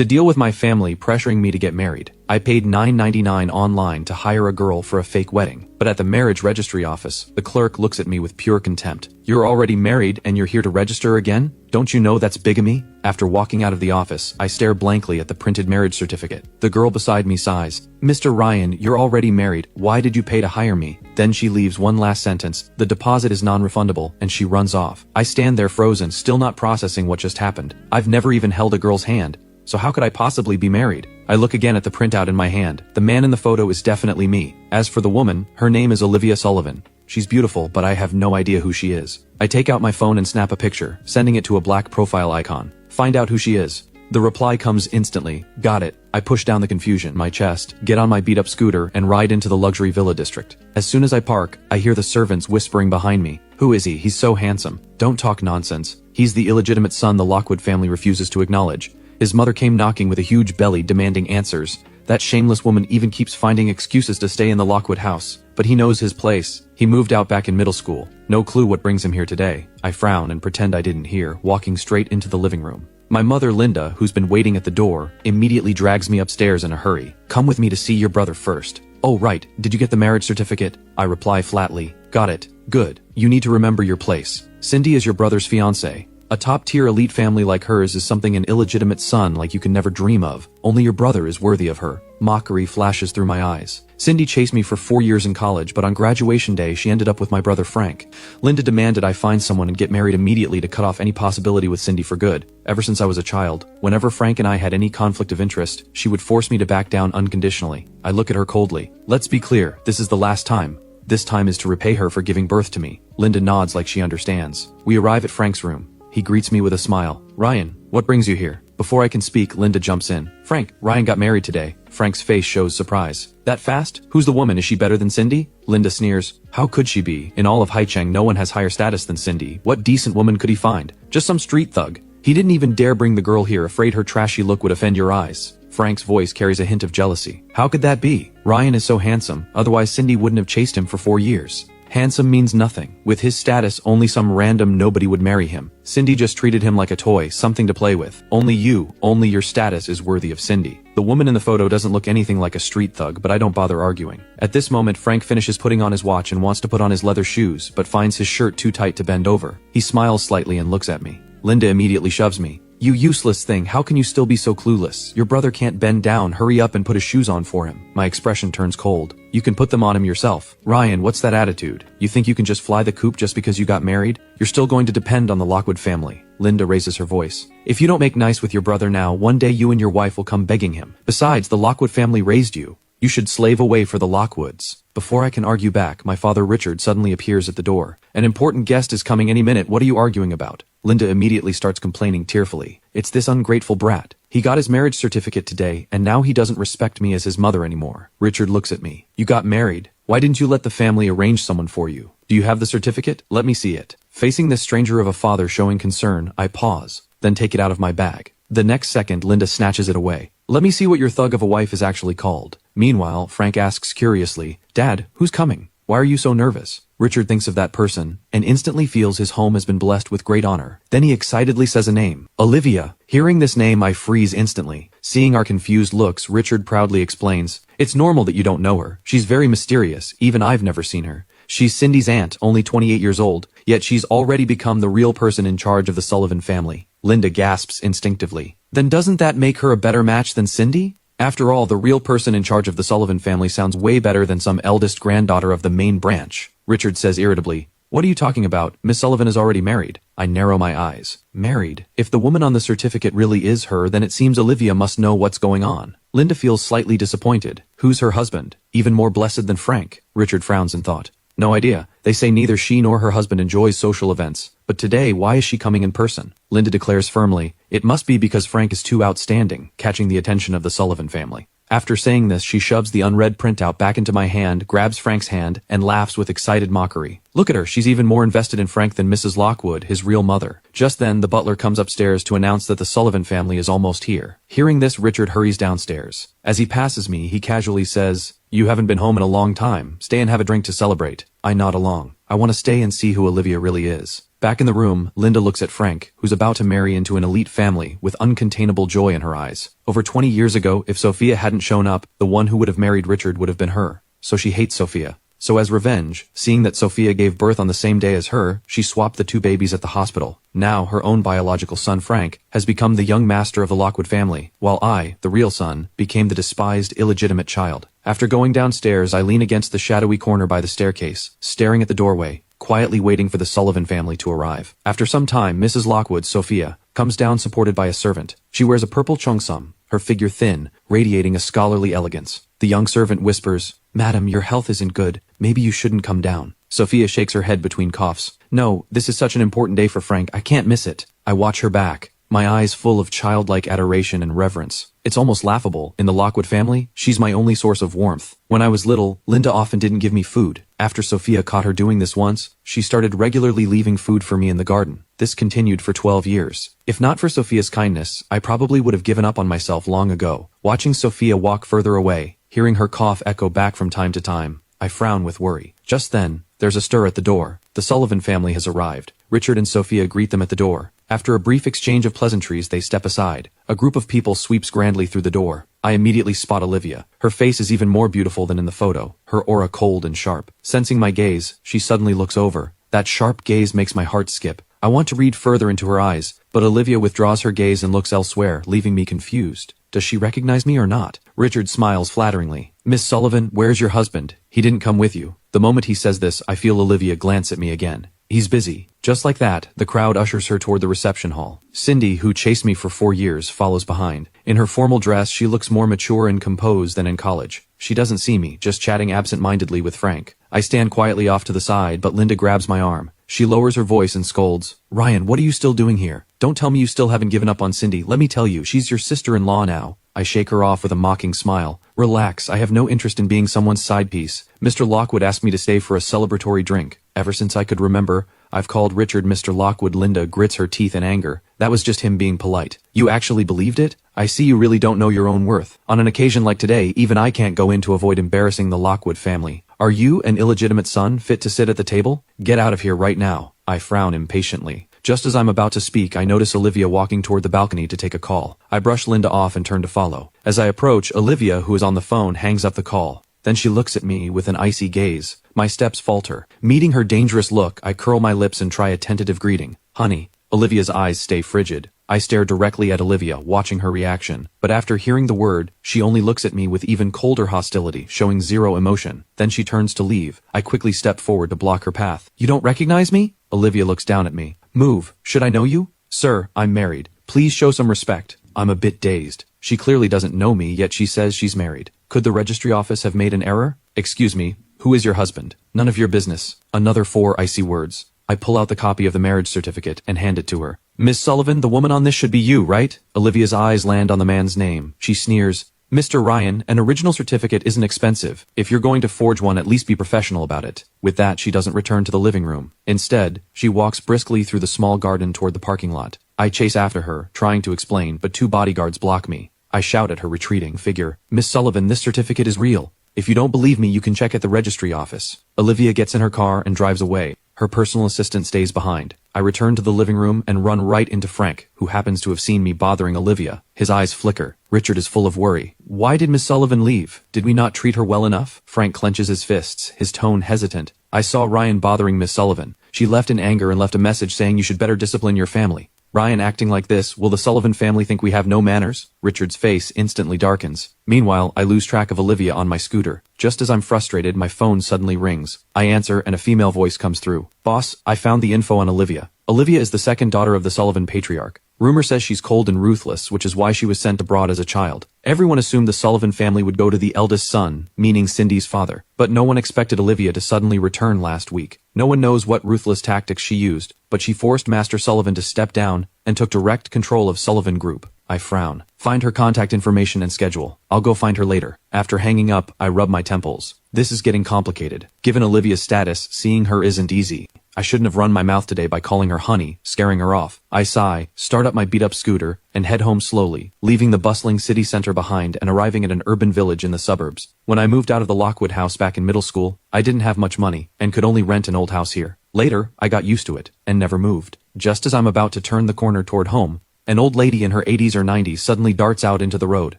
To deal with my family pressuring me to get married, I paid $9.99 online to hire a girl for a fake wedding. But at the marriage registry office, the clerk looks at me with pure contempt. You're already married and you're here to register again? Don't you know that's bigamy? After walking out of the office, I stare blankly at the printed marriage certificate. The girl beside me sighs. Mr. Ryan, you're already married. Why did you pay to hire me? Then she leaves one last sentence. The deposit is non-refundable, and she runs off. I stand there frozen, still not processing what just happened. I've never even held a girl's hand. So how could I possibly be married? I look again at the printout in my hand. The man in the photo is definitely me. As for the woman, her name is Olivia Sullivan. She's beautiful, but I have no idea who she is. I take out my phone and snap a picture, sending it to a black profile icon. Find out who she is. The reply comes instantly. Got it. I push down the confusion in my chest, get on my beat-up scooter, and ride into the luxury villa district. As soon as I park, I hear the servants whispering behind me. Who is he? He's so handsome. Don't talk nonsense. He's the illegitimate son the Lockwood family refuses to acknowledge. His mother came knocking with a huge belly demanding answers. That shameless woman even keeps finding excuses to stay in the Lockwood house. But he knows his place. He moved out back in middle school. No clue what brings him here today. I frown and pretend I didn't hear, walking straight into the living room. My mother, Linda, who's been waiting at the door, immediately drags me upstairs in a hurry. Come with me to see your brother first. Oh right, did you get the marriage certificate? I reply flatly. Got it. Good. You need to remember your place. Cindy is your brother's fiancée. A top-tier elite family like hers is something an illegitimate son like you can never dream of. Only your brother is worthy of her. Mockery flashes through my eyes. Cindy chased me for 4 years in college, but on graduation day she ended up with my brother Frank. Linda demanded I find someone and get married immediately to cut off any possibility with Cindy for good. Ever since I was a child, whenever Frank and I had any conflict of interest, she would force me to back down unconditionally. I look at her coldly. Let's be clear, this is the last time. This time is to repay her for giving birth to me. Linda nods like she understands. We arrive at Frank's room. He greets me with a smile. Ryan, what brings you here? Before I can speak, Linda jumps in. Frank, Ryan got married today. Frank's face shows surprise. That fast? Who's the woman? Is she better than Cindy? Linda sneers. How could she be? In all of Haicheng, no one has higher status than Cindy. What decent woman could he find? Just some street thug. He didn't even dare bring the girl here, afraid her trashy look would offend your eyes. Frank's voice carries a hint of jealousy. How could that be? Ryan is so handsome, otherwise Cindy wouldn't have chased him for 4 years. Handsome means nothing. With his status, only some random nobody would marry him. Cindy just treated him like a toy, something to play with. Only your status is worthy of Cindy. The woman in the photo doesn't look anything like a street thug, but I don't bother arguing. At this moment, Frank finishes putting on his watch and wants to put on his leather shoes, but finds his shirt too tight to bend over. He smiles slightly and looks at me. Linda immediately shoves me. You useless thing, how can you still be so clueless? Your brother can't bend down, hurry up and put his shoes on for him. My expression turns cold. You can put them on him yourself. Ryan, what's that attitude? You think you can just fly the coop just because you got married? You're still going to depend on the Lockwood family. Linda raises her voice. If you don't make nice with your brother now, one day you and your wife will come begging him. Besides, the Lockwood family raised you. You should slave away for the Lockwoods. Before I can argue back, my father Richard suddenly appears at the door. An important guest is coming any minute. What are you arguing about? Linda immediately starts complaining tearfully. It's this ungrateful brat. He got his marriage certificate today, and now he doesn't respect me as his mother anymore. Richard looks at me. You got married. Why didn't you let the family arrange someone for you? Do you have the certificate? Let me see it. Facing this stranger of a father showing concern, I pause, then take it out of my bag. The next second, Linda snatches it away. Let me see what your thug of a wife is actually called. Meanwhile, Frank asks curiously, Dad, who's coming? Why are you so nervous? Richard thinks of that person, and instantly feels his home has been blessed with great honor. Then he excitedly says a name. Olivia. Hearing this name, I freeze instantly. Seeing our confused looks, Richard proudly explains, It's normal that you don't know her. She's very mysterious. Even I've never seen her. She's Cindy's aunt, only 28 years old, yet she's already become the real person in charge of the Sullivan family. Linda gasps instinctively. Then doesn't that make her a better match than Cindy? After all, the real person in charge of the Sullivan family sounds way better than some eldest granddaughter of the main branch. Richard says irritably, What are you talking about? Miss Sullivan is already married. I narrow my eyes. Married? If the woman on the certificate really is her, then it seems Olivia must know what's going on. Linda feels slightly disappointed. Who's her husband? Even more blessed than Frank? Richard frowns in thought. No idea. They say neither she nor her husband enjoys social events. But today, why is she coming in person? Linda declares firmly, It must be because Frank is too outstanding, catching the attention of the Sullivan family. After saying this, she shoves the unread printout back into my hand, grabs Frank's hand, and laughs with excited mockery. Look at her, she's even more invested in Frank than Mrs. Lockwood, his real mother. Just then, the butler comes upstairs to announce that the Sullivan family is almost here. Hearing this, Richard hurries downstairs. As he passes me, he casually says, You haven't been home in a long time. Stay and have a drink to celebrate. I nod along. I want to stay and see who Olivia really is. Back in the room, Linda looks at Frank, who's about to marry into an elite family with uncontainable joy in her eyes. Over 20 years ago, if Sophia hadn't shown up, the one who would have married Richard would have been her. So she hates Sophia. So as revenge, seeing that Sophia gave birth on the same day as her, she swapped the two babies at the hospital. Now, her own biological son, Frank, has become the young master of the Lockwood family, while I, the real son, became the despised, illegitimate child. After going downstairs, I lean against the shadowy corner by the staircase, staring at the doorway, quietly waiting for the Sullivan family to arrive. After some time, Mrs. Lockwood, Sophia, comes down supported by a servant. She wears a purple cheongsam, her figure thin, radiating a scholarly elegance. The young servant whispers, "Madam, your health isn't good. Maybe you shouldn't come down." Sophia shakes her head between coughs. "No, this is such an important day for Frank. I can't miss it." I watch her back, my eyes full of childlike adoration and reverence. It's almost laughable. In the Lockwood family, she's my only source of warmth. When I was little, Linda often didn't give me food. After Sophia caught her doing this once, she started regularly leaving food for me in the garden. This continued for 12 years. If not for Sophia's kindness, I probably would have given up on myself long ago. Watching Sophia walk further away, hearing her cough echo back from time to time, I frown with worry. Just then, there's a stir at the door. The Sullivan family has arrived. Richard and Sophia greet them at the door. After a brief exchange of pleasantries, they step aside. A group of people sweeps grandly through the door. I immediately spot Olivia. Her face is even more beautiful than in the photo, her aura cold and sharp. Sensing my gaze, she suddenly looks over. That sharp gaze makes my heart skip. I want to read further into her eyes, but Olivia withdraws her gaze and looks elsewhere, leaving me confused. Does she recognize me or not? Richard smiles flatteringly. "Miss Sullivan, where's your husband? He didn't come with you." The moment he says this, I feel Olivia glance at me again. "He's busy." Just like that, the crowd ushers her toward the reception hall. Cindy, who chased me for 4 years, follows behind. In her formal dress, she looks more mature and composed than in college. She doesn't see me, just chatting absent-mindedly with Frank. I stand quietly off to the side, but Linda grabs my arm. She lowers her voice and scolds, "Ryan, what are you still doing here? Don't tell me you still haven't given up on Cindy. Let me tell you, she's your sister-in-law now." I shake her off with a mocking smile. "Relax, I have no interest in being someone's side piece. Mr. Lockwood asked me to stay for a celebratory drink. Ever since I could remember, I've called Richard Mr. Lockwood." Linda grits her teeth in anger. "That was just him being polite. You actually believed it? I see you really don't know your own worth. On an occasion like today, even I can't go in to avoid embarrassing the Lockwood family. Are you, an illegitimate son, fit to sit at the table? Get out of here right now." I frown impatiently. Just as I'm about to speak, I notice Olivia walking toward the balcony to take a call. I brush Linda off and turn to follow. As I approach, Olivia, who is on the phone, hangs up the call. Then she looks at me with an icy gaze. My steps falter. Meeting her dangerous look, I curl my lips and try a tentative greeting. "Honey." Olivia's eyes stay frigid. I stare directly at Olivia, watching her reaction. But after hearing the word, she only looks at me with even colder hostility, showing zero emotion. Then she turns to leave. I quickly step forward to block her path. "You don't recognize me?" Olivia looks down at me. "Move. Should I know you?" "Sir, I'm married. Please show some respect." I'm a bit dazed. She clearly doesn't know me, yet she says she's married. Could the registry office have made an error? "Excuse me, who is your husband?" "None of your business." Another 4 icy words. I pull out the copy of the marriage certificate and hand it to her. "Miss Sullivan, the woman on this should be you, right?" Olivia's eyes land on the man's name. She sneers. "Mr. Ryan, an original certificate isn't expensive. If you're going to forge one, at least be professional about it." With that, she doesn't return to the living room. Instead, she walks briskly through the small garden toward the parking lot. I chase after her, trying to explain, but 2 bodyguards block me. I shout at her retreating figure, "Miss Sullivan, this certificate is real. If you don't believe me, you can check at the registry office." Olivia gets in her car and drives away. Her personal assistant stays behind. I return to the living room and run right into Frank, who happens to have seen me bothering Olivia. His eyes flicker. Richard is full of worry. "Why did Miss Sullivan leave? Did we not treat her well enough?" Frank clenches his fists, his tone hesitant. "I saw Ryan bothering Miss Sullivan. She left in anger and left a message saying you should better discipline your family." "Ryan acting like this, will the Sullivan family think we have no manners?" Richard's face instantly darkens. Meanwhile, I lose track of Olivia on my scooter. Just as I'm frustrated, my phone suddenly rings. I answer and a female voice comes through. "Boss, I found the info on Olivia. Olivia is the second daughter of the Sullivan patriarch. Rumor says she's cold and ruthless, which is why she was sent abroad as a child. Everyone assumed the Sullivan family would go to the eldest son, meaning Cindy's father. But no one expected Olivia to suddenly return last week. No one knows what ruthless tactics she used, but she forced Master Sullivan to step down and took direct control of Sullivan Group." I frown. "Find her contact information and schedule. I'll go find her later." After hanging up, I rub my temples. This is getting complicated. Given Olivia's status, seeing her isn't easy. I shouldn't have run my mouth today by calling her honey, scaring her off. I sigh, start up my beat-up scooter, and head home slowly, leaving the bustling city center behind and arriving at an urban village in the suburbs. When I moved out of the Lockwood house back in middle school, I didn't have much money, and could only rent an old house here. Later, I got used to it, and never moved. Just as I'm about to turn the corner toward home, an old lady in her 80s or 90s suddenly darts out into the road.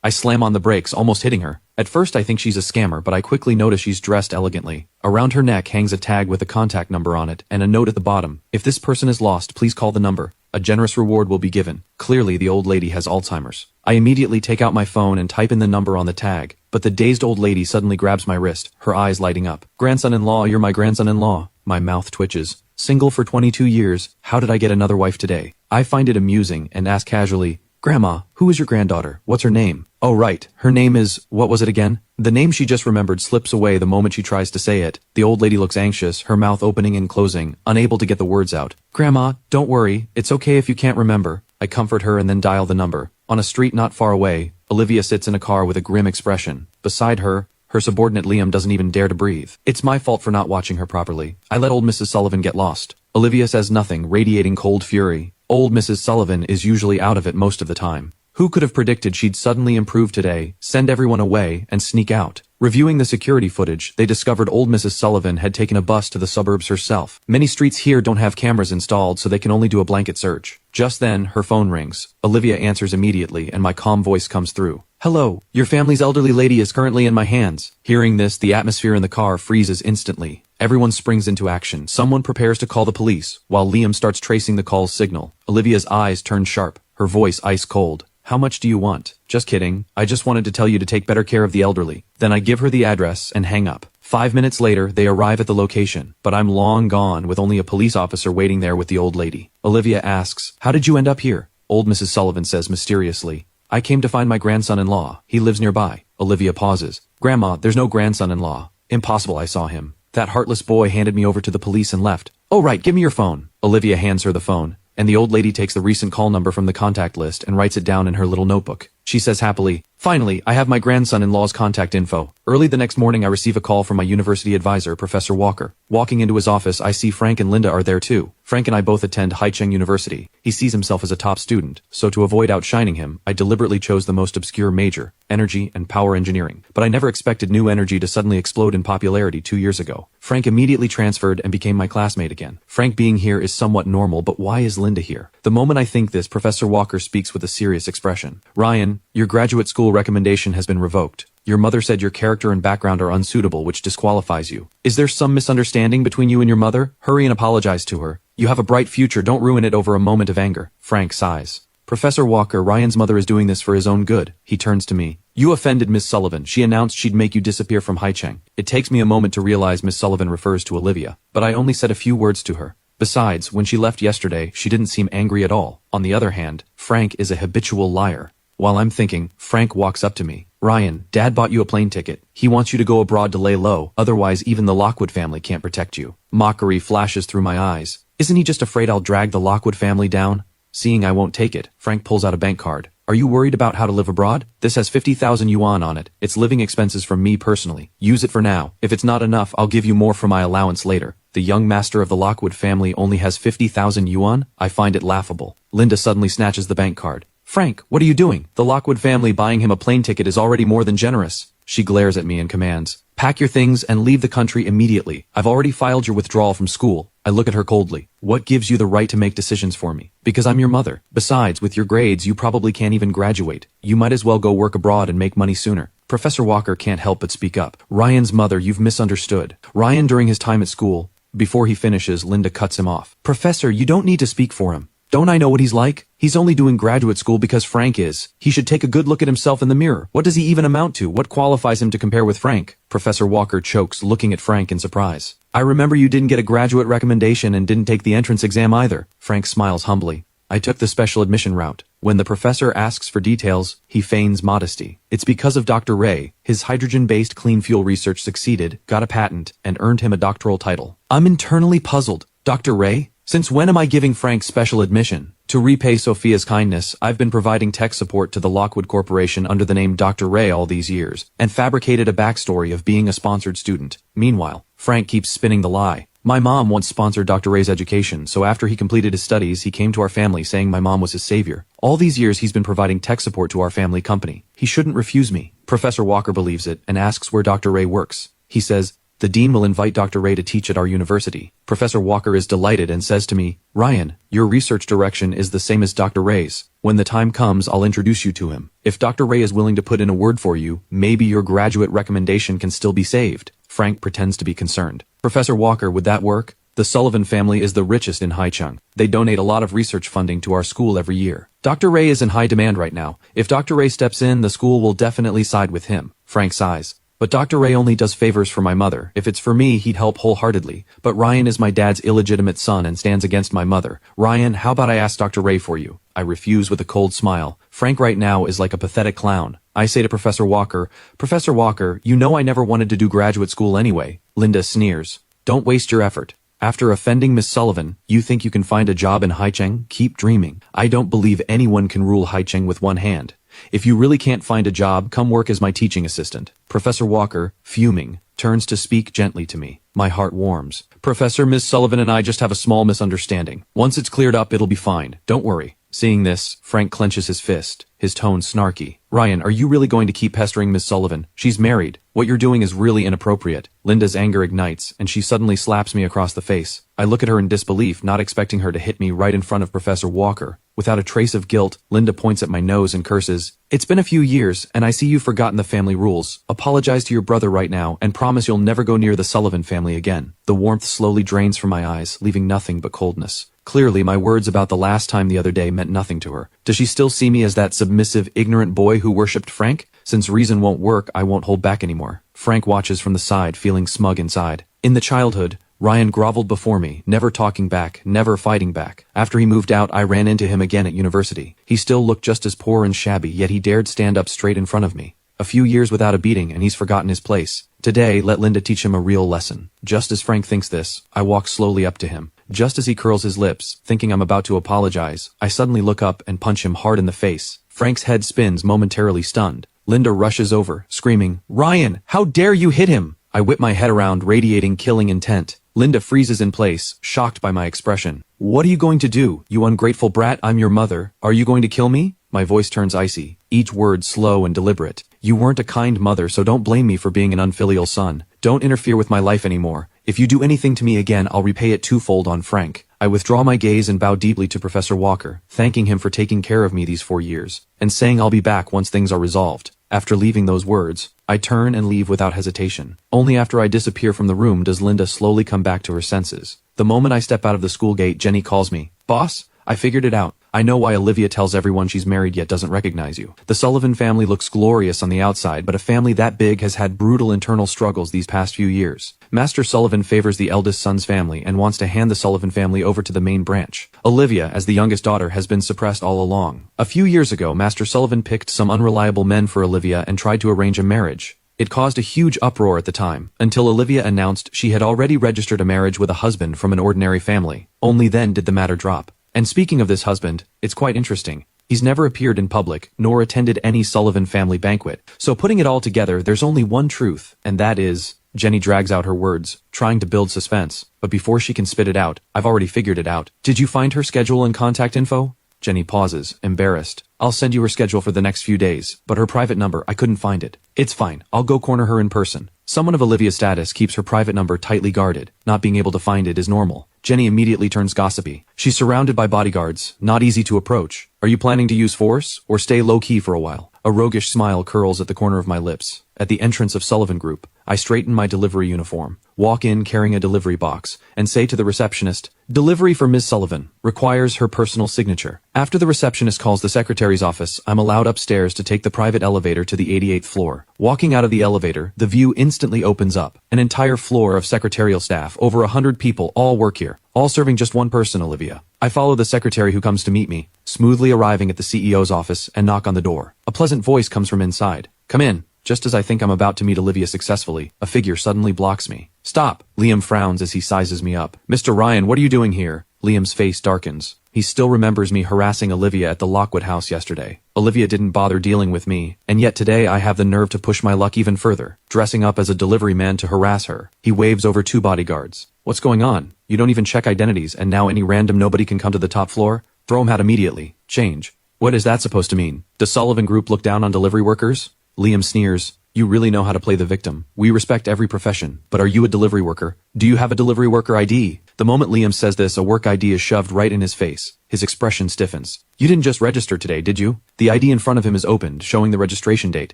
I slam on the brakes, almost hitting her. At first I think she's a scammer, but I quickly notice she's dressed elegantly. Around her neck hangs a tag with a contact number on it, and a note at the bottom. If this person is lost, please call the number. A generous reward will be given. Clearly, the old lady has Alzheimer's. I immediately take out my phone and type in the number on the tag, but the dazed old lady suddenly grabs my wrist, her eyes lighting up. Grandson-in-law, you're my grandson-in-law. My mouth twitches. Single for 22 years, how did I get another wife today? I find it amusing and ask casually, Grandma, who is your granddaughter? What's her name? Oh right, her name is, what was it again? The name she just remembered slips away the moment she tries to say it. The old lady looks anxious, her mouth opening and closing, unable to get the words out. Grandma, don't worry, it's okay if you can't remember. I comfort her and then dial the number. On a street not far away, Olivia sits in a car with a grim expression. Beside her, her subordinate Liam doesn't even dare to breathe. It's my fault for not watching her properly. I let old Mrs. Sullivan get lost. Olivia says nothing, radiating cold fury. Old Mrs. Sullivan is usually out of it most of the time. Who could have predicted she'd suddenly improve today, send everyone away, and sneak out? Reviewing the security footage, they discovered old Mrs. Sullivan had taken a bus to the suburbs herself. Many streets here don't have cameras installed, so they can only do a blanket search. Just then, her phone rings. Olivia answers immediately, and my calm voice comes through. Hello, your family's elderly lady is currently in my hands. Hearing this, the atmosphere in the car freezes instantly. Everyone springs into action. Someone prepares to call the police, while Liam starts tracing the call's signal. Olivia's eyes turn sharp, her voice ice cold. How much do you want? Just kidding. I just wanted to tell you to take better care of the elderly. Then I give her the address and hang up. 5 minutes later, they arrive at the location, but I'm long gone with only a police officer waiting there with the old lady. Olivia asks, how did you end up here? Old Mrs. Sullivan says mysteriously, I came to find my grandson-in-law. He lives nearby. Olivia pauses. Grandma, there's no grandson-in-law. Impossible, I saw him. That heartless boy handed me over to the police and left. Oh right, give me your phone. Olivia hands her the phone, and the old lady takes the recent call number from the contact list and writes it down in her little notebook. She says happily, finally, I have my grandson-in-law's contact info. Early the next morning I receive a call from my university advisor, Professor Walker. Walking into his office, I see Frank and Linda are there too. Frank and I both attend Haicheng University. He sees himself as a top student, so to avoid outshining him, I deliberately chose the most obscure major, energy and power engineering. But I never expected new energy to suddenly explode in popularity 2 years ago. Frank immediately transferred and became my classmate again. Frank being here is somewhat normal, but why is Linda here? The moment I think this, Professor Walker speaks with a serious expression. Ryan, your graduate school recommendation has been revoked. Your mother said your character and background are unsuitable, which disqualifies you. Is there some misunderstanding between you and your mother? Hurry and apologize to her. You have a bright future, don't ruin it over a moment of anger. Frank sighs. Professor Walker, Ryan's mother is doing this for his own good. He turns to me. You offended Miss Sullivan. She announced she'd make you disappear from Haicheng. It takes me a moment to realize Miss Sullivan refers to Olivia, but I only said a few words to her. Besides, when she left yesterday, she didn't seem angry at all. On the other hand, Frank is a habitual liar. While I'm thinking, Frank walks up to me. Ryan, Dad bought you a plane ticket. He wants you to go abroad to lay low, otherwise even the Lockwood family can't protect you. Mockery flashes through my eyes. Isn't he just afraid I'll drag the Lockwood family down? Seeing I won't take it, Frank pulls out a bank card. Are you worried about how to live abroad? This has 50,000 yuan on it. It's living expenses from me personally. Use it for now. If it's not enough, I'll give you more for my allowance later. The young master of the Lockwood family only has 50,000 yuan? I find it laughable. Linda suddenly snatches the bank card. Frank, what are you doing? The Lockwood family buying him a plane ticket is already more than generous. She glares at me and commands, pack your things and leave the country immediately. I've already filed your withdrawal from school. I look at her coldly. What gives you the right to make decisions for me? Because I'm your mother. Besides, with your grades, you probably can't even graduate. You might as well go work abroad and make money sooner. Professor Walker can't help but speak up. Ryan's mother, you've misunderstood. Ryan during his time at school. Before he finishes, Linda cuts him off. Professor, you don't need to speak for him. Don't I know what he's like? He's only doing graduate school because Frank is. He should take a good look at himself in the mirror. What does he even amount to? What qualifies him to compare with Frank? Professor Walker chokes, looking at Frank in surprise. I remember you didn't get a graduate recommendation and didn't take the entrance exam either. Frank smiles humbly. I took the special admission route. When the professor asks for details, he feigns modesty. It's because of Dr. Ray. His hydrogen-based clean fuel research succeeded, got a patent, and earned him a doctoral title. I'm internally puzzled. Dr. Ray? Since when am I giving Frank special admission? To repay Sophia's kindness, I've been providing tech support to the Lockwood Corporation under the name Dr. Ray all these years, and fabricated a backstory of being a sponsored student. Meanwhile, Frank keeps spinning the lie. My mom once sponsored Dr. Ray's education, so after he completed his studies, he came to our family saying my mom was his savior. All these years he's been providing tech support to our family company. He shouldn't refuse me. Professor Walker believes it and asks where Dr. Ray works. He says, The dean will invite Dr. Ray to teach at our university. Professor Walker is delighted and says to me, Ryan, your research direction is the same as Dr. Ray's. When the time comes, I'll introduce you to him. If Dr. Ray is willing to put in a word for you, maybe your graduate recommendation can still be saved. Frank pretends to be concerned. Professor Walker, would that work? The Sullivan family is the richest in Haicheng. They donate a lot of research funding to our school every year. Dr. Ray is in high demand right now. If Dr. Ray steps in, the school will definitely side with him. Frank sighs. But Dr. Ray only does favors for my mother. If it's for me, he'd help wholeheartedly. But Ryan is my dad's illegitimate son and stands against my mother. Ryan, how about I ask Dr. Ray for you? I refuse with a cold smile. Frank right now is like a pathetic clown. I say to Professor Walker, you know I never wanted to do graduate school anyway. Linda sneers. Don't waste your effort. After offending Miss Sullivan, you think you can find a job in Haicheng? Keep dreaming. I don't believe anyone can rule Haicheng with one hand. If you really can't find a job, come work as my teaching assistant. Professor Walker, fuming, turns to speak gently to me. My heart warms. Professor, Miss Sullivan and I just have a small misunderstanding. Once it's cleared up, it'll be fine. Don't worry. Seeing this, Frank clenches his fist, his tone snarky. Ryan, are you really going to keep pestering Miss Sullivan? She's married. What you're doing is really inappropriate. Linda's anger ignites, and she suddenly slaps me across the face. I look at her in disbelief, not expecting her to hit me right in front of Professor Walker. Without a trace of guilt, Linda points at my nose and curses. It's been a few years, and I see you've forgotten the family rules. Apologize to your brother right now, and promise you'll never go near the Sullivan family again. The warmth slowly drains from my eyes, leaving nothing but coldness. Clearly, my words about the last time the other day meant nothing to her. Does she still see me as that submissive, ignorant boy who worshipped Frank? Since reason won't work, I won't hold back anymore. Frank watches from the side, feeling smug inside. In the childhood, Ryan groveled before me, never talking back, never fighting back. After he moved out, I ran into him again at university. He still looked just as poor and shabby, yet he dared stand up straight in front of me. A few years without a beating, and he's forgotten his place. Today, let Linda teach him a real lesson. Just as Frank thinks this, I walk slowly up to him. Just as he curls his lips, thinking I'm about to apologize, I suddenly look up and punch him hard in the face. Frank's head spins, momentarily stunned. Linda rushes over, screaming, Ryan, how dare you hit him? I whip my head around, radiating killing intent. Linda freezes in place, shocked by my expression. What are you going to do, you ungrateful brat? I'm your mother. Are you going to kill me? My voice turns icy, each word slow and deliberate. You weren't a kind mother, so don't blame me for being an unfilial son. Don't interfere with my life anymore. If you do anything to me again, I'll repay it twofold on Frank. I withdraw my gaze and bow deeply to Professor Walker, thanking him for taking care of me these 4 years, and saying I'll be back once things are resolved. After leaving those words, I turn and leave without hesitation. Only after I disappear from the room does Linda slowly come back to her senses. The moment I step out of the school gate, Jenny calls me. Boss, I figured it out. I know why Olivia tells everyone she's married yet doesn't recognize you. The Sullivan family looks glorious on the outside, but a family that big has had brutal internal struggles these past few years. Master Sullivan favors the eldest son's family and wants to hand the Sullivan family over to the main branch. Olivia, as the youngest daughter, has been suppressed all along. A few years ago, Master Sullivan picked some unreliable men for Olivia and tried to arrange a marriage. It caused a huge uproar at the time, until Olivia announced she had already registered a marriage with a husband from an ordinary family. Only then did the matter drop. And speaking of this husband, it's quite interesting. He's never appeared in public, nor attended any Sullivan family banquet. So putting it all together, there's only one truth, and that is... Jenny drags out her words, trying to build suspense, but before she can spit it out, I've already figured it out. Did you find her schedule and contact info? Jenny pauses, embarrassed. I'll send you her schedule for the next few days, but her private number, I couldn't find it. It's fine, I'll go corner her in person. Someone of Olivia's status keeps her private number tightly guarded. Not being able to find it is normal. Jenny immediately turns gossipy. She's surrounded by bodyguards, not easy to approach. Are you planning to use force, or stay low-key for a while? A roguish smile curls at the corner of my lips. At the entrance of Sullivan Group, I straighten my delivery uniform, walk in carrying a delivery box, and say to the receptionist, "Delivery for Ms. Sullivan. Requires her personal signature." After the receptionist calls the secretary's office, I'm allowed upstairs to take the private elevator to the 88th floor. Walking out of the elevator, the view instantly opens up. An entire floor of secretarial staff, over 100 people, all work here. All serving just one person, Olivia. I follow the secretary who comes to meet me, smoothly arriving at the CEO's office, and knock on the door. A pleasant voice comes from inside. "Come in." Just as I think I'm about to meet Olivia successfully, a figure suddenly blocks me. "Stop!" Liam frowns as he sizes me up. "Mr. Ryan, what are you doing here?" Liam's face darkens. He still remembers me harassing Olivia at the Lockwood house yesterday. Olivia didn't bother dealing with me, and yet today I have the nerve to push my luck even further, dressing up as a delivery man to harass her. He waves over 2 bodyguards. "What's going on? You don't even check identities, and now any random nobody can come to the top floor? Throw him out immediately. Change." "What is that supposed to mean? Does Sullivan Group look down on delivery workers?" Liam sneers. You really know how to play the victim. We respect every profession. But are you a delivery worker? Do you have a delivery worker ID? The moment Liam says this, a work ID is shoved right in his face. His expression stiffens. You didn't just register today, did you? The ID in front of him is opened, showing the registration date.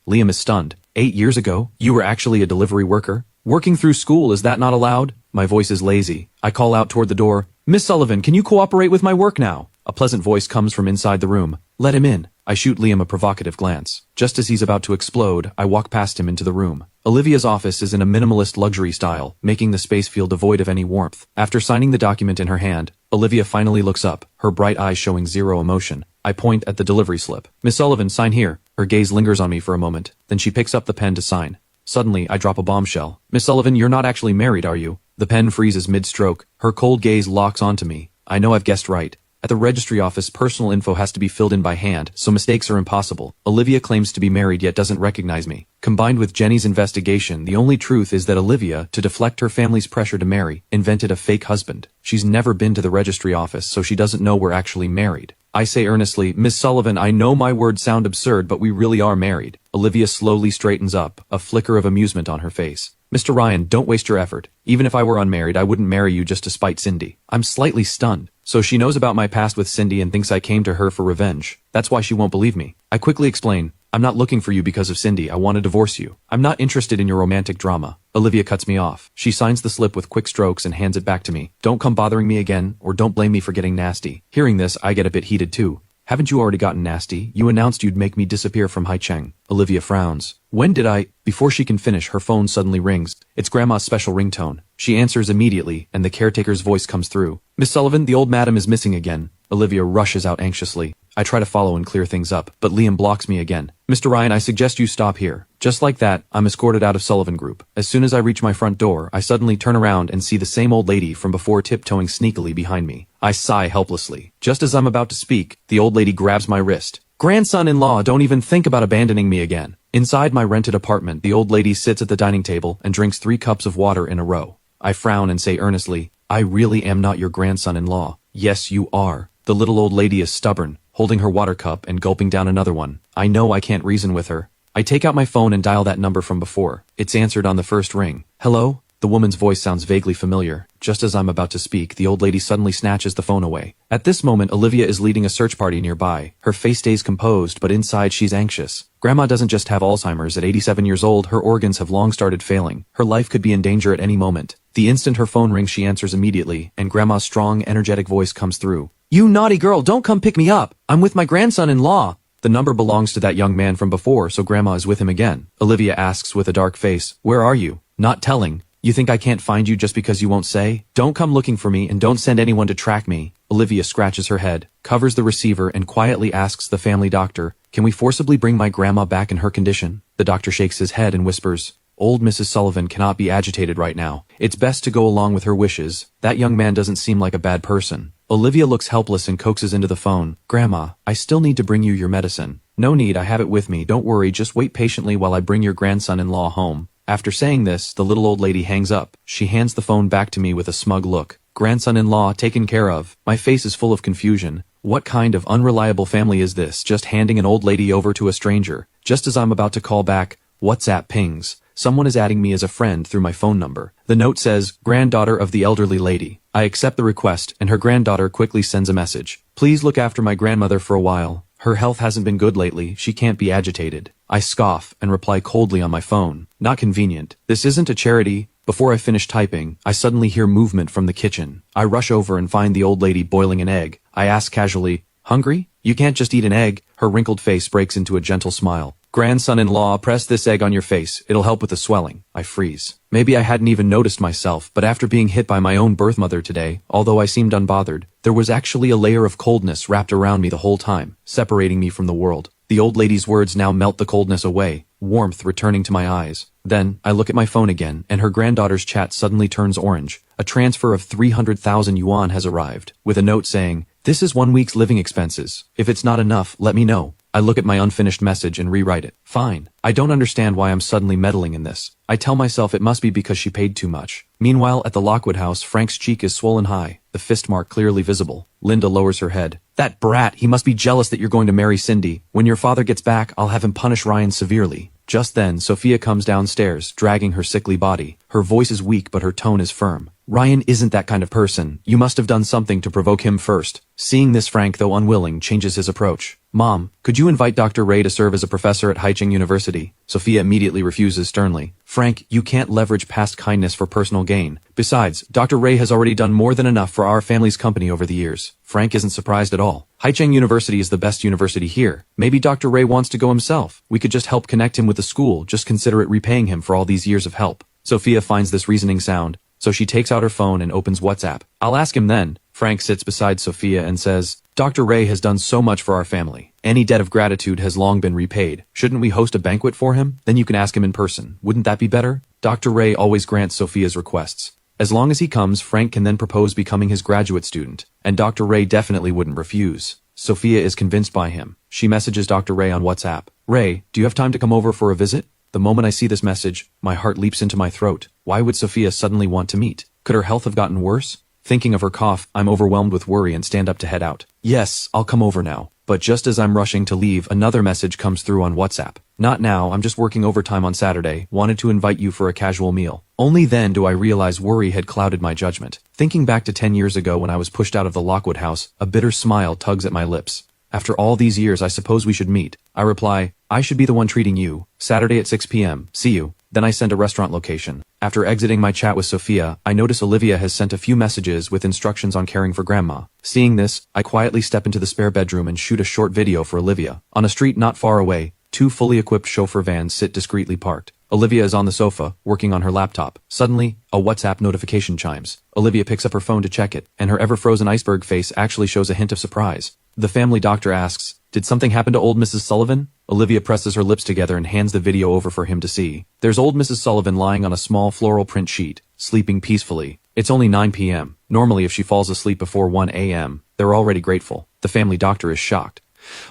Liam is stunned. 8 years ago, you were actually a delivery worker? Working through school, is that not allowed? My voice is lazy. I call out toward the door. Miss Sullivan, can you cooperate with my work now? A pleasant voice comes from inside the room. Let him in. I shoot Liam a provocative glance. Just as he's about to explode, I walk past him into the room. Olivia's office is in a minimalist luxury style, making the space feel devoid of any warmth. After signing the document in her hand, Olivia finally looks up, her bright eyes showing zero emotion. I point at the delivery slip. Miss Sullivan, sign here. Her gaze lingers on me for a moment. Then she picks up the pen to sign. Suddenly, I drop a bombshell. Miss Sullivan, you're not actually married, are you? The pen freezes mid-stroke. Her cold gaze locks onto me. I know I've guessed right. At the registry office, personal info has to be filled in by hand, so mistakes are impossible. Olivia claims to be married yet doesn't recognize me. Combined with Jenny's investigation, the only truth is that Olivia, to deflect her family's pressure to marry, invented a fake husband. She's never been to the registry office, so she doesn't know we're actually married. I say earnestly, Miss Sullivan, I know my words sound absurd, but we really are married. Olivia slowly straightens up, a flicker of amusement on her face. Mr. Ryan, don't waste your effort. Even if I were unmarried, I wouldn't marry you just to spite Cindy. I'm slightly stunned. So she knows about my past with Cindy and thinks I came to her for revenge. That's why she won't believe me. I quickly explain, I'm not looking for you because of Cindy. I want to divorce you. I'm not interested in your romantic drama. Olivia cuts me off. She signs the slip with quick strokes and hands it back to me. Don't come bothering me again, or don't blame me for getting nasty. Hearing this, I get a bit heated too. Haven't you already gotten nasty? You announced you'd make me disappear from Haicheng. Olivia frowns. When did I? Before she can finish, her phone suddenly rings. It's Grandma's special ringtone. She answers immediately, and the caretaker's voice comes through. Miss Sullivan, the old madam is missing again. Olivia rushes out anxiously. I try to follow and clear things up, but Liam blocks me again. Mr. Ryan, I suggest you stop here. Just like that, I'm escorted out of Sullivan Group. As soon as I reach my front door, I suddenly turn around and see the same old lady from before tiptoeing sneakily behind me. I sigh helplessly. Just as I'm about to speak, the old lady grabs my wrist. Grandson-in-law, don't even think about abandoning me again. Inside my rented apartment, the old lady sits at the dining table and drinks 3 cups of water in a row. I frown and say earnestly, I really am not your grandson-in-law. Yes, you are. The little old lady is stubborn, holding her water cup and gulping down another one. I know I can't reason with her. I take out my phone and dial that number from before. It's answered on the first ring. Hello? The woman's voice sounds vaguely familiar. Just as I'm about to speak, the old lady suddenly snatches the phone away. At this moment, Olivia is leading a search party nearby. Her face stays composed, but inside she's anxious. Grandma doesn't just have Alzheimer's. At 87 years old, her organs have long started failing. Her life could be in danger at any moment. The instant her phone rings, she answers immediately, and Grandma's strong, energetic voice comes through. You naughty girl, don't come pick me up. I'm with my grandson-in-law. The number belongs to that young man from before, so Grandma is with him again. Olivia asks with a dark face, where are you? Not telling. You think I can't find you just because you won't say? Don't come looking for me and don't send anyone to track me. Olivia scratches her head, covers the receiver, and quietly asks the family doctor, can we forcibly bring my grandma back in her condition? The doctor shakes his head and whispers, old Mrs. Sullivan cannot be agitated right now. It's best to go along with her wishes. That young man doesn't seem like a bad person. Olivia looks helpless and coaxes into the phone. Grandma, I still need to bring you your medicine. No need, I have it with me. Don't worry, just wait patiently while I bring your grandson-in-law home. After saying this, the little old lady hangs up. She hands the phone back to me with a smug look. Grandson-in-law taken care of. My face is full of confusion. What kind of unreliable family is this, just handing an old lady over to a stranger? Just as I'm about to call back, WhatsApp pings. Someone is adding me as a friend through my phone number. The note says, granddaughter of the elderly lady. I accept the request, and her granddaughter quickly sends a message. Please look after my grandmother for a while. Her health hasn't been good lately. She can't be agitated. I scoff and reply coldly on my phone. Not convenient. This isn't a charity. Before I finish typing, I suddenly hear movement from the kitchen. I rush over and find the old lady boiling an egg. I ask casually, hungry? You can't just eat an egg. Her wrinkled face breaks into a gentle smile. Grandson-in-law, press this egg on your face. It'll help with the swelling. I freeze. Maybe I hadn't even noticed myself, but after being hit by my own birth mother today, although I seemed unbothered, there was actually a layer of coldness wrapped around me the whole time, separating me from the world. The old lady's words now melt the coldness away, warmth returning to my eyes. Then, I look at my phone again, and her granddaughter's chat suddenly turns orange. A transfer of 300,000 yuan has arrived, with a note saying, this is 1 week's living expenses. If it's not enough, let me know. I look at my unfinished message and rewrite it. Fine. I don't understand why I'm suddenly meddling in this. I tell myself it must be because she paid too much. Meanwhile, at the Lockwood house, Frank's cheek is swollen high, the fist mark clearly visible. Linda lowers her head. That brat, he must be jealous that you're going to marry Cindy. When your father gets back, I'll have him punish Ryan severely. Just then, Sophia comes downstairs, dragging her sickly body. Her voice is weak but her tone is firm. Ryan isn't that kind of person. You must have done something to provoke him first. Seeing this, Frank, though unwilling, changes his approach. Mom, could you invite Dr. Ray to serve as a professor at Haicheng University? Sophia immediately refuses sternly. Frank, you can't leverage past kindness for personal gain. Besides, Dr. Ray has already done more than enough for our family's company over the years. Frank isn't surprised at all. Haicheng University is the best university here. Maybe Dr. Ray wants to go himself. We could just help connect him with the school, just consider it repaying him for all these years of help. Sophia finds this reasoning sound, so she takes out her phone and opens WhatsApp. I'll ask him then. Frank sits beside Sophia and says, Dr. Ray has done so much for our family. Any debt of gratitude has long been repaid. Shouldn't we host a banquet for him? Then you can ask him in person. Wouldn't that be better? Dr. Ray always grants Sophia's requests. As long as he comes, Frank can then propose becoming his graduate student, and Dr. Ray definitely wouldn't refuse. Sophia is convinced by him. She messages Dr. Ray on WhatsApp. Ray, do you have time to come over for a visit? The moment I see this message, my heart leaps into my throat. Why would Sophia suddenly want to meet? Could her health have gotten worse? Thinking of her cough, I'm overwhelmed with worry and stand up to head out. Yes, I'll come over now. But just as I'm rushing to leave, another message comes through on WhatsApp. Not now, I'm just working overtime on Saturday, wanted to invite you for a casual meal. Only then do I realize worry had clouded my judgment. Thinking back to 10 years ago when I was pushed out of the Lockwood house, a bitter smile tugs at my lips. After all these years, I suppose we should meet. I reply, I should be the one treating you. Saturday at 6 p.m. See you. Then I send a restaurant location. After exiting my chat with Sophia, I notice Olivia has sent a few messages with instructions on caring for Grandma. Seeing this, I quietly step into the spare bedroom and shoot a short video for Olivia. On a street not far away, two fully equipped chauffeur vans sit discreetly parked. Olivia is on the sofa, working on her laptop. Suddenly, a WhatsApp notification chimes. Olivia picks up her phone to check it, and her ever-frozen iceberg face actually shows a hint of surprise. The family doctor asks, Did something happen to old Mrs. Sullivan? Olivia presses her lips together and hands the video over for him to see. There's old Mrs. Sullivan lying on a small floral print sheet, sleeping peacefully. It's only 9 p.m. Normally if she falls asleep before 1 a.m., they're already grateful. The family doctor is shocked.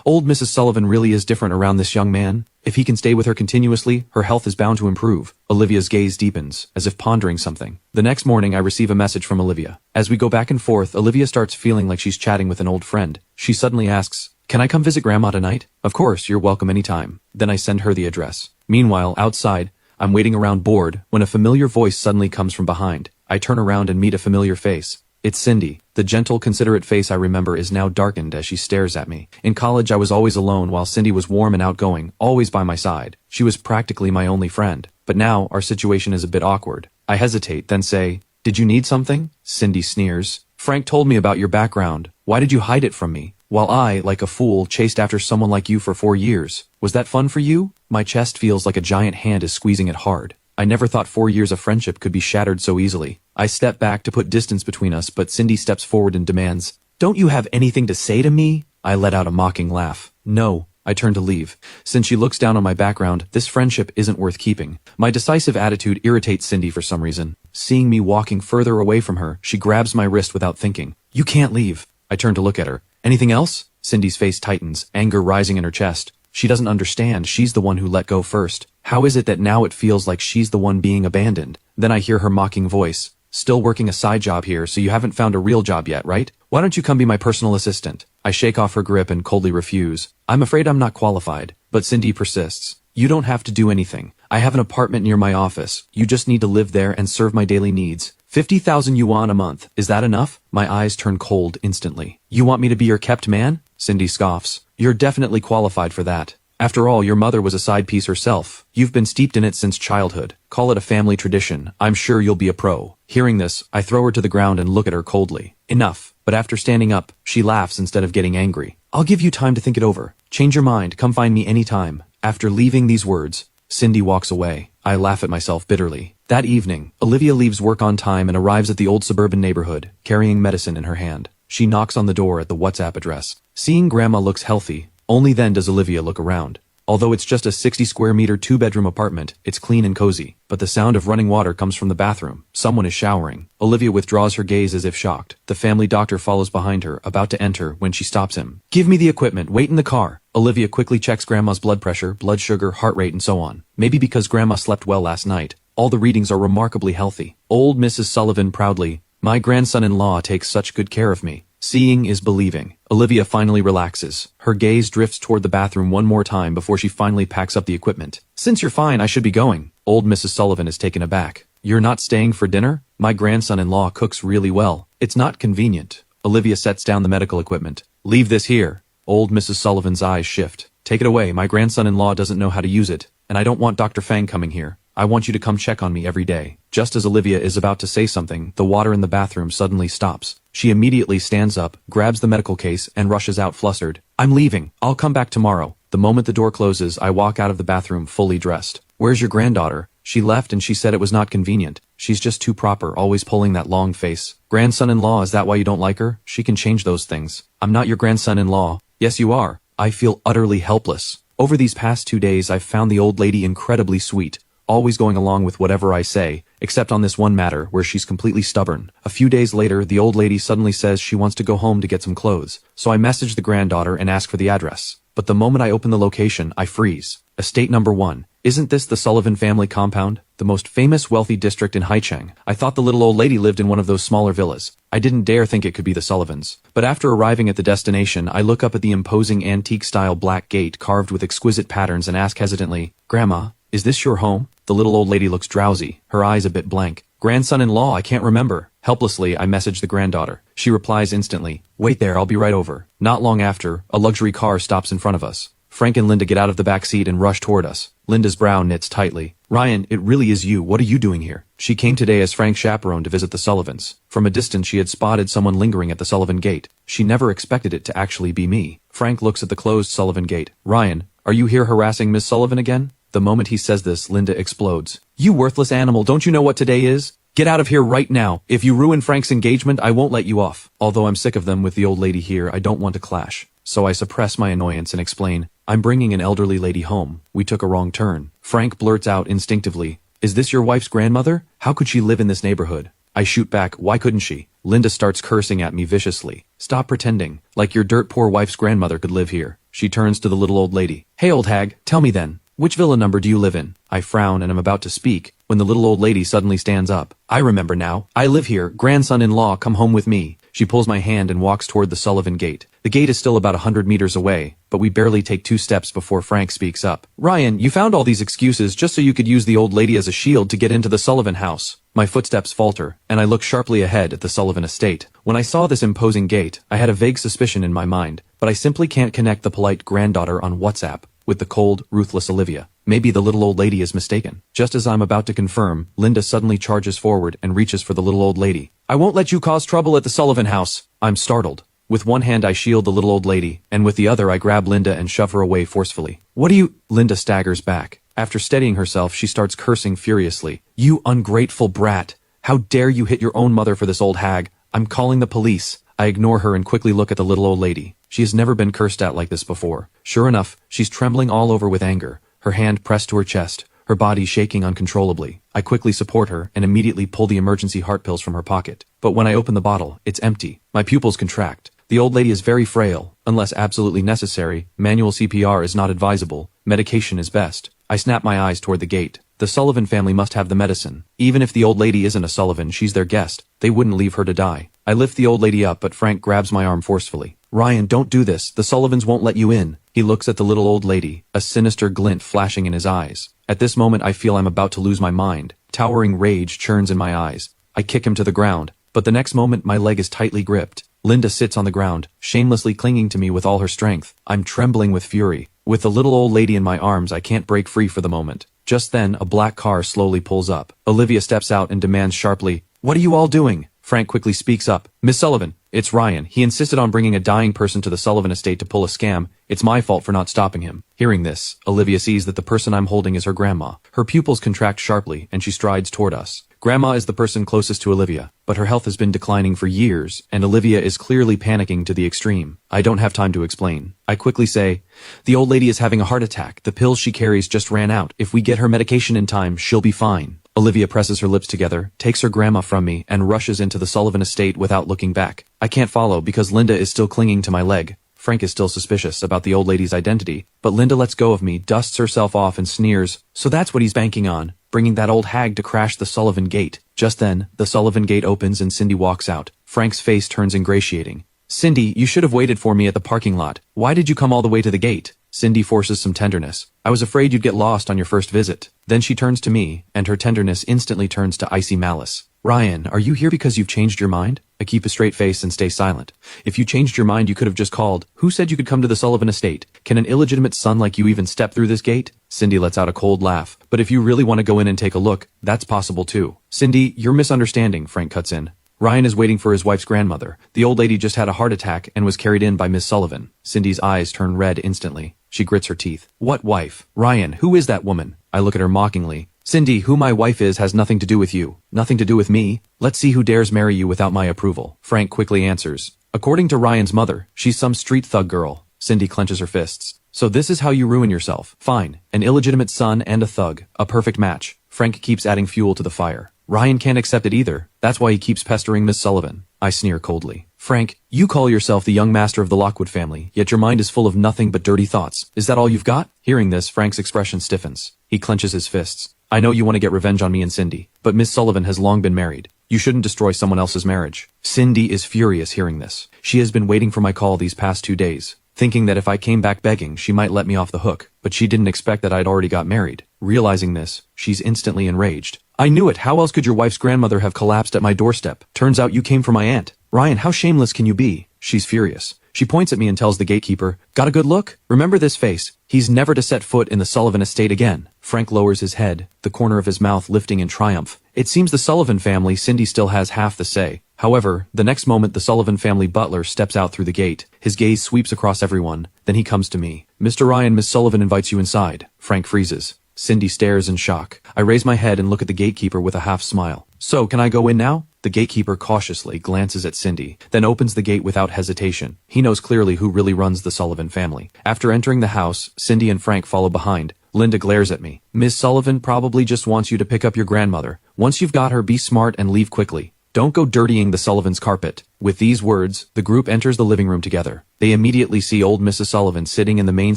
Old Mrs. Sullivan really is different around this young man. If he can stay with her continuously, her health is bound to improve. Olivia's gaze deepens, as if pondering something. The next morning, I receive a message from Olivia. As we go back and forth, Olivia starts feeling like she's chatting with an old friend. She suddenly asks, Can I come visit Grandma tonight? Of course, you're welcome anytime. Then I send her the address. Meanwhile, outside, I'm waiting around bored, when a familiar voice suddenly comes from behind. I turn around and meet a familiar face. It's Cindy. The gentle, considerate face I remember is now darkened as she stares at me. In college, I was always alone while Cindy was warm and outgoing, always by my side. She was practically my only friend. But now, our situation is a bit awkward. I hesitate, then say, Did you need something? Cindy sneers. Frank told me about your background. Why did you hide it from me? While I, like a fool, chased after someone like you for 4 years. Was that fun for you? My chest feels like a giant hand is squeezing it hard. I never thought 4 years of friendship could be shattered so easily. I step back to put distance between us, but Cindy steps forward and demands, Don't you have anything to say to me? I let out a mocking laugh. No. I turn to leave. Since she looks down on my background, this friendship isn't worth keeping. My decisive attitude irritates Cindy for some reason. Seeing me walking further away from her, she grabs my wrist without thinking. You can't leave. I turn to look at her. Anything else? Cindy's face tightens, anger rising in her chest. She doesn't understand. She's the one who let go first. How is it that now it feels like she's the one being abandoned? Then I hear her mocking voice. Still working a side job here, so you haven't found a real job yet, right? Why don't you come be my personal assistant? I shake off her grip and coldly refuse. I'm afraid I'm not qualified. But Cindy persists. You don't have to do anything. I have an apartment near my office. You just need to live there and serve my daily needs. 50,000 yuan a month. Is that enough? My eyes turn cold instantly. You want me to be your kept man? Cindy scoffs. You're definitely qualified for that. After all, your mother was a side piece herself. You've been steeped in it since childhood. Call it a family tradition. I'm sure you'll be a pro. Hearing this, I throw her to the ground and look at her coldly. Enough. But after standing up, she laughs instead of getting angry. I'll give you time to think it over. Change your mind. Come find me anytime. After leaving these words, Cindy walks away. I laugh at myself bitterly. That evening, Olivia leaves work on time and arrives at the old suburban neighborhood, carrying medicine in her hand. She knocks on the door at the WhatsApp address. Seeing Grandma looks healthy, only then does Olivia look around. Although it's just a 60 square meter 2-bedroom apartment, it's clean and cozy. But the sound of running water comes from the bathroom. Someone is showering. Olivia withdraws her gaze as if shocked. The family doctor follows behind her, about to enter, when she stops him. Give me the equipment. Wait in the car. Olivia quickly checks Grandma's blood pressure, blood sugar, heart rate, and so on. Maybe because Grandma slept well last night. All the readings are remarkably healthy. Old Mrs. Sullivan proudly, My grandson-in-law takes such good care of me. Seeing is believing. Olivia finally relaxes. Her gaze drifts toward the bathroom one more time before she finally packs up the equipment. Since you're fine, I should be going. Old Mrs. Sullivan is taken aback. You're not staying for dinner? My grandson-in-law cooks really well. It's not convenient. Olivia sets down the medical equipment. Leave this here. Old Mrs. Sullivan's eyes shift. Take it away. My grandson-in-law doesn't know how to use it, and I don't want Dr. Fang coming here. I want you to come check on me every day. Just as Olivia is about to say something, the water in the bathroom suddenly stops. She immediately stands up, grabs the medical case, and rushes out flustered. I'm leaving. I'll come back tomorrow. The moment the door closes, I walk out of the bathroom fully dressed. Where's your granddaughter? She left and she said it was not convenient. She's just too proper, always pulling that long face. Grandson-in-law, is that why you don't like her? She can change those things. I'm not your grandson-in-law. Yes, you are. I feel utterly helpless. Over these past 2 days, I've found the old lady incredibly sweet, always going along with whatever I say, except on this one matter where she's completely stubborn. A few days later, the old lady suddenly says she wants to go home to get some clothes, so I message the granddaughter and ask for the address. But the moment I open the location, I freeze. Estate number 1. Isn't this the Sullivan family compound? The most famous wealthy district in Haicheng. I thought the little old lady lived in one of those smaller villas. I didn't dare think it could be the Sullivans. But after arriving at the destination, I look up at the imposing antique-style black gate carved with exquisite patterns and ask hesitantly, Grandma, is this your home? The little old lady looks drowsy, her eyes a bit blank. Grandson-in-law, I can't remember. Helplessly, I message the granddaughter. She replies instantly, wait there, I'll be right over. Not long after, a luxury car stops in front of us. Frank and Linda get out of the back seat and rush toward us. Linda's brow knits tightly. Ryan, it really is you. What are you doing here? She came today as Frank's chaperone to visit the Sullivans. From a distance, she had spotted someone lingering at the Sullivan gate. She never expected it to actually be me. Frank looks at the closed Sullivan gate. Ryan, are you here harassing Miss Sullivan again? The moment he says this, Linda explodes. You worthless animal, don't you know what today is? Get out of here right now. If you ruin Frank's engagement, I won't let you off. Although I'm sick of them with the old lady here, I don't want to clash. So I suppress my annoyance and explain, I'm bringing an elderly lady home. We took a wrong turn. Frank blurts out instinctively, is this your wife's grandmother? How could she live in this neighborhood? I shoot back, why couldn't she? Linda starts cursing at me viciously. Stop pretending, like your dirt poor wife's grandmother could live here. She turns to the little old lady. Hey old hag, tell me then, which villa number do you live in? I frown and am about to speak, when the little old lady suddenly stands up. I remember now. I live here. Grandson-in-law, come home with me. She pulls my hand and walks toward the Sullivan gate. The gate is still about 100 meters away, but we barely take 2 steps before Frank speaks up. Ryan, you found all these excuses just so you could use the old lady as a shield to get into the Sullivan house. My footsteps falter, and I look sharply ahead at the Sullivan estate. When I saw this imposing gate, I had a vague suspicion in my mind, but I simply can't connect the polite granddaughter on WhatsApp with the cold, ruthless Olivia. Maybe the little old lady is mistaken. Just as I'm about to confirm, Linda suddenly charges forward and reaches for the little old lady. I won't let you cause trouble at the Sullivan house. I'm startled. With one hand I shield the little old lady, and with the other I grab Linda and shove her away forcefully. What do you— Linda staggers back. After steadying herself, she starts cursing furiously. You ungrateful brat! How dare you hit your own mother for this old hag? I'm calling the police. I ignore her and quickly look at the little old lady. She has never been cursed at like this before. Sure enough, she's trembling all over with anger, her hand pressed to her chest, her body shaking uncontrollably. I quickly support her and immediately pull the emergency heart pills from her pocket. But when I open the bottle, it's empty. My pupils contract. The old lady is very frail. Unless absolutely necessary, manual CPR is not advisable. Medication is best. I snap my eyes toward the gate. The Sullivan family must have the medicine. Even if the old lady isn't a Sullivan, she's their guest. They wouldn't leave her to die. I lift the old lady up, but Frank grabs my arm forcefully. Ryan, don't do this. The Sullivans won't let you in. He looks at the little old lady, a sinister glint flashing in his eyes. At this moment I feel I'm about to lose my mind. Towering rage churns in my eyes. I kick him to the ground, but the next moment my leg is tightly gripped. Linda sits on the ground, shamelessly clinging to me with all her strength. I'm trembling with fury. With the little old lady in my arms, I can't break free for the moment. Just then, a black car slowly pulls up. Olivia steps out and demands sharply, "What are you all doing?" Frank quickly speaks up. "Miss Sullivan, it's Ryan. He insisted on bringing a dying person to the Sullivan estate to pull a scam. It's my fault for not stopping him." Hearing this, Olivia sees that the person I'm holding is her grandma. Her pupils contract sharply, and she strides toward us. Grandma is the person closest to Olivia, but her health has been declining for years, and Olivia is clearly panicking to the extreme. I don't have time to explain. I quickly say, "The old lady is having a heart attack. The pills she carries just ran out. If we get her medication in time, she'll be fine." Olivia presses her lips together, takes her grandma from me, and rushes into the Sullivan estate without looking back. I can't follow because Linda is still clinging to my leg. Frank is still suspicious about the old lady's identity, but Linda lets go of me, dusts herself off, and sneers. So that's what he's banking on, bringing that old hag to crash the Sullivan gate. Just then, the Sullivan gate opens and Cindy walks out. Frank's face turns ingratiating. Cindy, you should have waited for me at the parking lot. Why did you come all the way to the gate? Cindy forces some tenderness. I was afraid you'd get lost on your first visit. Then she turns to me, and her tenderness instantly turns to icy malice. Ryan, are you here because you've changed your mind? I keep a straight face and stay silent. If you changed your mind, you could have just called. Who said you could come to the Sullivan estate? Can an illegitimate son like you even step through this gate? Cindy lets out a cold laugh. But if you really want to go in and take a look, that's possible too. Cindy, you're misunderstanding, Frank cuts in. Ryan is waiting for his wife's grandmother. The old lady just had a heart attack and was carried in by Miss Sullivan. Cindy's eyes turn red instantly. She grits her teeth. What wife? Ryan, who is that woman? I look at her mockingly. Cindy, who my wife is has nothing to do with you. Nothing to do with me. Let's see who dares marry you without my approval. Frank quickly answers. According to Ryan's mother, she's some street thug girl. Cindy clenches her fists. So this is how you ruin yourself. Fine. An illegitimate son and a thug. A perfect match. Frank keeps adding fuel to the fire. Ryan can't accept it either. That's why he keeps pestering Miss Sullivan. I sneer coldly. Frank, you call yourself the young master of the Lockwood family, yet your mind is full of nothing but dirty thoughts. Is that all you've got? Hearing this, Frank's expression stiffens. He clenches his fists. I know you want to get revenge on me and Cindy, but Miss Sullivan has long been married. You shouldn't destroy someone else's marriage. Cindy is furious hearing this. She has been waiting for my call these past 2 days, thinking that if I came back begging, she might let me off the hook, but she didn't expect that I'd already got married. Realizing this, she's instantly enraged. I knew it. How else could your wife's grandmother have collapsed at my doorstep? Turns out you came from my aunt. Ryan, how shameless can you be? She's furious. She points at me and tells the gatekeeper, got a good look? Remember this face. He's never to set foot in the Sullivan estate again. Frank lowers his head, the corner of his mouth lifting in triumph. It seems the Sullivan family, Cindy still has half the say. However, the next moment the Sullivan family butler steps out through the gate. His gaze sweeps across everyone. Then he comes to me. Mr. Ryan, Miss Sullivan invites you inside. Frank freezes. Cindy stares in shock. I raise my head and look at the gatekeeper with a half smile. So, can I go in now? The gatekeeper cautiously glances at Cindy, then opens the gate without hesitation. He knows clearly who really runs the Sullivan family. After entering the house, Cindy and Frank follow behind. Linda glares at me. Miss Sullivan probably just wants you to pick up your grandmother. Once you've got her, be smart and leave quickly. Don't go dirtying the Sullivan's carpet. With these words, the group enters the living room together. They immediately see old Mrs. Sullivan sitting in the main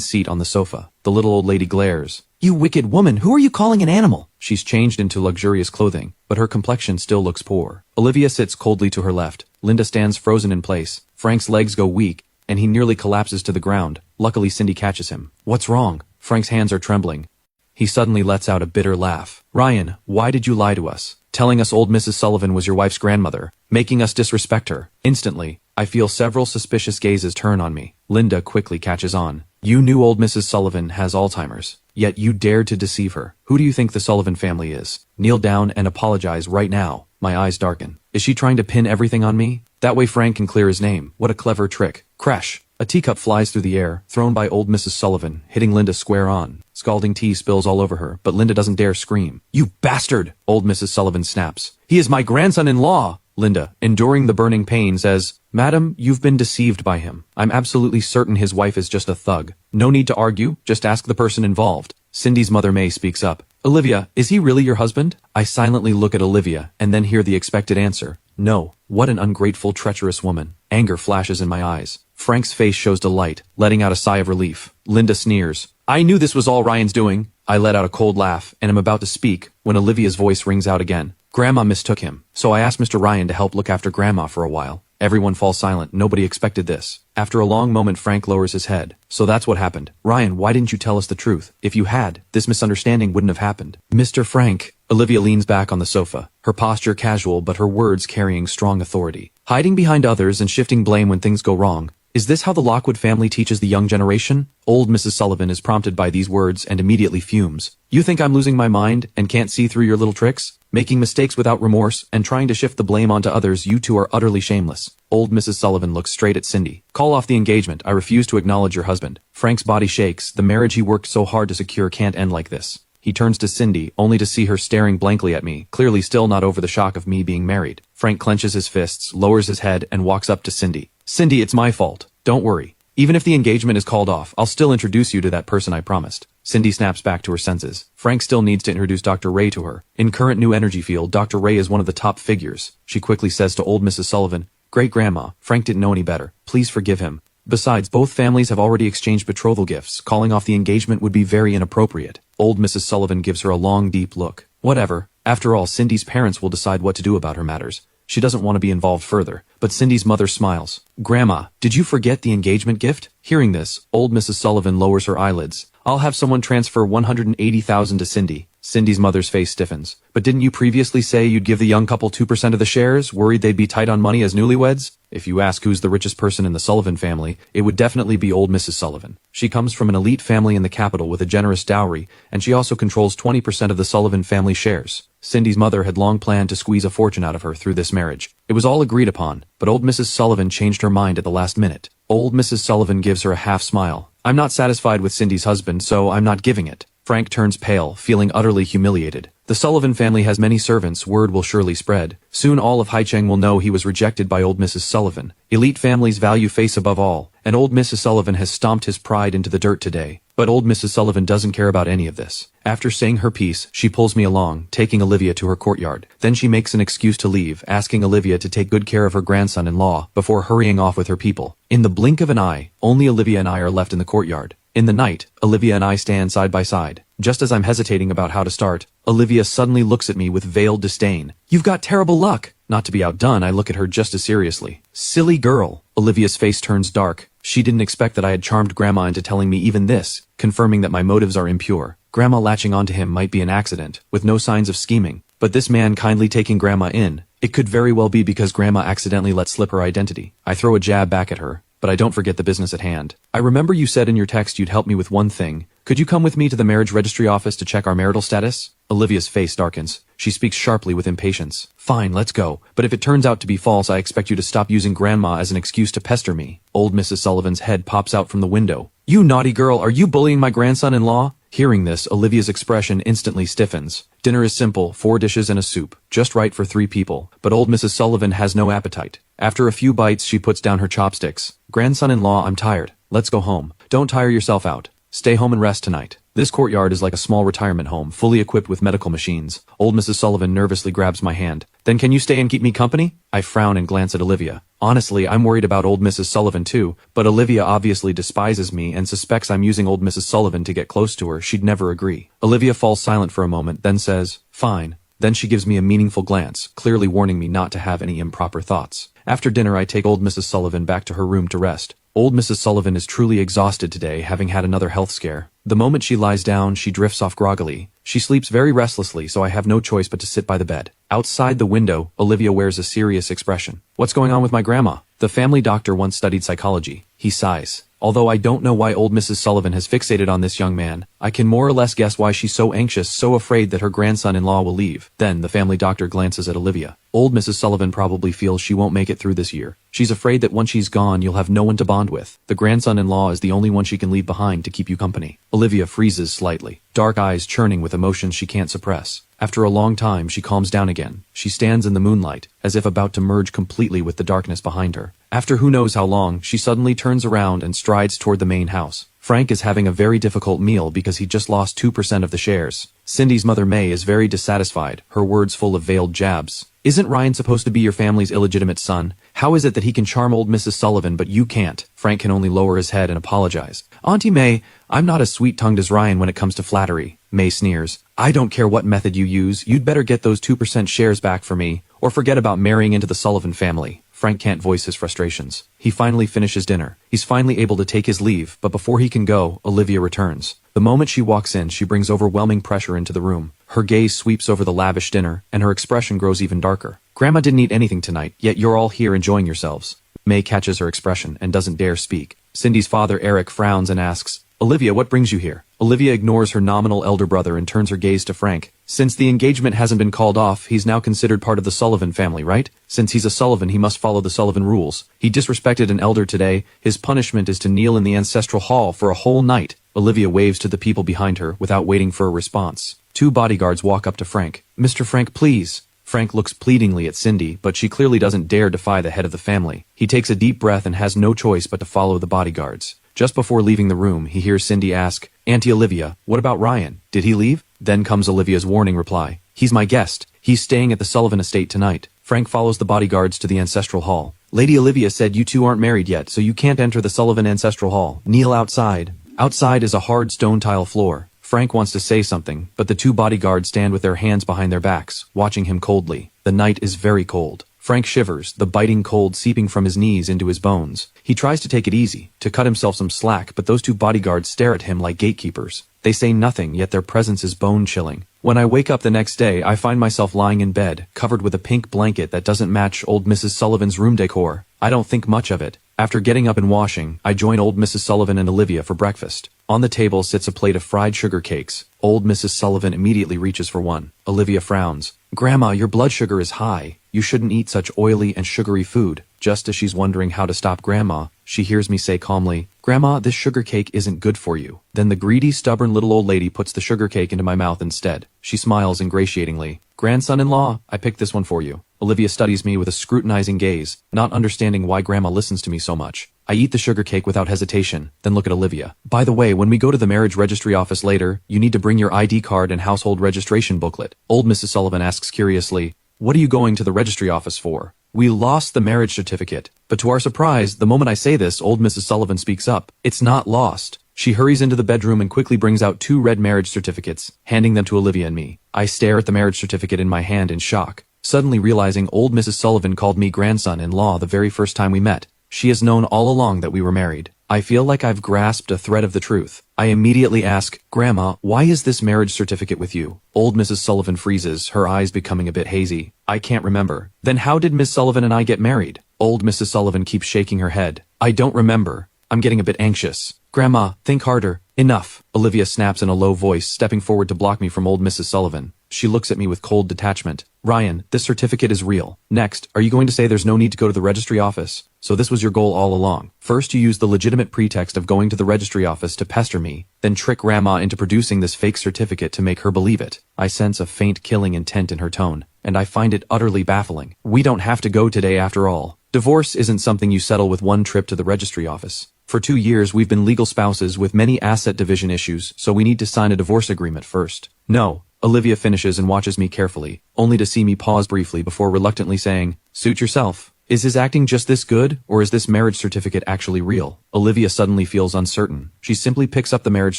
seat on the sofa. The little old lady glares. You wicked woman, who are you calling an animal? She's changed into luxurious clothing, but her complexion still looks poor. Olivia sits coldly to her left. Linda stands frozen in place. Frank's legs go weak, and he nearly collapses to the ground. Luckily, Cindy catches him. What's wrong? Frank's hands are trembling. He suddenly lets out a bitter laugh. Ryan, why did you lie to us? Telling us old Mrs. Sullivan was your wife's grandmother, making us disrespect her. Instantly, I feel several suspicious gazes turn on me. Linda quickly catches on. You knew old Mrs. Sullivan has Alzheimer's, yet you dared to deceive her. Who do you think the Sullivan family is? Kneel down and apologize right now. My eyes darken. Is she trying to pin everything on me? That way Frank can clear his name. What a clever trick. Crash! A teacup flies through the air, thrown by old Mrs. Sullivan, hitting Linda square on. Scalding tea spills all over her, but Linda doesn't dare scream. You bastard! Old Mrs. Sullivan snaps. He is my grandson-in-law! Linda, enduring the burning pain, says, Madam, you've been deceived by him. I'm absolutely certain his wife is just a thug. No need to argue, just ask the person involved. Cindy's mother May speaks up. Olivia, is he really your husband? I silently look at Olivia, and then hear the expected answer. No. What an ungrateful, treacherous woman. Anger flashes in my eyes. Frank's face shows delight, letting out a sigh of relief. Linda sneers. I knew this was all Ryan's doing. I let out a cold laugh, and am about to speak, when Olivia's voice rings out again. Grandma mistook him, so I asked Mr. Ryan to help look after Grandma for a while. Everyone falls silent. Nobody expected this. After a long moment, Frank lowers his head. So that's what happened. Ryan, why didn't you tell us the truth? If you had, this misunderstanding wouldn't have happened. Mr. Frank. Olivia leans back on the sofa, her posture casual but her words carrying strong authority. Hiding behind others and shifting blame when things go wrong. Is this how the Lockwood family teaches the young generation? Old Mrs. Sullivan is prompted by these words and immediately fumes. You think I'm losing my mind and can't see through your little tricks? Making mistakes without remorse and trying to shift the blame onto others, you two are utterly shameless. Old Mrs. Sullivan looks straight at Cindy. Call off the engagement. I refuse to acknowledge your husband. Frank's body shakes. The marriage he worked so hard to secure can't end like this. He turns to Cindy, only to see her staring blankly at me, clearly still not over the shock of me being married. Frank clenches his fists, lowers his head, and walks up to Cindy. Cindy, it's my fault. Don't worry. Even if the engagement is called off, I'll still introduce you to that person I promised. Cindy snaps back to her senses. Frank still needs to introduce Dr. Ray to her. In current new energy field, Dr. Ray is one of the top figures. She quickly says to old Mrs. Sullivan, Great-grandma, Frank didn't know any better. Please forgive him. Besides, both families have already exchanged betrothal gifts. Calling off the engagement would be very inappropriate. Old Mrs. Sullivan gives her a long, deep look. Whatever. After all, Cindy's parents will decide what to do about her matters. She doesn't want to be involved further, but Cindy's mother smiles. Grandma, did you forget the engagement gift? Hearing this, old Mrs. Sullivan lowers her eyelids. I'll have someone transfer $180,000 to Cindy. Cindy's mother's face stiffens. But didn't you previously say you'd give the young couple 2% of the shares, worried they'd be tight on money as newlyweds? If you ask who's the richest person in the Sullivan family, it would definitely be old Mrs. Sullivan. She comes from an elite family in the capital with a generous dowry, and she also controls 20% of the Sullivan family shares. Cindy's mother had long planned to squeeze a fortune out of her through this marriage. It was all agreed upon, but old Mrs. Sullivan changed her mind at the last minute. Old Mrs. Sullivan gives her a half smile. I'm not satisfied with Cindy's husband, so I'm not giving it. Frank turns pale, feeling utterly humiliated. The Sullivan family has many servants, word will surely spread. Soon all of Haicheng will know he was rejected by old Mrs. Sullivan. Elite families value face above all, and old Mrs. Sullivan has stomped his pride into the dirt today. But old Mrs. Sullivan doesn't care about any of this. After saying her piece, she pulls me along, taking Olivia to her courtyard. Then she makes an excuse to leave, asking Olivia to take good care of her grandson-in-law before hurrying off with her people. In the blink of an eye, only Olivia and I are left in the courtyard. In the night, Olivia and I stand side by side. Just as I'm hesitating about how to start, Olivia suddenly looks at me with veiled disdain. You've got terrible luck. Not to be outdone, I look at her just as seriously. Silly girl. Olivia's face turns dark. She didn't expect that I had charmed Grandma into telling me even this, confirming that my motives are impure. Grandma latching onto him might be an accident, with no signs of scheming. But this man kindly taking Grandma in, it could very well be because Grandma accidentally let slip her identity. I throw a jab back at her, but I don't forget the business at hand. I remember you said in your text you'd help me with one thing. Could you come with me to the marriage registry office to check our marital status? Olivia's face darkens. She speaks sharply with impatience. Fine, let's go. But if it turns out to be false, I expect you to stop using Grandma as an excuse to pester me. Old Mrs. Sullivan's head pops out from the window. You naughty girl, are you bullying my grandson-in-law? Hearing this, Olivia's expression instantly stiffens. Dinner is simple, 4 dishes and a soup, just right for 3 people. But old Mrs. Sullivan has no appetite. After a few bites, she puts down her chopsticks. Grandson-in-law, I'm tired. Let's go home. Don't tire yourself out. Stay home and rest tonight. This courtyard is like a small retirement home, fully equipped with medical machines. Old Mrs. Sullivan nervously grabs my hand. Then can you stay and keep me company? I frown and glance at Olivia. Honestly, I'm worried about old Mrs. Sullivan too, but Olivia obviously despises me and suspects I'm using old Mrs. Sullivan to get close to her. She'd never agree. Olivia falls silent for a moment, then says, fine. Then she gives me a meaningful glance, clearly warning me not to have any improper thoughts. After dinner, I take old Mrs. Sullivan back to her room to rest. Old Mrs. Sullivan is truly exhausted today, having had another health scare. The moment she lies down, she drifts off groggily. She sleeps very restlessly, so I have no choice but to sit by the bed. Outside the window, Olivia wears a serious expression. What's going on with my grandma? The family doctor once studied psychology. He sighs. Although I don't know why old Mrs. Sullivan has fixated on this young man, I can more or less guess why she's so anxious, so afraid that her grandson-in-law will leave. Then the family doctor glances at Olivia. Old Mrs. Sullivan probably feels she won't make it through this year. She's afraid that once she's gone, you'll have no one to bond with. The grandson-in-law is the only one she can leave behind to keep you company. Olivia freezes slightly, dark eyes churning with emotions she can't suppress. After a long time, she calms down again. She stands in the moonlight, as if about to merge completely with the darkness behind her. After who knows how long, she suddenly turns around and strides toward the main house. Frank is having a very difficult meal because he just lost 2% of the shares. Cindy's mother May is very dissatisfied, her words full of veiled jabs. Isn't Ryan supposed to be your family's illegitimate son? How is it that he can charm old Mrs. Sullivan but you can't? Frank can only lower his head and apologize. Auntie May, I'm not as sweet-tongued as Ryan when it comes to flattery. May sneers. I don't care what method you use, you'd better get those 2% shares back for me, or forget about marrying into the Sullivan family. Frank can't voice his frustrations. He finally finishes dinner. He's finally able to take his leave, but before he can go, Olivia returns. The moment she walks in, she brings overwhelming pressure into the room. Her gaze sweeps over the lavish dinner, and her expression grows even darker. Grandma didn't eat anything tonight, yet you're all here enjoying yourselves. May catches her expression and doesn't dare speak. Cindy's father, Eric, frowns and asks, Olivia, what brings you here? Olivia ignores her nominal elder brother and turns her gaze to Frank. Since the engagement hasn't been called off, he's now considered part of the Sullivan family, right? Since he's a Sullivan, he must follow the Sullivan rules. He disrespected an elder today. His punishment is to kneel in the ancestral hall for a whole night. Olivia waves to the people behind her without waiting for a response. 2 bodyguards walk up to Frank. Mr. Frank, please. Frank looks pleadingly at Cindy, but she clearly doesn't dare defy the head of the family. He takes a deep breath and has no choice but to follow the bodyguards. Just before leaving the room, he hears Cindy ask, Auntie Olivia, what about Ryan? Did he leave? Then comes Olivia's warning reply. He's my guest. He's staying at the Sullivan estate tonight. Frank follows the bodyguards to the ancestral hall. Lady Olivia said you 2 aren't married yet, so you can't enter the Sullivan ancestral hall. Kneel outside. Outside is a hard stone tile floor. Frank wants to say something, but the 2 bodyguards stand with their hands behind their backs, watching him coldly. The night is very cold. Frank shivers, the biting cold seeping from his knees into his bones. He tries to take it easy, to cut himself some slack, but those two bodyguards stare at him like gatekeepers. They say nothing, yet their presence is bone-chilling. When I wake up the next day, I find myself lying in bed, covered with a pink blanket that doesn't match old Mrs. Sullivan's room decor. I don't think much of it. After getting up and washing, I join old Mrs. Sullivan and Olivia for breakfast. On the table sits a plate of fried sugar cakes. Old Mrs. Sullivan immediately reaches for one. Olivia frowns. "Grandma, your blood sugar is high. You shouldn't eat such oily and sugary food." Just as she's wondering how to stop Grandma, she hears me say calmly, "Grandma, this sugar cake isn't good for you." Then the greedy, stubborn little old lady puts the sugar cake into my mouth instead. She smiles ingratiatingly. "Grandson-in-law, I picked this one for you." Olivia studies me with a scrutinizing gaze, not understanding why Grandma listens to me so much. I eat the sugar cake without hesitation, then look at Olivia. "By the way, when we go to the marriage registry office later, you need to bring your ID card and household registration booklet." Old Mrs. Sullivan asks curiously, "What are you going to the registry office for?" "We lost the marriage certificate." But to our surprise, the moment I say this, old Mrs. Sullivan speaks up. "It's not lost." She hurries into the bedroom and quickly brings out 2 red marriage certificates, handing them to Olivia and me. I stare at the marriage certificate in my hand in shock, suddenly realizing old Mrs. Sullivan called me grandson-in-law the very first time we met. She has known all along that we were married. I feel like I've grasped a thread of the truth. I immediately ask, "Grandma, why is this marriage certificate with you?" Old Mrs. Sullivan freezes, her eyes becoming a bit hazy. "I can't remember." "Then how did Miss Sullivan and I get married?" Old Mrs. Sullivan keeps shaking her head. "I don't remember." I'm getting a bit anxious. "Grandma, think harder." "Enough," Olivia snaps in a low voice, stepping forward to block me from old Mrs. Sullivan. She looks at me with cold detachment. "Ryan, this certificate is real. Next, are you going to say there's no need to go to the registry office? So this was your goal all along. First you used the legitimate pretext of going to the registry office to pester me, then trick Grandma into producing this fake certificate to make her believe it." I sense a faint killing intent in her tone, and I find it utterly baffling. "We don't have to go today after all. Divorce isn't something you settle with one trip to the registry office. For 2 years we've been legal spouses with many asset division issues, so we need to sign a divorce agreement first." "No." Olivia finishes and watches me carefully, only to see me pause briefly before reluctantly saying, "Suit yourself. Is his acting just this good, or is this marriage certificate actually real?" Olivia suddenly feels uncertain. She simply picks up the marriage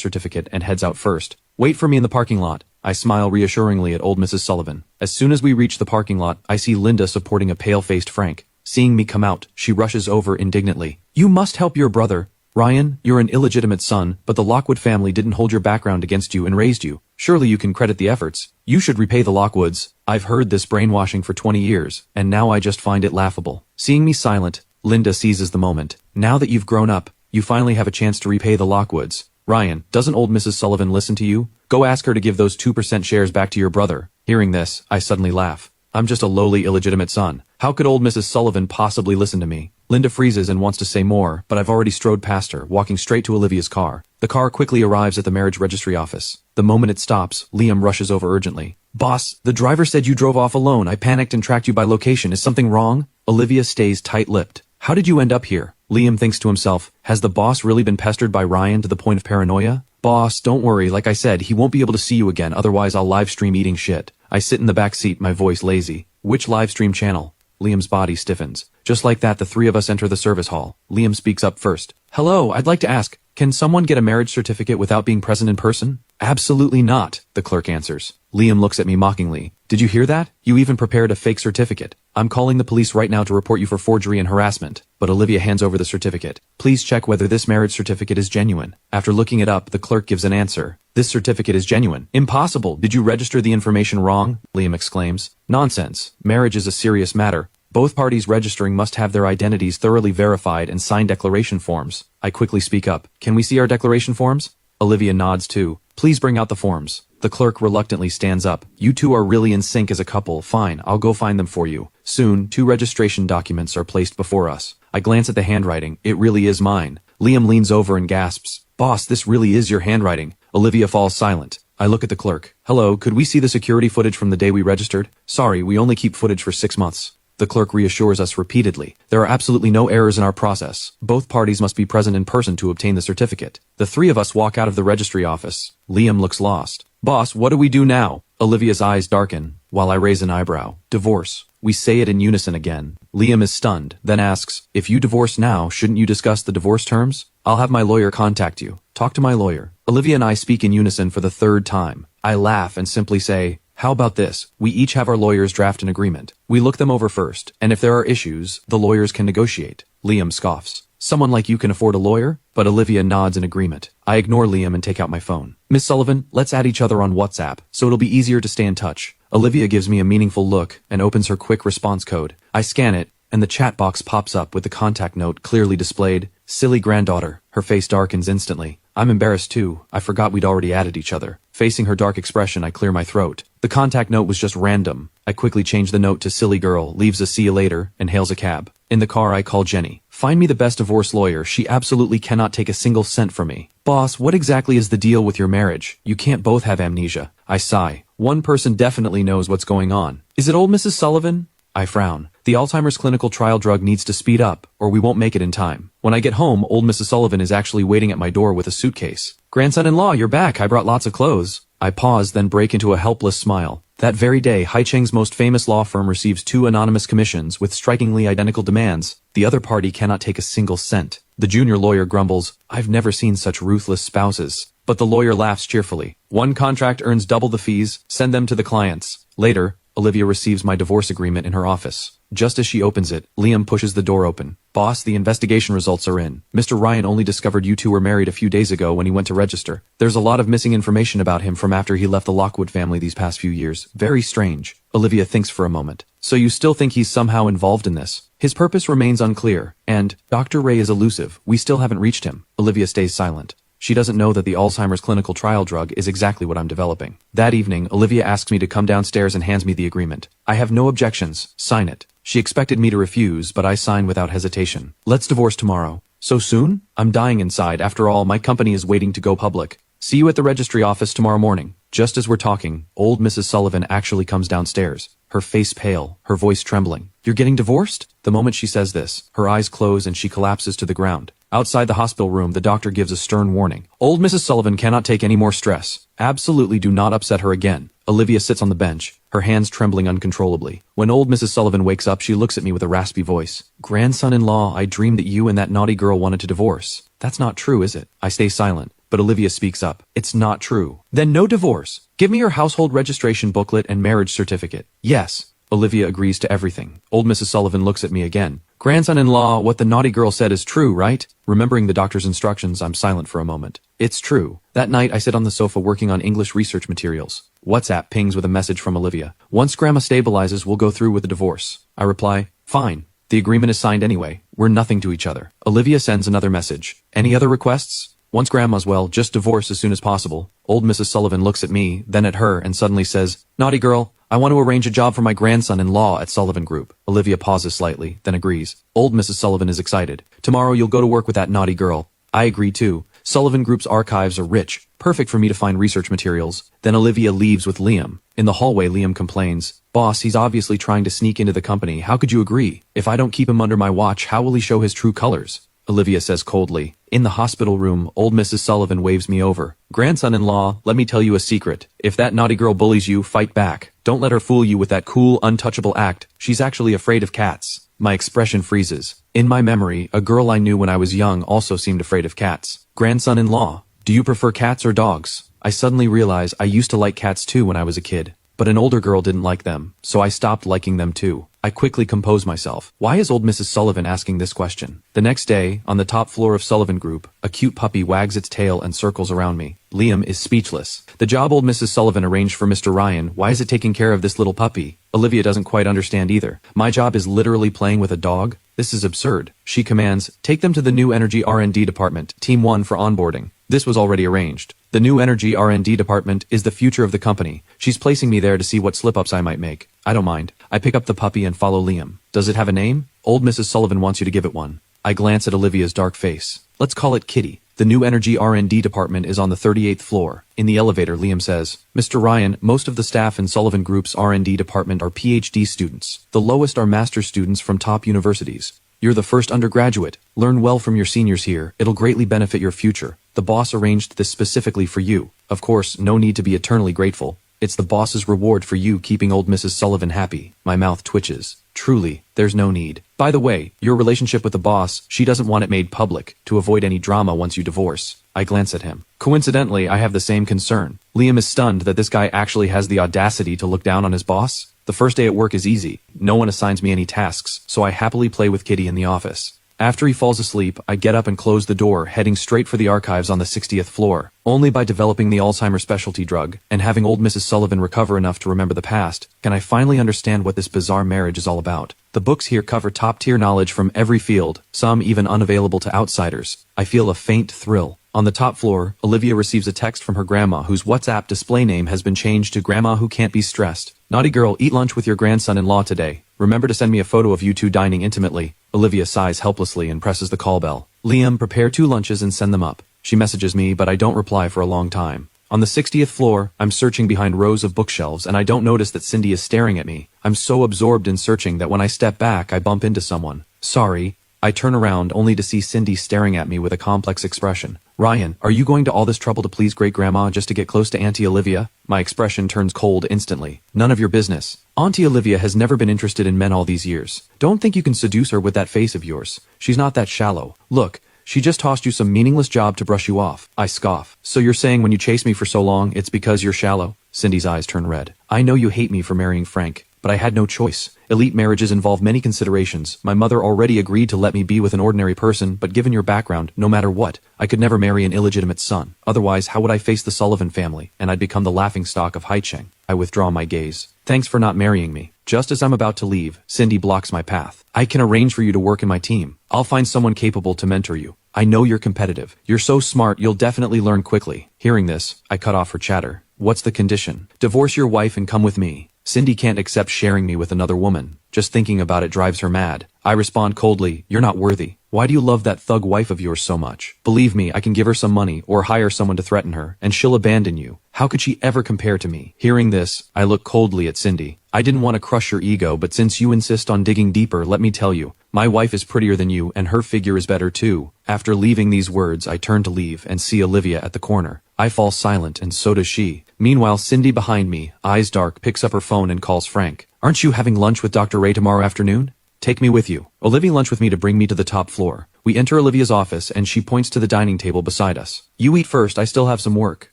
certificate and heads out first. "Wait for me in the parking lot." I smile reassuringly at old Mrs. Sullivan. As soon as we reach the parking lot, I see Linda supporting a pale-faced Frank. Seeing me come out, she rushes over indignantly. "You must help your brother. Ryan, you're an illegitimate son, but the Lockwood family didn't hold your background against you and raised you. Surely you can credit the efforts. You should repay the Lockwoods." I've heard this brainwashing for 20 years, and now I just find it laughable. Seeing me silent, Linda seizes the moment. "Now that you've grown up, you finally have a chance to repay the Lockwoods. Ryan, doesn't old Mrs. Sullivan listen to you? Go ask her to give those 2% shares back to your brother." Hearing this, I suddenly laugh. I'm just a lowly illegitimate son. How could old Mrs. Sullivan possibly listen to me? Linda freezes and wants to say more, but I've already strode past her, walking straight to Olivia's car. The car quickly arrives at the marriage registry office. The moment it stops, Liam rushes over urgently. "Boss, the driver said you drove off alone. I panicked and tracked you by location. Is something wrong?" Olivia stays tight-lipped. "How did you end up here?" Liam thinks to himself, has the boss really been pestered by Ryan to the point of paranoia? "Boss, don't worry, like I said, he won't be able to see you again, otherwise I'll live stream eating shit." I sit in the back seat, my voice lazy. "Which live stream channel?" Liam's body stiffens. Just like that, the 3 of us enter the service hall. Liam speaks up first. "Hello, I'd like to ask, can someone get a marriage certificate without being present in person?" "Absolutely not," the clerk answers. Liam looks at me mockingly. "Did you hear that? You even prepared a fake certificate. I'm calling the police right now to report you for forgery and harassment." But Olivia hands over the certificate. "Please check whether this marriage certificate is genuine." After looking it up, the clerk gives an answer. "This certificate is genuine." "Impossible! Did you register the information wrong?" Liam exclaims. "Nonsense. Marriage is a serious matter. Both parties registering must have their identities thoroughly verified and sign declaration forms." I quickly speak up. "Can we see our declaration forms?" Olivia nods too. "Please bring out the forms." The clerk reluctantly stands up. "You two are really in sync as a couple. Fine, I'll go find them for you." Soon, 2 registration documents are placed before us. I glance at the handwriting. It really is mine. Liam leans over and gasps, "Boss, this really is your handwriting." Olivia falls silent. I look at the clerk. "Hello, could we see the security footage from the day we registered?" "Sorry, we only keep footage for 6 months." The clerk reassures us repeatedly. There are absolutely no errors in our process. Both parties must be present in person to obtain the certificate. The 3 of us walk out of the registry office. Liam looks lost. "Boss, what do we do now?" Olivia's eyes darken, while I raise an eyebrow. "Divorce." We say it in unison again. Liam is stunned, then asks, "If you divorce now, shouldn't you discuss the divorce terms?" "I'll have my lawyer contact you." "Talk to my lawyer." Olivia and I speak in unison for the 3rd time. I laugh and simply say, How about this? We each have our lawyers draft an agreement. We look them over first, and if there are issues, the lawyers can negotiate. Liam scoffs. Someone like you can afford a lawyer? But Olivia nods in agreement. I ignore Liam and take out my phone. Miss Sullivan, let's add each other on WhatsApp, so it'll be easier to stay in touch. Olivia gives me a meaningful look and opens her quick response code. I scan it, and the chat box pops up with the contact note clearly displayed. Silly granddaughter. Her face darkens instantly. I'm embarrassed too. I forgot we'd already added each other. Facing her dark expression, I clear my throat. The contact note was just random. I quickly change the note to silly girl, leaves a see you later, and hails a cab. In the car, I call Jenny. Find me the best divorce lawyer. She absolutely cannot take a single cent from me. Boss, what exactly is the deal with your marriage? You can't both have amnesia. I sigh. One person definitely knows what's going on. Is it old Mrs. Sullivan? I frown. The Alzheimer's clinical trial drug needs to speed up, or we won't make it in time. When I get home, old Mrs. Sullivan is actually waiting at my door with a suitcase. Grandson-in-law, you're back. I brought lots of clothes. I pause, then break into a helpless smile. That very day, Haicheng's most famous law firm receives 2 anonymous commissions with strikingly identical demands. The other party cannot take a single cent. The junior lawyer grumbles, I've never seen such ruthless spouses. But the lawyer laughs cheerfully. One contract earns double the fees, send them to the clients. Later, Olivia receives my divorce agreement in her office. Just as she opens it, Liam pushes the door open. Boss, the investigation results are in. Mr. Ryan only discovered you two were married a few days ago when he went to register. There's a lot of missing information about him from after he left the Lockwood family these past few years. Very strange. Olivia thinks for a moment. So you still think he's somehow involved in this? His purpose remains unclear, and Dr. Ray is elusive. We still haven't reached him. Olivia stays silent. She doesn't know that the Alzheimer's clinical trial drug is exactly what I'm developing. That evening, Olivia asks me to come downstairs and hands me the agreement. I have no objections. Sign it. She expected me to refuse, but I sign without hesitation. Let's divorce tomorrow. So soon? I'm dying inside. After all, my company is waiting to go public. See you at the registry office tomorrow morning. Just as we're talking, old Mrs. Sullivan actually comes downstairs. Her face pale, her voice trembling. You're getting divorced? The moment she says this, her eyes close and she collapses to the ground. Outside the hospital room, the doctor gives a stern warning. Old Mrs. Sullivan cannot take any more stress. Absolutely do not upset her again. Olivia sits on the bench, her hands trembling uncontrollably. When old Mrs. Sullivan wakes up, she looks at me with a raspy voice. Grandson-in-law, I dreamed that you and that naughty girl wanted to divorce. That's not true, is it? I stay silent, but Olivia speaks up. It's not true. Then no divorce. Give me your household registration booklet and marriage certificate. Yes. Olivia agrees to everything. Old Mrs. Sullivan looks at me again. Grandson-in-law, what the naughty girl said is true, right? Remembering the doctor's instructions, I'm silent for a moment. It's true. That night, I sit on the sofa working on English research materials. WhatsApp pings with a message from Olivia. Once Grandma stabilizes, we'll go through with the divorce. I reply, fine. The agreement is signed anyway. We're nothing to each other. Olivia sends another message. Any other requests? Once Grandma's well, just divorce as soon as possible. Old Mrs. Sullivan looks at me, then at her, and suddenly says, naughty girl, I want to arrange a job for my grandson-in-law at Sullivan Group. Olivia pauses slightly, then agrees. Old Mrs. Sullivan is excited. Tomorrow you'll go to work with that naughty girl. I agree too. Sullivan Group's archives are rich, perfect for me to find research materials. Then Olivia leaves with Liam. In the hallway, Liam complains. Boss, he's obviously trying to sneak into the company. How could you agree? If I don't keep him under my watch, how will he show his true colors? Olivia says coldly. In the hospital room, old Mrs. Sullivan waves me over. Grandson-in-law, let me tell you a secret. If that naughty girl bullies you, fight back. Don't let her fool you with that cool, untouchable act. She's actually afraid of cats. My expression freezes. In my memory, a girl I knew when I was young also seemed afraid of cats. Grandson-in-law, do you prefer cats or dogs? I suddenly realize I used to like cats too when I was a kid. But an older girl didn't like them, so I stopped liking them too. I quickly compose myself. Why is old Mrs. Sullivan asking this question? The next day, on the top floor of Sullivan Group, a cute puppy wags its tail and circles around me. Liam is speechless. The job old Mrs. Sullivan arranged for Mr. Ryan, why is it taking care of this little puppy? Olivia doesn't quite understand either. My job is literally playing with a dog? This is absurd. She commands, take them to the new energy R&D department, team 1 for onboarding. This was already arranged. The new energy R&D department is the future of the company. She's placing me there to see what slip-ups I might make. I don't mind. I pick up the puppy and follow Liam. Does it have a name? Old Mrs. Sullivan wants you to give it one. I glance at Olivia's dark face. Let's call it Kitty. The new energy R&D department is on the 38th floor. In the elevator, Liam says, Mr. Ryan, most of the staff in Sullivan Group's R&D department are PhD students. The lowest are master's students from top universities. You're the first undergraduate. Learn well from your seniors here. It'll greatly benefit your future. The boss arranged this specifically for you. Of course, no need to be eternally grateful. It's the boss's reward for you keeping old Mrs. Sullivan happy. My mouth twitches. Truly, there's no need. By the way, your relationship with the boss, she doesn't want it made public, to avoid any drama once you divorce. I glance at him. Coincidentally, I have the same concern. Liam is stunned that this guy actually has the audacity to look down on his boss. The first day at work is easy. No one assigns me any tasks, so I happily play with Kitty in the office. After he falls asleep, I get up and close the door, heading straight for the archives on the 60th floor. Only by developing the Alzheimer's specialty drug, and having old Mrs. Sullivan recover enough to remember the past, can I finally understand what this bizarre marriage is all about. The books here cover top-tier knowledge from every field, some even unavailable to outsiders. I feel a faint thrill. On the top floor, Olivia receives a text from her grandma whose WhatsApp display name has been changed to Grandma Who Can't Be Stressed. Naughty girl, eat lunch with your grandson-in-law today. Remember to send me a photo of you two dining intimately. Olivia sighs helplessly and presses the call bell. Liam, prepare 2 lunches and send them up. She messages me, but I don't reply for a long time. On the 60th floor, I'm searching behind rows of bookshelves and I don't notice that Cindy is staring at me. I'm so absorbed in searching that when I step back, I bump into someone. Sorry. I turn around only to see Cindy staring at me with a complex expression. Ryan, are you going to all this trouble to please great-grandma just to get close to Auntie Olivia? My expression turns cold instantly. None of your business. Auntie Olivia has never been interested in men all these years. Don't think you can seduce her with that face of yours. She's not that shallow. Look, she just tossed you some meaningless job to brush you off. I scoff. So you're saying when you chase me for so long, it's because you're shallow? Cindy's eyes turn red. I know you hate me for marrying Frank, but I had no choice. Elite marriages involve many considerations. My mother already agreed to let me be with an ordinary person, but given your background, no matter what, I could never marry an illegitimate son. Otherwise, how would I face the Sullivan family, and I'd become the laughingstock of Haicheng? I withdraw my gaze. Thanks for not marrying me. Just as I'm about to leave, Cindy blocks my path. I can arrange for you to work in my team. I'll find someone capable to mentor you. I know you're competitive. You're so smart, you'll definitely learn quickly. Hearing this, I cut off her chatter. What's the condition? Divorce your wife and come with me. Cindy can't accept sharing me with another woman. Just thinking about it drives her mad. I respond coldly, you're not worthy. Why do you love that thug wife of yours so much? Believe me, I can give her some money or hire someone to threaten her, and she'll abandon you. How could she ever compare to me? Hearing this, I look coldly at Cindy. I didn't want to crush your ego, but since you insist on digging deeper, let me tell you, my wife is prettier than you, and her figure is better too. After leaving these words, I turn to leave and see Olivia at the corner. I fall silent, and so does she. Meanwhile, Cindy behind me, eyes dark, picks up her phone and calls Frank. Aren't you having lunch with Dr. Ray tomorrow afternoon? Take me with you. Olivia lunch with me to bring me to the top floor. We enter Olivia's office and she points to the dining table beside us. You eat first, I still have some work.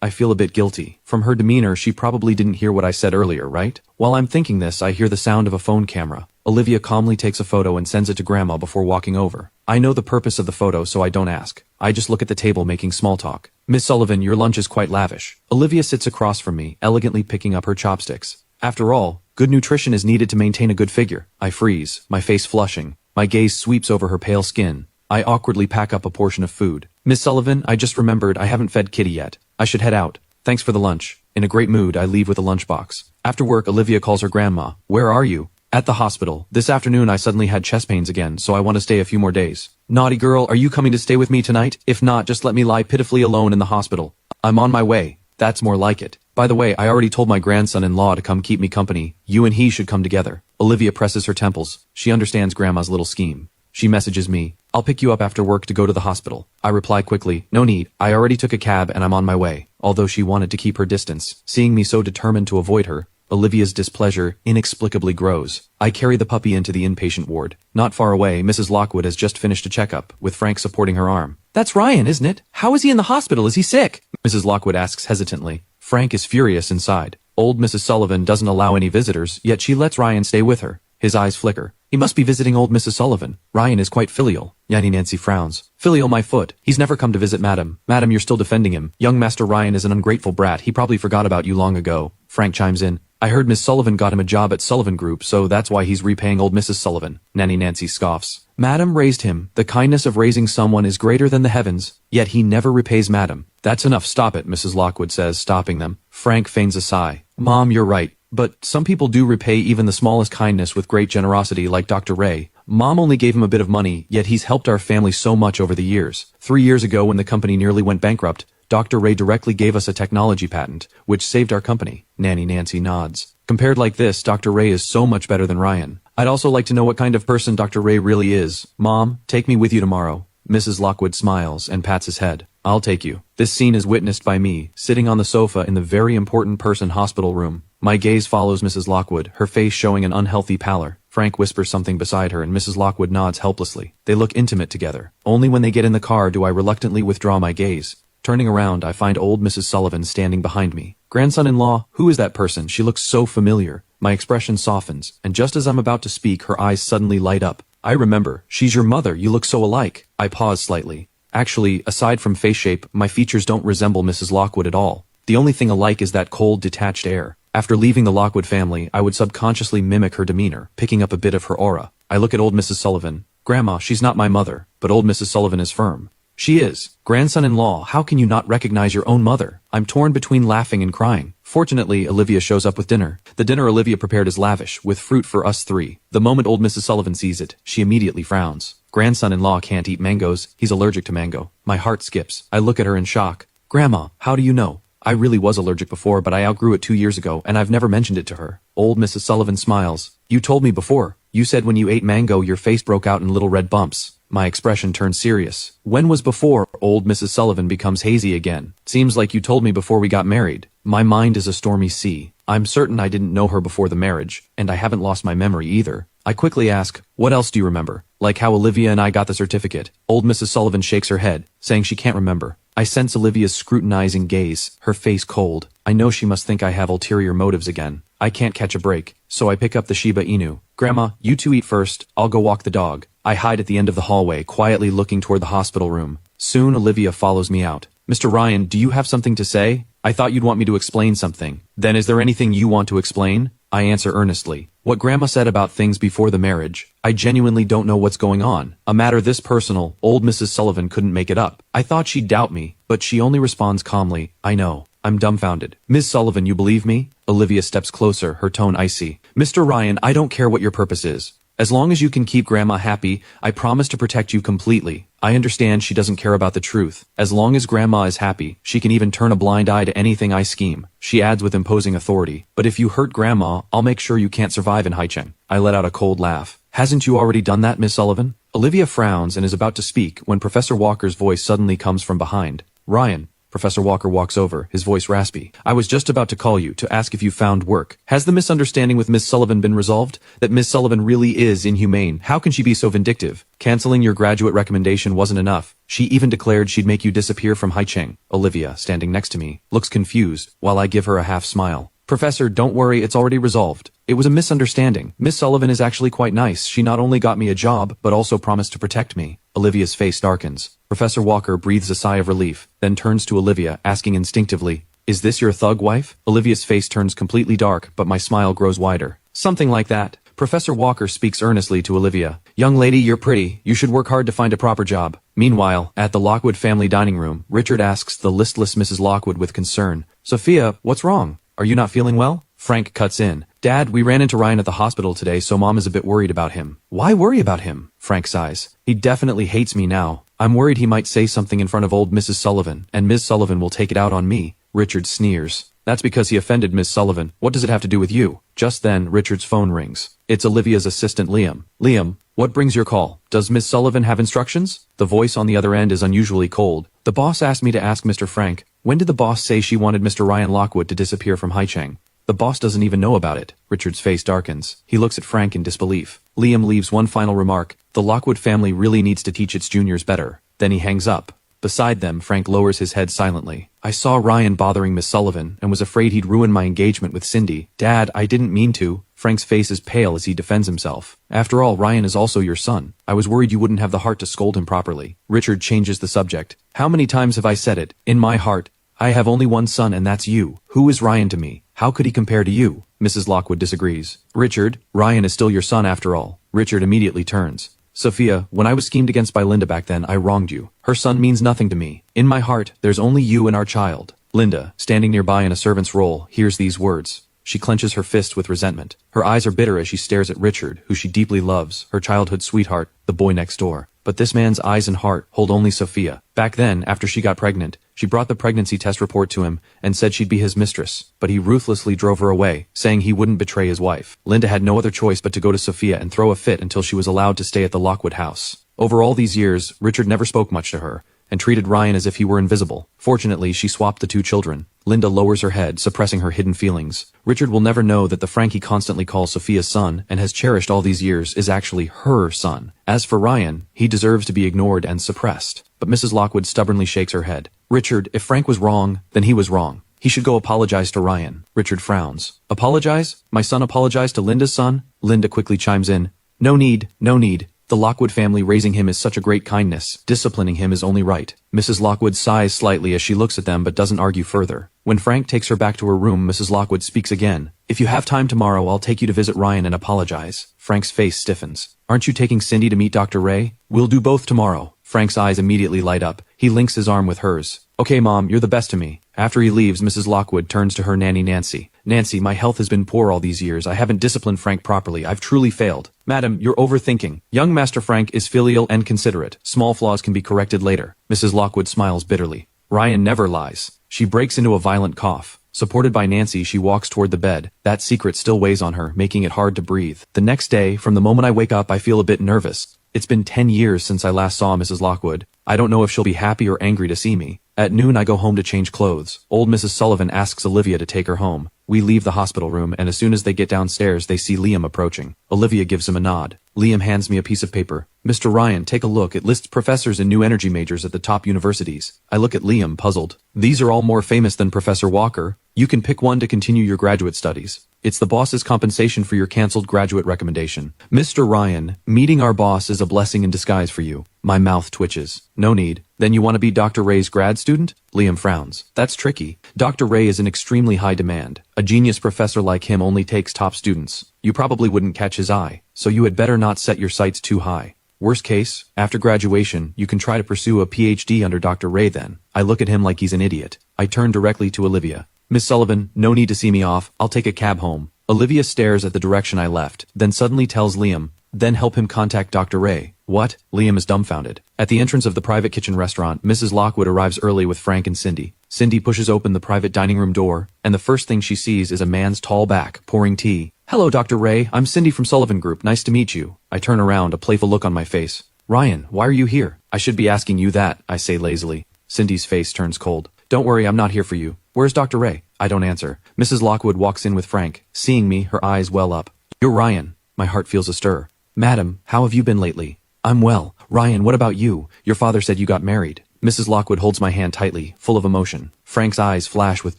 I feel a bit guilty. From her demeanor, she probably didn't hear what I said earlier, right? While I'm thinking this, I hear the sound of a phone camera. Olivia calmly takes a photo and sends it to Grandma before walking over. I know the purpose of the photo, so I don't ask. I just look at the table making small talk. Miss Sullivan, your lunch is quite lavish. Olivia sits across from me, elegantly picking up her chopsticks. After all, good nutrition is needed to maintain a good figure. I freeze, my face flushing. My gaze sweeps over her pale skin. I awkwardly pack up a portion of food. Miss Sullivan, I just remembered I haven't fed Kitty yet. I should head out. Thanks for the lunch. In a great mood, I leave with a lunchbox. After work, Olivia calls her grandma. Where are you? At the hospital. This afternoon I suddenly had chest pains again, so I want to stay a few more days. Naughty girl, are you coming to stay with me tonight? If not, just let me lie pitifully alone in the hospital. I'm on my way. That's more like it. By the way, I already told my grandson-in-law to come keep me company. You and he should come together. Olivia presses her temples. She understands Grandma's little scheme. She messages me. I'll pick you up after work to go to the hospital. I reply quickly, no need. I already took a cab and I'm on my way. Although she wanted to keep her distance. Seeing me so determined to avoid her, Olivia's displeasure inexplicably grows. I carry the puppy into the inpatient ward. Not far away, Mrs. Lockwood has just finished a checkup, with Frank supporting her arm. That's Ryan, isn't it? How is he in the hospital? Is he sick? Mrs. Lockwood asks hesitantly. Frank is furious inside. Old Mrs. Sullivan doesn't allow any visitors, yet she lets Ryan stay with her. His eyes flicker. He must be visiting old Mrs. Sullivan. Ryan is quite filial. Yanni Nancy frowns. Filial my foot. He's never come to visit Madam. Madam, you're still defending him. Young Master Ryan is an ungrateful brat. He probably forgot about you long ago. Frank chimes in. I heard Miss Sullivan got him a job at Sullivan Group, so that's why he's repaying old Mrs. Sullivan. Nanny Nancy scoffs. Madam raised him. The kindness of raising someone is greater than the heavens, yet he never repays Madam. That's enough, stop it, Mrs. Lockwood says, stopping them. Frank feigns a sigh. Mom, you're right. But some people do repay even the smallest kindness with great generosity, like Dr. Ray. Mom only gave him a bit of money, yet he's helped our family so much over the years. 3 years ago, when the company nearly went bankrupt, Dr. Ray directly gave us a technology patent, which saved our company. Nanny Nancy nods. Compared like this, Dr. Ray is so much better than Ryan. I'd also like to know what kind of person Dr. Ray really is. Mom, take me with you tomorrow. Mrs. Lockwood smiles and pats his head. I'll take you. This scene is witnessed by me, sitting on the sofa in the very important person hospital room. My gaze follows Mrs. Lockwood, her face showing an unhealthy pallor. Frank whispers something beside her and Mrs. Lockwood nods helplessly. They look intimate together. Only when they get in the car do I reluctantly withdraw my gaze. Turning around, I find old Mrs. Sullivan standing behind me. Grandson-in-law, who is that person? She looks so familiar. My expression softens, and just as I'm about to speak, her eyes suddenly light up. I remember. She's your mother. You look so alike. I pause slightly. Actually, aside from face shape, my features don't resemble Mrs. Lockwood at all. The only thing alike is that cold, detached air. After leaving the Lockwood family, I would subconsciously mimic her demeanor, picking up a bit of her aura. I look at old Mrs. Sullivan. Grandma, she's not my mother, but old Mrs. Sullivan is firm. She is. Grandson-in-law, how can you not recognize your own mother? I'm torn between laughing and crying. Fortunately, Olivia shows up with dinner. The dinner Olivia prepared is lavish, with fruit for us three. The moment old Mrs. Sullivan sees it, she immediately frowns. Grandson-in-law can't eat mangoes. He's allergic to mango. My heart skips. I look at her in shock. Grandma, how do you know? I really was allergic before, but I outgrew it 2 years ago, and I've never mentioned it to her. Old Mrs. Sullivan smiles. You told me before. You said when you ate mango your face broke out in little red bumps. My expression turns serious. When was before? Old Mrs. Sullivan becomes hazy again. Seems like you told me before we got married. My mind is a stormy sea. I'm certain I didn't know her before the marriage, and I haven't lost my memory either. I quickly ask, what else do you remember? Like how Olivia and I got the certificate. Old Mrs. Sullivan shakes her head, saying she can't remember. I sense Olivia's scrutinizing gaze, her face cold. I know she must think I have ulterior motives again. I can't catch a break, so I pick up the Shiba Inu. Grandma, you two eat first, I'll go walk the dog. I hide at the end of the hallway, quietly looking toward the hospital room. Soon Olivia follows me out. Mr. Ryan, do you have something to say? I thought you'd want me to explain something. Then is there anything you want to explain? I answer earnestly. What Grandma said about things before the marriage. I genuinely don't know what's going on. A matter this personal, old Mrs. Sullivan couldn't make it up. I thought she'd doubt me, but she only responds calmly, I know. I'm dumbfounded. Ms. Sullivan, you believe me? Olivia steps closer, her tone icy. Mr. Ryan, I don't care what your purpose is. As long as you can keep Grandma happy, I promise to protect you completely. I understand she doesn't care about the truth. As long as Grandma is happy, she can even turn a blind eye to anything I scheme. She adds with imposing authority. But if you hurt Grandma, I'll make sure you can't survive in Haicheng. I let out a cold laugh. Hasn't you already done that, Miss Sullivan? Olivia frowns and is about to speak when Professor Walker's voice suddenly comes from behind. Ryan. Professor Walker walks over, his voice raspy. I was just about to call you to ask if you found work. Has the misunderstanding with Miss Sullivan been resolved? That Miss Sullivan really is inhumane. How can she be so vindictive? Canceling your graduate recommendation wasn't enough. She even declared she'd make you disappear from Haicheng. Olivia, standing next to me, looks confused, while I give her a half smile. Professor, don't worry, it's already resolved. It was a misunderstanding. Miss Sullivan is actually quite nice. She not only got me a job, but also promised to protect me. Olivia's face darkens. Professor Walker breathes a sigh of relief, then turns to Olivia, asking instinctively, Is this your thug wife? Olivia's face turns completely dark, but my smile grows wider. Something like that. Professor Walker speaks earnestly to Olivia. Young lady, you're pretty. You should work hard to find a proper job. Meanwhile, at the Lockwood family dining room, Richard asks the listless Mrs. Lockwood with concern, Sophia, what's wrong? Are you not feeling well? Frank cuts in. Dad, we ran into Ryan at the hospital today, so Mom is a bit worried about him. Why worry about him? Frank sighs. He definitely hates me now. I'm worried he might say something in front of old Mrs. Sullivan, and Ms. Sullivan will take it out on me. Richard sneers. That's because he offended Miss Sullivan. What does it have to do with you? Just then, Richard's phone rings. It's Olivia's assistant Liam. Liam, what brings your call? Does Miss Sullivan have instructions? The voice on the other end is unusually cold. The boss asked me to ask Mr. Frank, when did the boss say she wanted Mr. Ryan Lockwood to disappear from Haicheng? The boss doesn't even know about it. Richard's face darkens. He looks at Frank in disbelief. Liam leaves one final remark. The Lockwood family really needs to teach its juniors better. Then he hangs up. Beside them, Frank lowers his head silently. I saw Ryan bothering Miss Sullivan and was afraid he'd ruin my engagement with Cindy. Dad, I didn't mean to. Frank's face is pale as he defends himself. After all, Ryan is also your son. I was worried you wouldn't have the heart to scold him properly. Richard changes the subject. How many times have I said it? In my heart, I have only one son and that's you. Who is Ryan to me? How could he compare to you? Mrs. Lockwood disagrees. Richard, Ryan is still your son after all. Richard immediately turns. Sophia, when I was schemed against by Linda back then, I wronged you. Her son means nothing to me. In my heart, there's only you and our child. Linda, standing nearby in a servant's role, hears these words. She clenches her fists with resentment. Her eyes are bitter as she stares at Richard, who she deeply loves, her childhood sweetheart, the boy next door. But this man's eyes and heart hold only Sophia. Back then, after she got pregnant, she brought the pregnancy test report to him and said she'd be his mistress, but he ruthlessly drove her away, saying he wouldn't betray his wife. Linda had no other choice but to go to Sophia and throw a fit until she was allowed to stay at the Lockwood house. Over all these years, Richard never spoke much to her, and treated Ryan as if he were invisible. Fortunately, she swapped the two children. Linda lowers her head, suppressing her hidden feelings. Richard will never know that the Frank he constantly calls Sophia's son and has cherished all these years is actually her son. As for Ryan, he deserves to be ignored and suppressed. But Mrs. Lockwood stubbornly shakes her head. Richard, if Frank was wrong, then he was wrong. He should go apologize to Ryan. Richard frowns. Apologize? My son apologized to Linda's son? Linda quickly chimes in. No need, no need. The Lockwood family raising him is such a great kindness. Disciplining him is only right. Mrs. Lockwood sighs slightly as she looks at them but doesn't argue further. When Frank takes her back to her room, Mrs. Lockwood speaks again. If you have time tomorrow, I'll take you to visit Ryan and apologize. Frank's face stiffens. Aren't you taking Cindy to meet Dr. Ray? We'll do both tomorrow. Frank's eyes immediately light up. He links his arm with hers. Okay, Mom, you're the best to me. After he leaves, Mrs. Lockwood turns to her nanny Nancy. Nancy, my health has been poor all these years. I haven't disciplined Frank properly. I've truly failed. Madam, you're overthinking. Young Master Frank is filial and considerate. Small flaws can be corrected later. Mrs. Lockwood smiles bitterly. Ryan never lies. She breaks into a violent cough. Supported by Nancy, she walks toward the bed. That secret still weighs on her, making it hard to breathe. The next day, from the moment I wake up, I feel a bit nervous. It's been 10 years since I last saw Mrs. Lockwood. I don't know if she'll be happy or angry to see me. At noon, I go home to change clothes. Old Mrs. Sullivan asks Olivia to take her home. We leave the hospital room, and as soon as they get downstairs, they see Liam approaching. Olivia gives him a nod. Liam hands me a piece of paper. Mr. Ryan, take a look. It lists professors and new energy majors at the top universities. I look at Liam, puzzled. These are all more famous than Professor Walker. You can pick one to continue your graduate studies. It's the boss's compensation for your cancelled graduate recommendation. Mr. Ryan, meeting our boss is a blessing in disguise for you. My mouth twitches. No need. Then you want to be Dr. Ray's grad student? Liam frowns. That's tricky. Dr. Ray is in extremely high demand. A genius professor like him only takes top students. You probably wouldn't catch his eye, so you had better not set your sights too high. Worst case, after graduation, you can try to pursue a PhD under Dr. Ray then. I look at him like he's an idiot. I turn directly to Olivia. Miss Sullivan, no need to see me off. I'll take a cab home. Olivia stares at the direction I left, then suddenly tells Liam, then help him contact Dr. Ray. What? Liam is dumbfounded. At the entrance of the private kitchen restaurant, Mrs. Lockwood arrives early with Frank and Cindy. Cindy pushes open the private dining room door, and the first thing she sees is a man's tall back, pouring tea. Hello, Dr. Ray. I'm Cindy from Sullivan Group. Nice to meet you. I turn around, a playful look on my face. Ryan, why are you here? I should be asking you that, I say lazily. Cindy's face turns cold. Don't worry, I'm not here for you. Where's Dr. Ray? I don't answer. Mrs. Lockwood walks in with Frank. Seeing me, her eyes well up. You're Ryan. My heart feels a stir. Madam, how have you been lately? I'm well. Ryan, what about you? Your father said you got married. Mrs. Lockwood holds my hand tightly, full of emotion. Frank's eyes flash with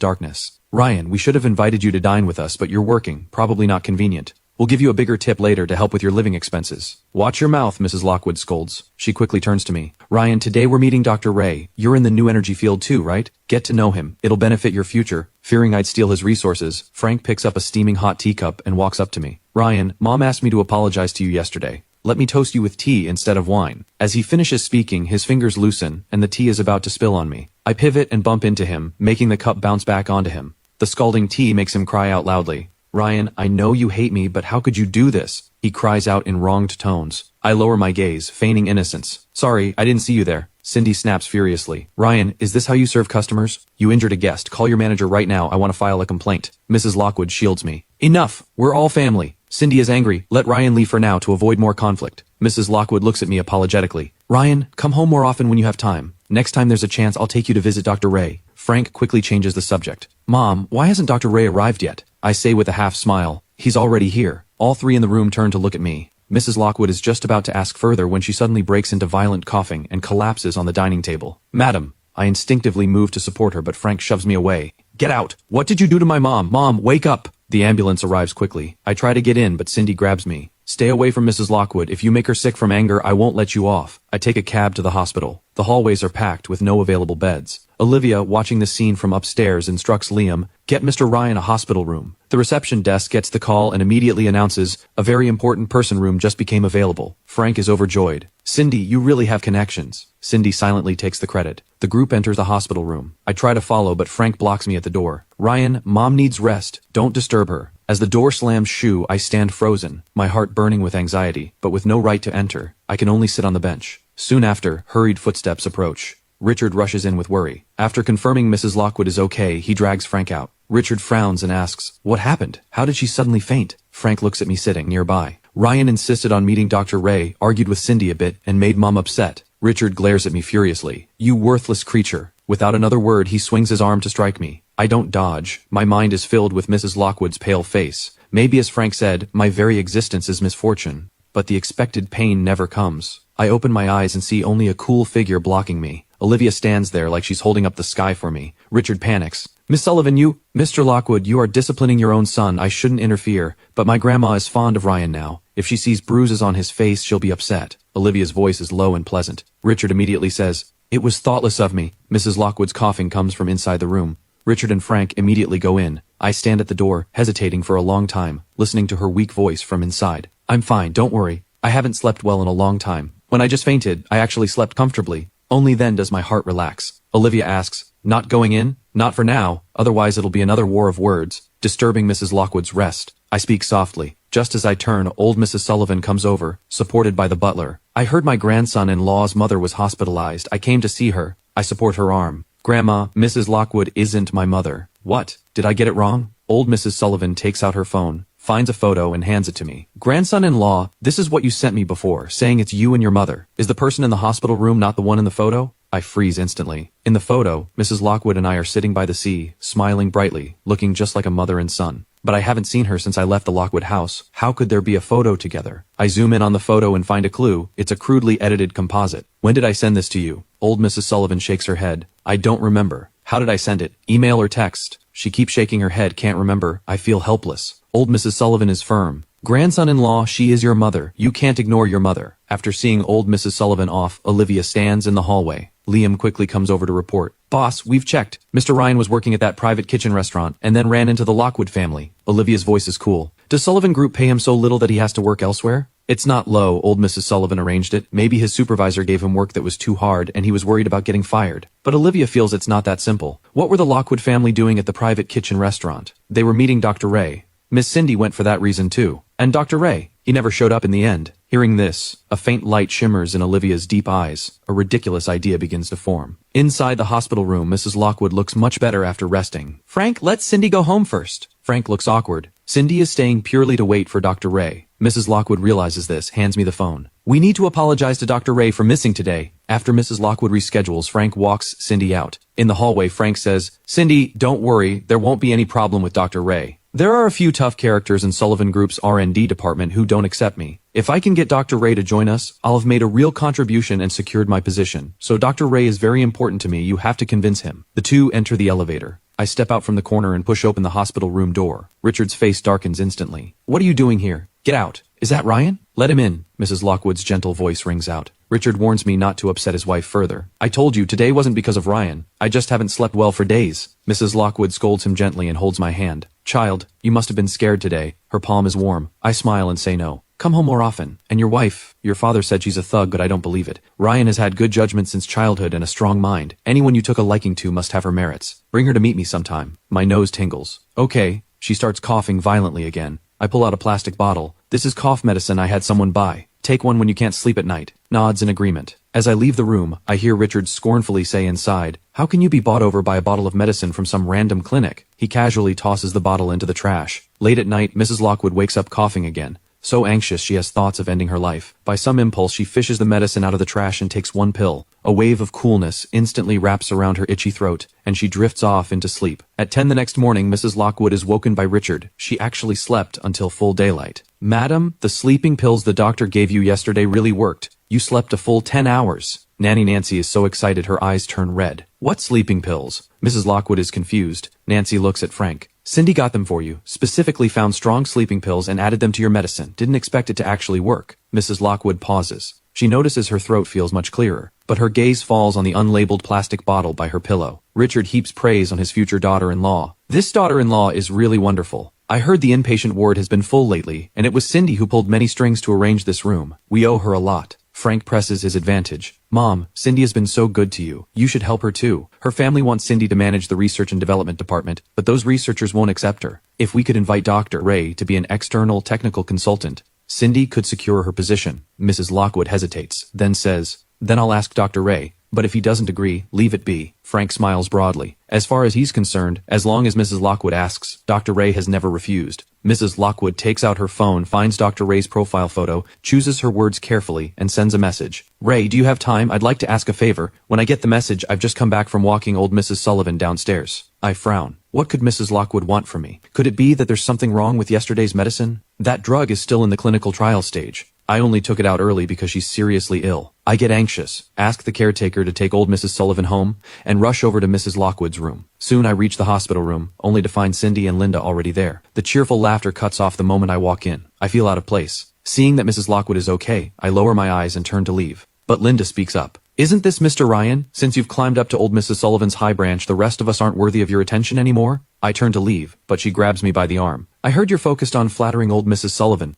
darkness. Ryan, we should have invited you to dine with us, but you're working. Probably not convenient. We'll give you a bigger tip later to help with your living expenses. Watch your mouth, Mrs. Lockwood scolds. She quickly turns to me. Ryan, today we're meeting Dr. Ray. You're in the new energy field too, right? Get to know him. It'll benefit your future. Fearing I'd steal his resources, Frank picks up a steaming hot teacup and walks up to me. Ryan, Mom asked me to apologize to you yesterday. Let me toast you with tea instead of wine. As he finishes speaking, his fingers loosen, and the tea is about to spill on me. I pivot and bump into him, making the cup bounce back onto him. The scalding tea makes him cry out loudly. Ryan, I know you hate me, but how could you do this? He cries out in wronged tones. I lower my gaze, feigning innocence. Sorry, I didn't see you there. Cindy snaps furiously. Ryan, is this how you serve customers? You injured a guest. Call your manager right now. I want to file a complaint. Mrs. Lockwood shields me. Enough! We're all family. Cindy is angry. Let Ryan leave for now to avoid more conflict. Mrs. Lockwood looks at me apologetically. Ryan, come home more often when you have time. Next time there's a chance, I'll take you to visit Dr. Ray. Frank quickly changes the subject. Mom, why hasn't Dr. Ray arrived yet? I say with a half smile. He's already here. All three in the room turn to look at me. Mrs. Lockwood is just about to ask further when she suddenly breaks into violent coughing and collapses on the dining table. Madam, I instinctively move to support her, but Frank shoves me away. Get out! What did you do to my mom? Mom, wake up! The ambulance arrives quickly. I try to get in, but Cindy grabs me. Stay away from Mrs. Lockwood. If you make her sick from anger, I won't let you off. I take a cab to the hospital. The hallways are packed with no available beds. Olivia, watching the scene from upstairs, instructs Liam, get Mr. Ryan a hospital room. The reception desk gets the call and immediately announces, a very important person room just became available. Frank is overjoyed. Cindy, you really have connections. Cindy silently takes the credit. The group enters the hospital room. I try to follow, but Frank blocks me at the door. Ryan, Mom needs rest. Don't disturb her. As the door slams shut, I stand frozen, my heart burning with anxiety, but with no right to enter. I can only sit on the bench. Soon after, hurried footsteps approach. Richard rushes in with worry. After confirming Mrs. Lockwood is okay, he drags Frank out. Richard frowns and asks, what happened? How did she suddenly faint? Frank looks at me sitting nearby. Ryan insisted on meeting Dr. Ray, argued with Cindy a bit, and made Mom upset. Richard glares at me furiously. You worthless creature. Without another word, he swings his arm to strike me. I don't dodge. My mind is filled with Mrs. Lockwood's pale face. Maybe as Frank said, my very existence is misfortune. But the expected pain never comes. I open my eyes and see only a cool figure blocking me. Olivia stands there like she's holding up the sky for me. Richard panics. Miss Sullivan, Mr. Lockwood, you are disciplining your own son. I shouldn't interfere, but my grandma is fond of Ryan now. If she sees bruises on his face, she'll be upset. Olivia's voice is low and pleasant. Richard immediately says, It was thoughtless of me. Mrs. Lockwood's coughing comes from inside the room. Richard and Frank immediately go in. I stand at the door, hesitating for a long time, listening to her weak voice from inside. I'm fine, don't worry. I haven't slept well in a long time. When I just fainted, I actually slept comfortably. Only then does my heart relax. Olivia asks, Not going in? Not for now, otherwise it'll be another war of words, disturbing Mrs. Lockwood's rest. I speak softly. Just as I turn, old Mrs. Sullivan comes over, supported by the butler. I heard my grandson-in-law's mother was hospitalized. I came to see her. I support her arm. Grandma, Mrs. Lockwood isn't my mother. What? Did I get it wrong? Old Mrs. Sullivan takes out her phone, finds a photo and hands it to me. Grandson-in-law, this is what you sent me before, saying it's you and your mother. Is the person in the hospital room not the one in the photo? I freeze instantly. In the photo, Mrs. Lockwood and I are sitting by the sea, smiling brightly, looking just like a mother and son. But I haven't seen her since I left the Lockwood house. How could there be a photo together? I zoom in on the photo and find a clue. It's a crudely edited composite. When did I send this to you? Old Mrs. Sullivan shakes her head. I don't remember. How did I send it? Email or text? She keeps shaking her head, can't remember. I feel helpless. Old Mrs. Sullivan is firm. Grandson-in-law, she is your mother. You can't ignore your mother. After seeing old Mrs. Sullivan off, Olivia stands in the hallway. Liam quickly comes over to report. Boss, we've checked. Mr. Ryan was working at that private kitchen restaurant and then ran into the Lockwood family. Olivia's voice is cool. Does Sullivan Group pay him so little that he has to work elsewhere? It's not low, old Mrs. Sullivan arranged it. Maybe his supervisor gave him work that was too hard and he was worried about getting fired. But Olivia feels it's not that simple. What were the Lockwood family doing at the private kitchen restaurant? They were meeting Dr. Ray. Miss Cindy went for that reason too. And Dr. Ray, he never showed up in the end. Hearing this, a faint light shimmers in Olivia's deep eyes. A ridiculous idea begins to form. Inside the hospital room, Mrs. Lockwood looks much better after resting. Frank, let Cindy go home first. Frank looks awkward. Cindy is staying purely to wait for Dr. Ray. Mrs. Lockwood realizes this, hands me the phone. We need to apologize to Dr. Ray for missing today. After Mrs. Lockwood reschedules, Frank walks Cindy out. In the hallway, Frank says, Cindy, don't worry, there won't be any problem with Dr. Ray. There are a few tough characters in Sullivan Group's R&D department who don't accept me. If I can get Dr. Ray to join us, I'll have made a real contribution and secured my position. So Dr. Ray is very important to me, you have to convince him. The two enter the elevator. I step out from the corner and push open the hospital room door. Richard's face darkens instantly. What are you doing here? Get out. Is that Ryan? Let him in. Mrs. Lockwood's gentle voice rings out. Richard warns me not to upset his wife further. I told you, today wasn't because of Ryan. I just haven't slept well for days. Mrs. Lockwood scolds him gently and holds my hand. Child, you must have been scared today. Her palm is warm. I smile and say no. Come home more often. And your wife, your father said she's a thug, but I don't believe it. Ryan has had good judgment since childhood and a strong mind. Anyone you took a liking to must have her merits. Bring her to meet me sometime. My nose tingles. Okay. She starts coughing violently again. I pull out a plastic bottle. This is cough medicine I had someone buy. Take one when you can't sleep at night. Nods in agreement. As I leave the room, I hear Richard scornfully say inside, How can you be bought over by a bottle of medicine from some random clinic? He casually tosses the bottle into the trash. Late at night, Mrs. Lockwood wakes up coughing again. So anxious she has thoughts of ending her life. By some impulse, she fishes the medicine out of the trash and takes one pill. A wave of coolness instantly wraps around her itchy throat, and she drifts off into sleep. At 10 the next morning, Mrs. Lockwood is woken by Richard. She actually slept until full daylight. Madam, the sleeping pills the doctor gave you yesterday really worked. You slept a full 10 hours. Nanny Nancy is so excited her eyes turn red. What sleeping pills? Mrs. Lockwood is confused. Nancy looks at Frank. Cindy got them for you, specifically found strong sleeping pills and added them to your medicine. Didn't expect it to actually work. Mrs. Lockwood pauses. She notices her throat feels much clearer, but her gaze falls on the unlabeled plastic bottle by her pillow. Richard heaps praise on his future daughter-in-law. This daughter-in-law is really wonderful. I heard the inpatient ward has been full lately, and it was Cindy who pulled many strings to arrange this room. We owe her a lot. Frank presses his advantage. Mom, Cindy has been so good to you. You should help her too. Her family wants Cindy to manage the research and development department, but those researchers won't accept her. If we could invite Dr. Ray to be an external technical consultant, Cindy could secure her position. Mrs. Lockwood hesitates, then says, Then I'll ask Dr. Ray. but if he doesn't agree, leave it be. Frank smiles broadly. As far as he's concerned, as long as Mrs. Lockwood asks, Dr. Ray has never refused. Mrs. Lockwood takes out her phone, finds Dr. Ray's profile photo, chooses her words carefully, and sends a message. Ray, do you have time? I'd like to ask a favor. When I get the message, I've just come back from walking old Mrs. Sullivan downstairs. I frown. What could Mrs. Lockwood want from me? Could it be that there's something wrong with yesterday's medicine? That drug is still in the clinical trial stage. I only took it out early because she's seriously ill. I get anxious, ask the caretaker to take old Mrs. Sullivan home, and rush over to Mrs. Lockwood's room. Soon I reach the hospital room, only to find Cindy and Linda already there. The cheerful laughter cuts off the moment I walk in. I feel out of place. Seeing that Mrs. Lockwood is okay, I lower my eyes and turn to leave. But Linda speaks up. Isn't this Mr. Ryan? Since you've climbed up to old Mrs. Sullivan's high branch, the rest of us aren't worthy of your attention anymore? I turn to leave, but she grabs me by the arm. I heard you're focused on flattering old Mrs. Sullivan.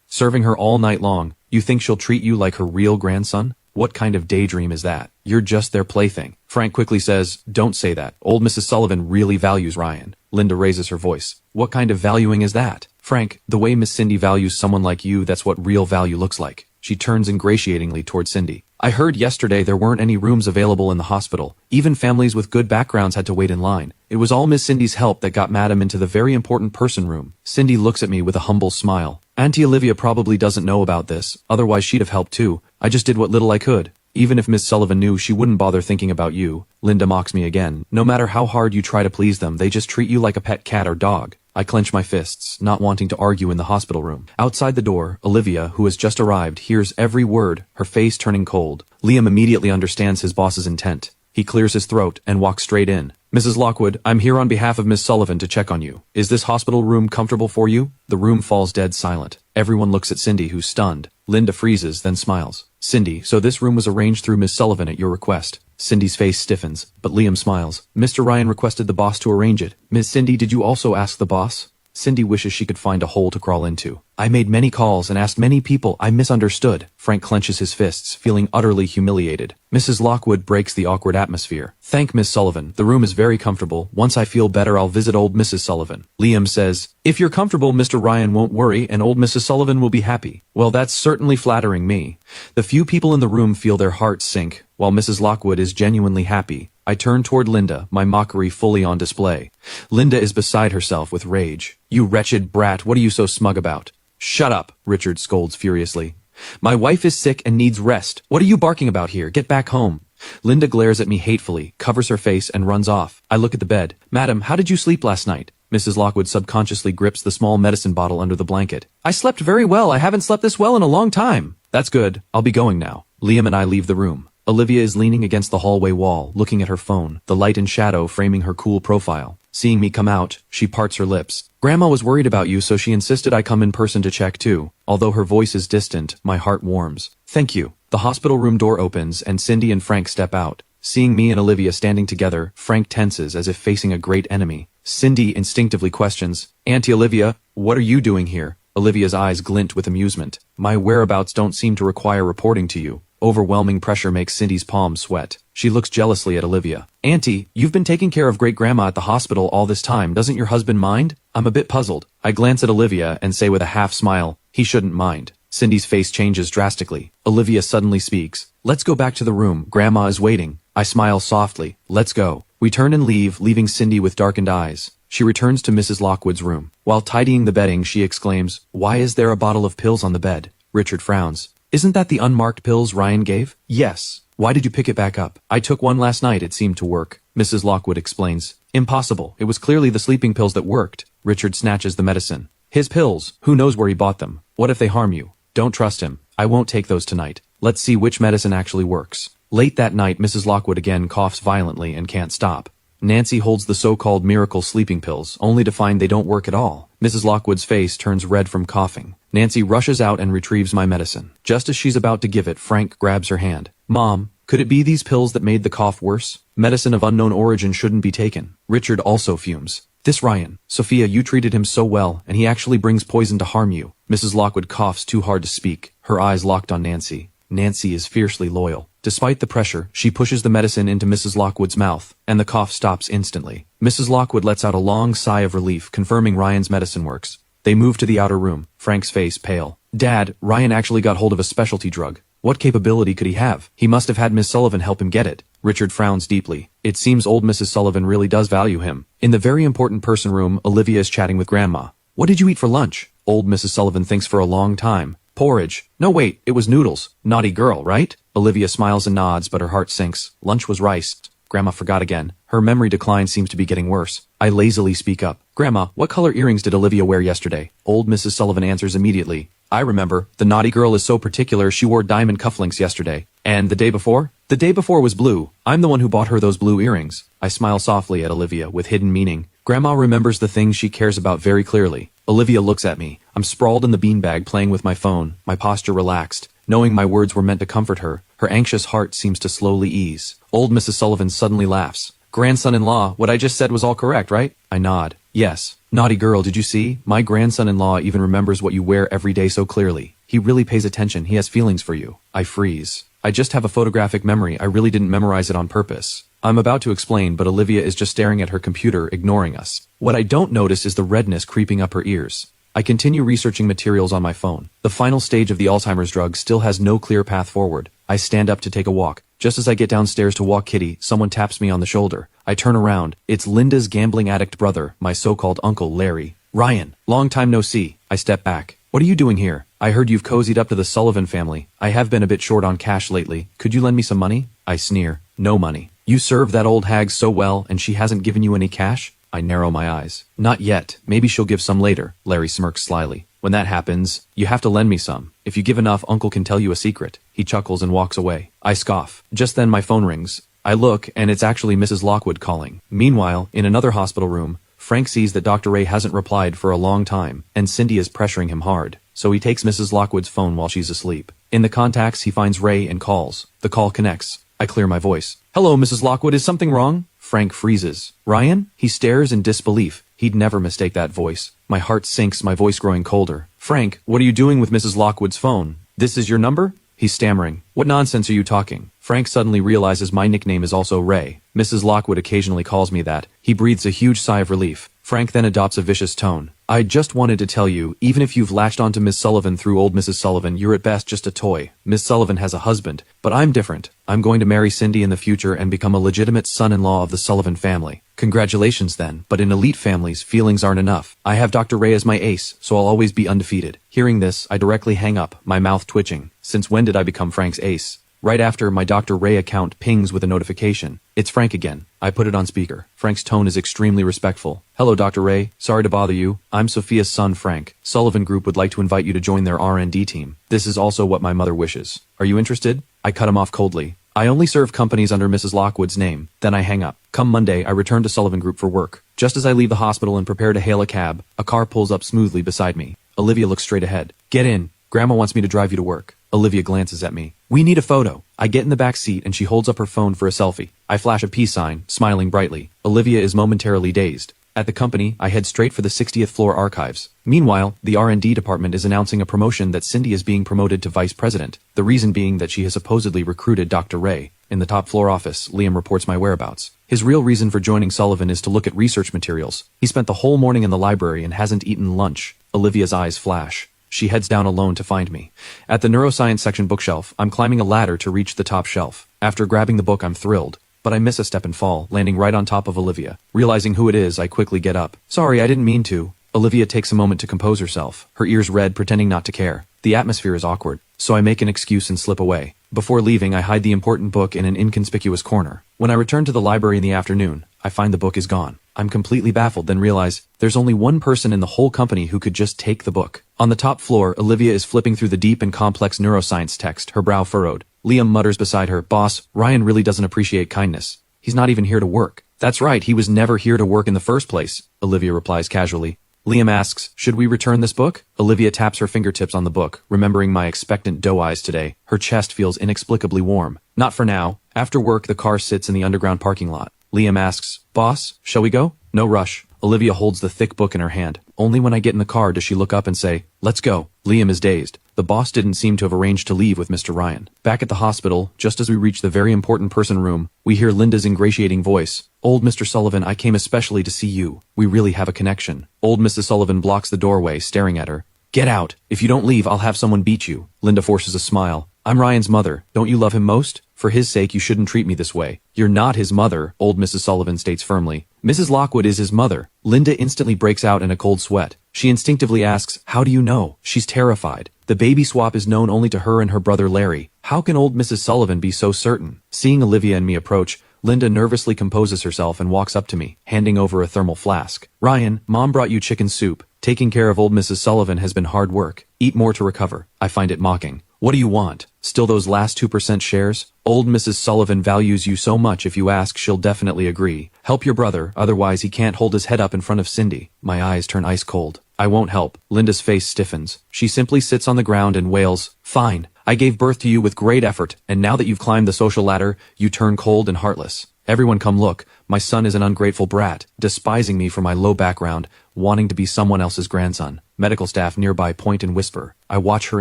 Serving her all night long. You think she'll treat you like her real grandson? What kind of daydream is that? You're just their plaything. Frank quickly says, don't say that. Old Mrs. Sullivan really values Ryan. Linda raises her voice. What kind of valuing is that? Frank, the way Miss Cindy values someone like you, that's what real value looks like. She turns ingratiatingly toward Cindy. I heard yesterday there weren't any rooms available in the hospital. Even families with good backgrounds had to wait in line. It was all Miss Cindy's help that got Madam into the very important person room. Cindy looks at me with a humble smile. Auntie Olivia probably doesn't know about this, otherwise she'd have helped too. I just did what little I could. Even if Miss Sullivan knew, she wouldn't bother thinking about you. Linda mocks me again. No matter how hard you try to please them, they just treat you like a pet cat or dog. I clench my fists, not wanting to argue in the hospital room. Outside the door, Olivia, who has just arrived, hears every word, her face turning cold. Liam immediately understands his boss's intent. He clears his throat and walks straight in. Mrs. Lockwood, I'm here on behalf of Miss Sullivan to check on you. Is this hospital room comfortable for you? The room falls dead silent. Everyone looks at Cindy, who's stunned. Linda freezes, then smiles. Cindy, so this room was arranged through Miss Sullivan at your request. Cindy's face stiffens, but Liam smiles. Mr. Ryan requested the boss to arrange it. Miss Cindy, did you also ask the boss? Cindy wishes she could find a hole to crawl into. I made many calls and asked many people. I misunderstood. Frank clenches his fists, feeling utterly humiliated. Mrs. Lockwood breaks the awkward atmosphere. Thank Miss Sullivan. The room is very comfortable. Once I feel better, I'll visit old Mrs. Sullivan. Liam says, if you're comfortable, Mr. Ryan won't worry and old Mrs. Sullivan will be happy. Well, that's certainly flattering me. The few people in the room feel their hearts sink, while Mrs. Lockwood is genuinely happy. I turn toward Linda, my mockery fully on display. Linda is beside herself with rage. You wretched brat, what are you so smug about? Shut up, Richard scolds furiously. My wife is sick and needs rest. What are you barking about here? Get back home. Linda glares at me hatefully, covers her face, and runs off. I look at the bed. Madam, how did you sleep last night? Mrs. Lockwood subconsciously grips the small medicine bottle under the blanket. I slept very well. I haven't slept this well in a long time. That's good. I'll be going now. Liam and I leave the room. Olivia is leaning against the hallway wall, looking at her phone, the light and shadow framing her cool profile. Seeing me come out, she parts her lips. Grandma was worried about you, so she insisted I come in person to check too. Although her voice is distant, my heart warms. Thank you. The hospital room door opens and Cindy and Frank step out. Seeing me and Olivia standing together, Frank tenses as if facing a great enemy. Cindy instinctively questions, Auntie Olivia, what are you doing here? Olivia's eyes glint with amusement. My whereabouts don't seem to require reporting to you. Overwhelming pressure makes Cindy's palms sweat. She looks jealously at Olivia. Auntie, you've been taking care of great-grandma at the hospital all this time. Doesn't your husband mind? I'm a bit puzzled. I glance at Olivia and say with a half smile, he shouldn't mind. Cindy's face changes drastically. Olivia suddenly speaks. Let's go back to the room. Grandma is waiting. I smile softly. Let's go. We turn and leave, leaving Cindy with darkened eyes. She returns to Mrs. Lockwood's room. While tidying the bedding, she exclaims, Why is there a bottle of pills on the bed? Richard frowns. Isn't that the unmarked pills Ryan gave? Yes. Why did you pick it back up? I took one last night. It seemed to work. Mrs. Lockwood explains. Impossible. It was clearly the sleeping pills that worked. Richard snatches the medicine. His pills. Who knows where he bought them? What if they harm you? Don't trust him. I won't take those tonight. Let's see which medicine actually works. Late that night, Mrs. Lockwood again coughs violently and can't stop. Nancy holds the so-called miracle sleeping pills, only to find they don't work at all. Mrs. Lockwood's face turns red from coughing. Nancy rushes out and retrieves my medicine. Just as she's about to give it, Frank grabs her hand. Mom, could it be these pills that made the cough worse? Medicine of unknown origin shouldn't be taken. Richard also fumes. This Ryan. Sophia, you treated him so well, and he actually brings poison to harm you. Mrs. Lockwood coughs too hard to speak, her eyes locked on Nancy. Nancy is fiercely loyal. Despite the pressure, she pushes the medicine into Mrs. Lockwood's mouth, and the cough stops instantly. Mrs. Lockwood lets out a long sigh of relief, confirming Ryan's medicine works. They move to the outer room, Frank's face pale. Dad, Ryan actually got hold of a specialty drug. What capability could he have? He must have had Miss Sullivan help him get it. Richard frowns deeply. It seems old Mrs. Sullivan really does value him. In the very important person room, Olivia is chatting with Grandma. What did you eat for lunch? Old Mrs. Sullivan thinks for a long time. Porridge. No wait, it was noodles. Naughty girl, right? Olivia smiles and nods, but her heart sinks. Lunch was rice. Grandma forgot again. Her memory decline seems to be getting worse. I lazily speak up. Grandma, what color earrings did Olivia wear yesterday? Old Mrs. Sullivan answers immediately. I remember. The naughty girl is so particular she wore diamond cufflinks yesterday. And the day before? The day before was blue. I'm the one who bought her those blue earrings. I smile softly at Olivia with hidden meaning. Grandma remembers the things she cares about very clearly. Olivia looks at me. I'm sprawled in the beanbag playing with my phone, my posture relaxed. Knowing my words were meant to comfort her, her anxious heart seems to slowly ease. Old Mrs. Sullivan suddenly laughs. Grandson-in-law, what I just said was all correct, right? I nod. Yes. Naughty girl, did you see? My grandson-in-law even remembers what you wear every day so clearly. He really pays attention. He has feelings for you. I freeze. I just have a photographic memory. I really didn't memorize it on purpose. I'm about to explain, but Olivia is just staring at her computer, ignoring us. What I don't notice is the redness creeping up her ears. I continue researching materials on my phone. The final stage of the Alzheimer's drug still has no clear path forward. I stand up to take a walk. Just as I get downstairs to walk Kitty, someone taps me on the shoulder. I turn around. It's Linda's gambling addict brother, my so-called uncle, Larry. Ryan, long time no see. I step back. What are you doing here? I heard you've cozied up to the Sullivan family. I have been a bit short on cash lately. Could you lend me some money? I sneer. No money. You serve that old hag so well and she hasn't given you any cash? I narrow my eyes. Not yet. Maybe she'll give some later. Larry smirks slyly. When that happens, you have to lend me some. If you give enough, Uncle can tell you a secret. He chuckles and walks away. I scoff. Just then my phone rings. I look, and it's actually Mrs. Lockwood calling. Meanwhile, in another hospital room, Frank sees that Dr. Ray hasn't replied for a long time, and Cindy is pressuring him hard. So he takes Mrs. Lockwood's phone while she's asleep. In the contacts, he finds Ray and calls. The call connects. I clear my voice. Hello, Mrs. Lockwood, is something wrong? Frank freezes. Ryan? He stares in disbelief. He'd never mistake that voice. My heart sinks, my voice growing colder. Frank, what are you doing with Mrs. Lockwood's phone? This is your number? He's stammering. What nonsense are you talking? Frank suddenly realizes my nickname is also Ray. Mrs. Lockwood occasionally calls me that. He breathes a huge sigh of relief. Frank then adopts a vicious tone. I just wanted to tell you, even if you've latched onto Miss Sullivan through old Mrs. Sullivan, you're at best just a toy. Miss Sullivan has a husband, but I'm different. I'm going to marry Cindy in the future and become a legitimate son-in-law of the Sullivan family. Congratulations then, but in elite families, feelings aren't enough. I have Dr. Ray as my ace, so I'll always be undefeated. Hearing this, I directly hang up, my mouth twitching. Since when did I become Frank's ace? Right after, my Dr. Ray account pings with a notification. It's Frank again. I put it on speaker. Frank's tone is extremely respectful. Hello, Dr. Ray. Sorry to bother you. I'm Sophia's son, Frank. Sullivan Group would like to invite you to join their R&D team. This is also what my mother wishes. Are you interested? I cut him off coldly. I only serve companies under Mrs. Lockwood's name. Then I hang up. Come Monday, I return to Sullivan Group for work. Just as I leave the hospital and prepare to hail a cab, a car pulls up smoothly beside me. Olivia looks straight ahead. Get in. Grandma wants me to drive you to work. Olivia glances at me. We need a photo. I get in the back seat and she holds up her phone for a selfie. I flash a peace sign, smiling brightly. Olivia is momentarily dazed. At the company, I head straight for the 60th floor archives. Meanwhile, the R&D department is announcing a promotion that Cindy is being promoted to vice president. The reason being that she has supposedly recruited Dr. Ray. In the top floor office, Liam reports my whereabouts. His real reason for joining Sullivan is to look at research materials. He spent the whole morning in the library and hasn't eaten lunch. Olivia's eyes flash. She heads down alone to find me. At the neuroscience section bookshelf, I'm climbing a ladder to reach the top shelf. After grabbing the book, I'm thrilled. But I miss a step and fall, landing right on top of Olivia. Realizing who it is, I quickly get up. Sorry, I didn't mean to. Olivia takes a moment to compose herself, her ears red, pretending not to care. The atmosphere is awkward, so I make an excuse and slip away. Before leaving, I hide the important book in an inconspicuous corner. When I return to the library in the afternoon, I find the book is gone. I'm completely baffled, then realize there's only one person in the whole company who could just take the book. On the top floor, Olivia is flipping through the deep and complex neuroscience text, her brow furrowed. Liam mutters beside her, Boss, Ryan really doesn't appreciate kindness. He's not even here to work. That's right, he was never here to work in the first place, Olivia replies casually. Liam asks, should we return this book? Olivia taps her fingertips on the book, remembering my expectant doe eyes today. Her chest feels inexplicably warm. Not for now. After work, the car sits in the underground parking lot. Liam asks, Boss, shall we go? No rush. Olivia holds the thick book in her hand. Only when I get in the car does she look up and say, let's go. Liam is dazed. The boss didn't seem to have arranged to leave with Mr. Ryan. Back at the hospital, just as we reach the very important person room, we hear Linda's ingratiating voice. Old Mr. Sullivan, I came especially to see you. We really have a connection. Old Mrs. Sullivan blocks the doorway, staring at her. Get out. If you don't leave, I'll have someone beat you. Linda forces a smile. I'm Ryan's mother. Don't you love him most? For his sake you shouldn't treat me this way. You're not his mother, old Mrs. Sullivan states firmly. Mrs. Lockwood is his mother. Linda instantly breaks out in a cold sweat. She instinctively asks, how do you know? She's terrified. The baby swap is known only to her and her brother Larry. How can old Mrs. Sullivan be so certain? Seeing Olivia and me approach, Linda nervously composes herself and walks up to me, handing over a thermal flask. Ryan, Mom brought you chicken soup. Taking care of old Mrs. Sullivan has been hard work. Eat more to recover. I find it mocking. What do you want? Still those last 2% shares? Old Mrs. Sullivan values you so much, if you ask she'll definitely agree. Help your brother, otherwise he can't hold his head up in front of Cindy. My eyes turn ice cold. I won't help. Linda's face stiffens. She simply sits on the ground and wails, fine. I gave birth to you with great effort, and now that you've climbed the social ladder, you turn cold and heartless. Everyone come look. My son is an ungrateful brat, despising me for my low background, wanting to be someone else's grandson. Medical staff nearby point and whisper. I watch her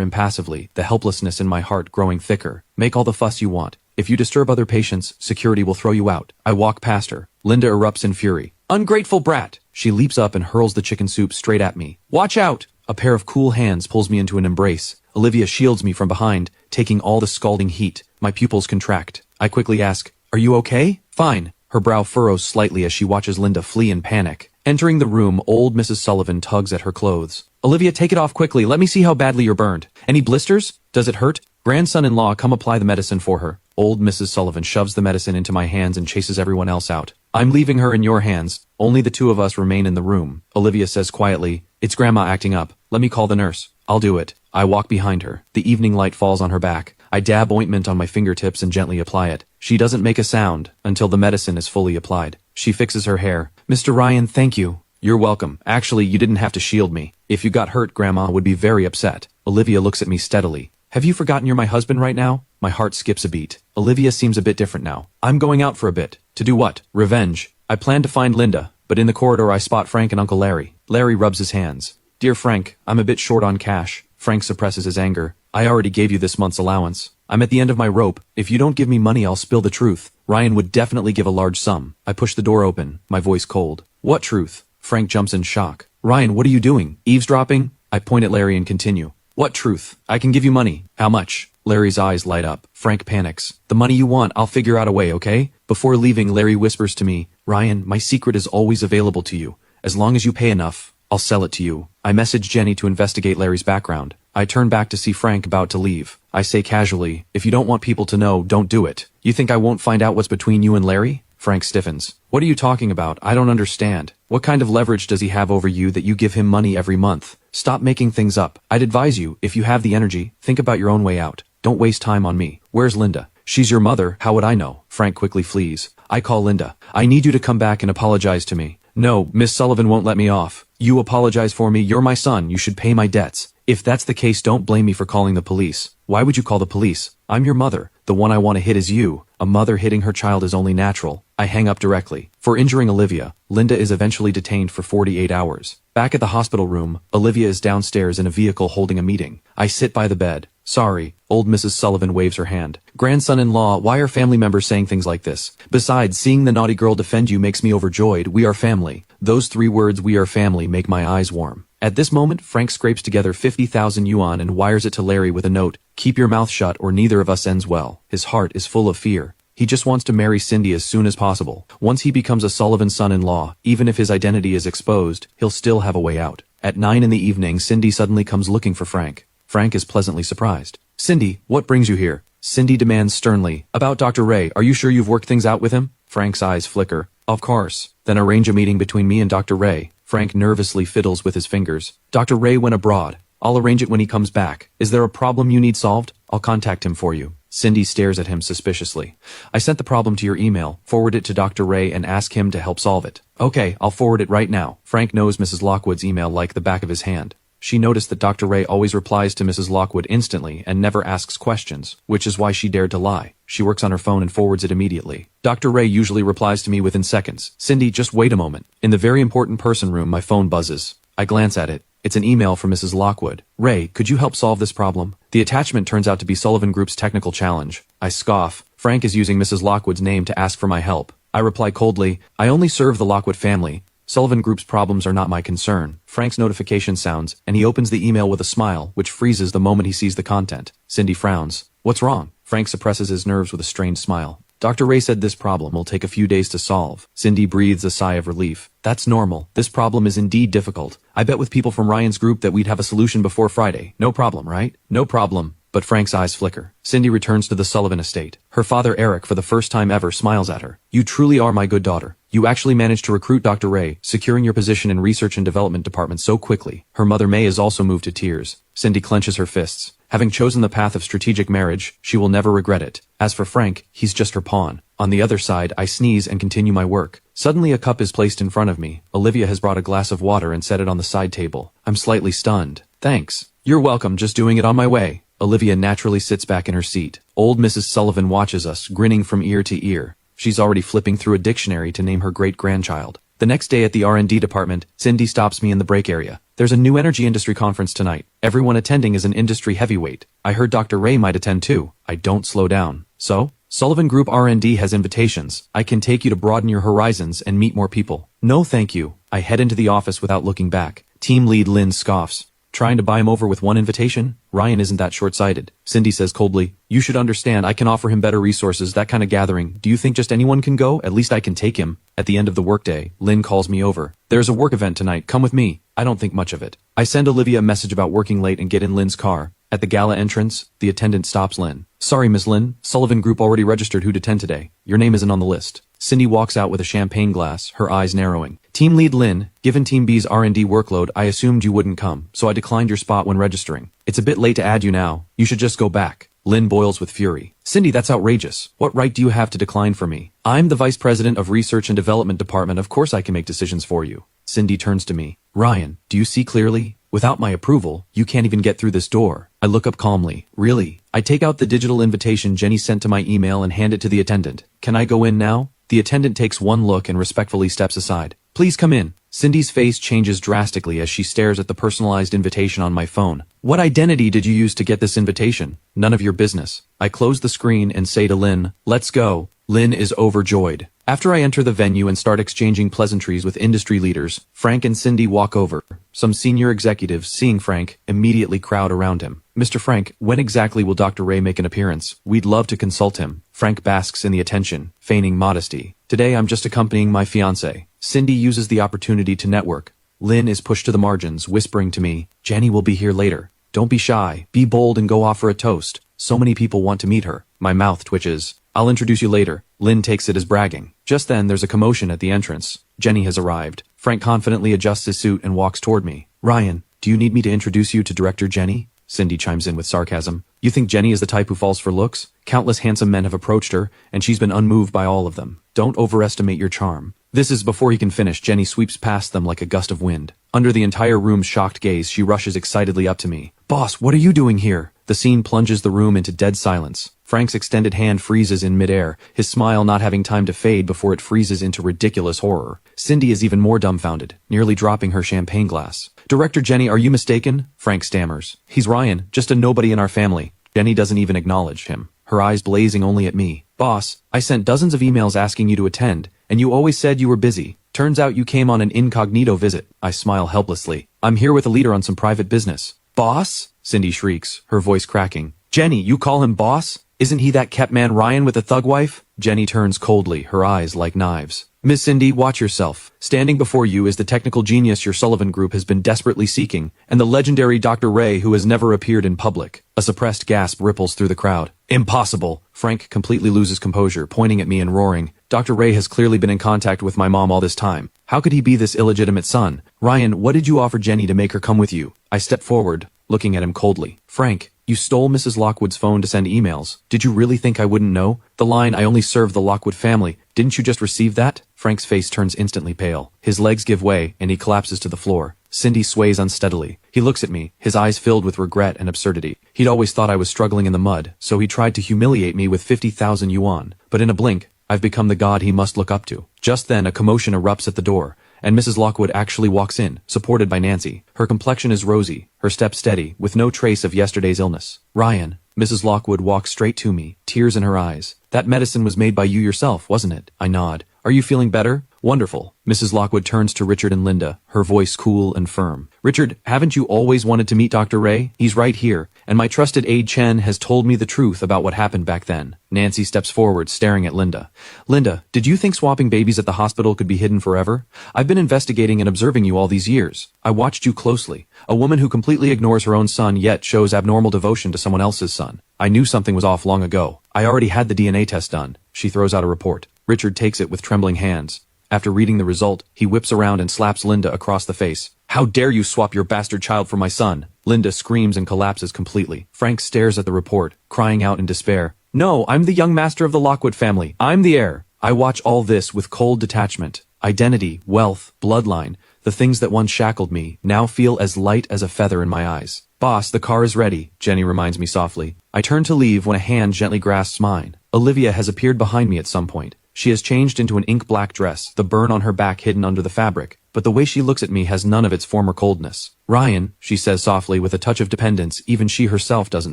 impassively, the helplessness in my heart growing thicker. Make all the fuss you want. If you disturb other patients, security will throw you out. I walk past her. Linda erupts in fury. Ungrateful brat! She leaps up and hurls the chicken soup straight at me. Watch out! A pair of cool hands pulls me into an embrace. Olivia shields me from behind, taking all the scalding heat. My pupils contract. I quickly ask, are you okay? Fine. Her brow furrows slightly as she watches Linda flee in panic. Entering the room, old Mrs. Sullivan tugs at her clothes. Olivia, take it off quickly. Let me see how badly you're burned. Any blisters? Does it hurt? Grandson-in-law, come apply the medicine for her. Old Mrs. Sullivan shoves the medicine into my hands and chases everyone else out. I'm leaving her in your hands. Only the two of us remain in the room. Olivia says quietly, it's Grandma acting up. Let me call the nurse. I'll do it. I walk behind her. The evening light falls on her back. I dab ointment on my fingertips and gently apply it. She doesn't make a sound until the medicine is fully applied. She fixes her hair. Mr. Ryan, thank you. You're welcome. Actually, you didn't have to shield me. If you got hurt, Grandma would be very upset. Olivia looks at me steadily. Have you forgotten you're my husband right now? My heart skips a beat. Olivia seems a bit different now. I'm going out for a bit. To do what? Revenge. I plan to find Linda, but in the corridor I spot Frank and Uncle Larry. Larry rubs his hands. Dear Frank, I'm a bit short on cash. Frank suppresses his anger. I already gave you this month's allowance. I'm at the end of my rope. If you don't give me money, I'll spill the truth. Ryan would definitely give a large sum. I push the door open, my voice cold. What truth? Frank jumps in shock. Ryan, what are you doing? Eavesdropping? I point at Larry and continue. What truth? I can give you money. How much? Larry's eyes light up. Frank panics. The money you want, I'll figure out a way, okay? Before leaving, Larry whispers to me, Ryan, my secret is always available to you. As long as you pay enough, I'll sell it to you. I message Jenny to investigate Larry's background. I turn back to see Frank about to leave. I say casually, if you don't want people to know, don't do it. You think I won't find out what's between you and Larry? Frank stiffens. What are you talking about? I don't understand. What kind of leverage does he have over you that you give him money every month? Stop making things up. I'd advise you, if you have the energy, think about your own way out. Don't waste time on me. Where's Linda? She's your mother. How would I know? Frank quickly flees. I call Linda. I need you to come back and apologize to me. No, Miss Sullivan won't let me off. You apologize for me. You're my son. You should pay my debts. If that's the case, don't blame me for calling the police. Why would you call the police? I'm your mother. The one I want to hit is you. A mother hitting her child is only natural. I hang up directly. For injuring Olivia, Linda is eventually detained for 48 hours. Back at the hospital room, Olivia is downstairs in a vehicle holding a meeting. I sit by the bed. Sorry. Old Mrs. Sullivan waves her hand. Grandson-in-law, why are family members saying things like this? Besides, seeing the naughty girl defend you makes me overjoyed. We are family. Those 3 words, we are family, make my eyes warm. At this moment, Frank scrapes together 50,000 yuan and wires it to Larry with a note. Keep your mouth shut or neither of us ends well. His heart is full of fear. He just wants to marry Cindy as soon as possible. Once he becomes a Sullivan son-in-law, even if his identity is exposed, he'll still have a way out. At 9 in the evening, Cindy suddenly comes looking for Frank. Frank is pleasantly surprised. Cindy, what brings you here? Cindy demands sternly. About Dr. Ray, are you sure you've worked things out with him? Frank's eyes flicker. Of course. Then arrange a meeting between me and Dr. Ray. Frank nervously fiddles with his fingers. Dr. Ray went abroad. I'll arrange it when he comes back. Is there a problem you need solved? I'll contact him for you. Cindy stares at him suspiciously. I sent the problem to your email. Forward it to Dr. Ray and ask him to help solve it. Okay, I'll forward it right now. Frank knows Mrs. Lockwood's email like the back of his hand. She noticed that Dr. Ray always replies to Mrs. Lockwood instantly and never asks questions, which is why she dared to lie. She works on her phone and forwards it immediately. Dr. Ray usually replies to me within seconds. Cindy, just wait a moment. In the very important person room, my phone buzzes. I glance at it. It's an email from Mrs. Lockwood. Ray, could you help solve this problem? The attachment turns out to be Sullivan Group's technical challenge. I scoff. Frank is using Mrs. Lockwood's name to ask for my help. I reply coldly, I only serve the Lockwood family. Sullivan Group's problems are not my concern. Frank's notification sounds, and he opens the email with a smile, which freezes the moment he sees the content. Cindy frowns. What's wrong? Frank suppresses his nerves with a strained smile. Dr. Ray said this problem will take a few days to solve. Cindy breathes a sigh of relief. That's normal. This problem is indeed difficult. I bet with people from Ryan's group that we'd have a solution before Friday. No problem, right? No problem. But Frank's eyes flicker. Cindy returns to the Sullivan estate. Her father Eric, for the first time ever, smiles at her. You truly are my good daughter. You actually managed to recruit Dr. Ray, securing your position in research and development department so quickly. Her mother May is also moved to tears. Cindy clenches her fists. Having chosen the path of strategic marriage, she will never regret it. As for Frank, he's just her pawn. On the other side, I sneeze and continue my work. Suddenly a cup is placed in front of me. Olivia has brought a glass of water and set it on the side table. I'm slightly stunned. Thanks. You're welcome, just doing it on my way. Olivia naturally sits back in her seat. Old Mrs. Sullivan watches us, grinning from ear to ear. She's already flipping through a dictionary to name her great-grandchild. The next day at the R&D department, Cindy stops me in the break area. There's a new energy industry conference tonight. Everyone attending is an industry heavyweight. I heard Dr. Ray might attend too. I don't slow down. So? Sullivan Group R&D has invitations. I can take you to broaden your horizons and meet more people. No thank you. I head into the office without looking back. Team lead Lynn scoffs. Trying to buy him over with one invitation? Ryan isn't that short-sighted. Cindy says coldly, you should understand I can offer him better resources, that kind of gathering. Do you think just anyone can go? At least I can take him. At the end of the workday, Lynn calls me over. There's a work event tonight, come with me. I don't think much of it. I send Olivia a message about working late and get in Lynn's car. At the gala entrance, the attendant stops Lynn. Sorry, Miss Lynn, Sullivan Group already registered who'd attend today. Your name isn't on the list. Cindy walks out with a champagne glass, her eyes narrowing. Team lead Lynn, given Team B's R&D workload, I assumed you wouldn't come, so I declined your spot when registering. It's a bit late to add you now. You should just go back. Lynn boils with fury. Cindy, that's outrageous. What right do you have to decline for me? I'm the Vice President of Research and Development Department. Of course I can make decisions for you. Cindy turns to me. Ryan, do you see clearly? Without my approval, you can't even get through this door. I look up calmly. Really? I take out the digital invitation Jenny sent to my email and hand it to the attendant. Can I go in now? The attendant takes one look and respectfully steps aside. Please come in. Cindy's face changes drastically as she stares at the personalized invitation on my phone. What identity did you use to get this invitation? None of your business. I close the screen and say to Lynn, let's go. Lynn is overjoyed. After I enter the venue and start exchanging pleasantries with industry leaders, Frank and Cindy walk over. Some senior executives, seeing Frank, immediately crowd around him. Mr. Frank, when exactly will Dr. Ray make an appearance? We'd love to consult him. Frank basks in the attention, feigning modesty. Today I'm just accompanying my fiancé. Cindy uses the opportunity to network. Lynn is pushed to the margins, whispering to me, Jenny will be here later. Don't be shy. Be bold and go offer a toast. So many people want to meet her. My mouth twitches. I'll introduce you later. Lynn takes it as bragging. Just then, there's a commotion at the entrance. Jenny has arrived. Frank confidently adjusts his suit and walks toward me. Ryan, do you need me to introduce you to Director Jenny? Cindy chimes in with sarcasm. You think Jenny is the type who falls for looks? Countless handsome men have approached her, and she's been unmoved by all of them. Don't overestimate your charm. This is before he can finish. Jenny sweeps past them like a gust of wind. Under the entire room's shocked gaze, she rushes excitedly up to me. Boss, what are you doing here? The scene plunges the room into dead silence. Frank's extended hand freezes in midair, his smile not having time to fade before it freezes into ridiculous horror. Cindy is even more dumbfounded, nearly dropping her champagne glass. Director Jenny, are you mistaken? Frank stammers. He's Ryan, just a nobody in our family. Jenny doesn't even acknowledge him, her eyes blazing only at me. Boss, I sent dozens of emails asking you to attend, and you always said you were busy. Turns out you came on an incognito visit. I smile helplessly. I'm here with a leader on some private business. Boss? Cindy shrieks, her voice cracking. Jenny, you call him boss? Isn't he that kept man Ryan with a thug wife? Jenny turns coldly, her eyes like knives. Miss Cindy, watch yourself. Standing before you is the technical genius your Sullivan Group has been desperately seeking, and the legendary Dr. Ray who has never appeared in public. A suppressed gasp ripples through the crowd. Impossible! Frank completely loses composure, pointing at me and roaring. Dr. Ray has clearly been in contact with my mom all this time. How could he be this illegitimate son? Ryan, what did you offer Jenny to make her come with you? I step forward, looking at him coldly. Frank, you stole Mrs. Lockwood's phone to send emails. Did you really think I wouldn't know? The line, I only serve the Lockwood family. Didn't you just receive that? Frank's face turns instantly pale. His legs give way, and he collapses to the floor. Cindy sways unsteadily. He looks at me, his eyes filled with regret and absurdity. He'd always thought I was struggling in the mud, so he tried to humiliate me with 50,000 yuan. But in a blink, I've become the god he must look up to. Just then, a commotion erupts at the door, and Mrs. Lockwood actually walks in, supported by Nancy. Her complexion is rosy, her step steady, with no trace of yesterday's illness. Ryan, Mrs. Lockwood walks straight to me, tears in her eyes. That medicine was made by you yourself, wasn't it? I nod. Are you feeling better? Wonderful. Mrs. Lockwood turns to Richard and Linda, her voice cool and firm. Richard, haven't you always wanted to meet Dr. Ray? He's right here, and my trusted aide Chen has told me the truth about what happened back then. Nancy steps forward, staring at Linda. Linda, did you think swapping babies at the hospital could be hidden forever? I've been investigating and observing you all these years. I watched you closely. A woman who completely ignores her own son yet shows abnormal devotion to someone else's son. I knew something was off long ago. I already had the DNA test done. She throws out a report. Richard takes it with trembling hands. After reading the result, he whips around and slaps Linda across the face. How dare you swap your bastard child for my son? Linda screams and collapses completely. Frank stares at the report, crying out in despair. No, I'm the young master of the Lockwood family. I'm the heir. I watch all this with cold detachment. Identity, wealth, bloodline, the things that once shackled me, now feel as light as a feather in my eyes. Boss, the car is ready, Jenny reminds me softly. I turn to leave when a hand gently grasps mine. Olivia has appeared behind me at some point. She has changed into an ink-black dress, the burn on her back hidden under the fabric, but the way she looks at me has none of its former coldness. Ryan, she says softly with a touch of dependence even she herself doesn't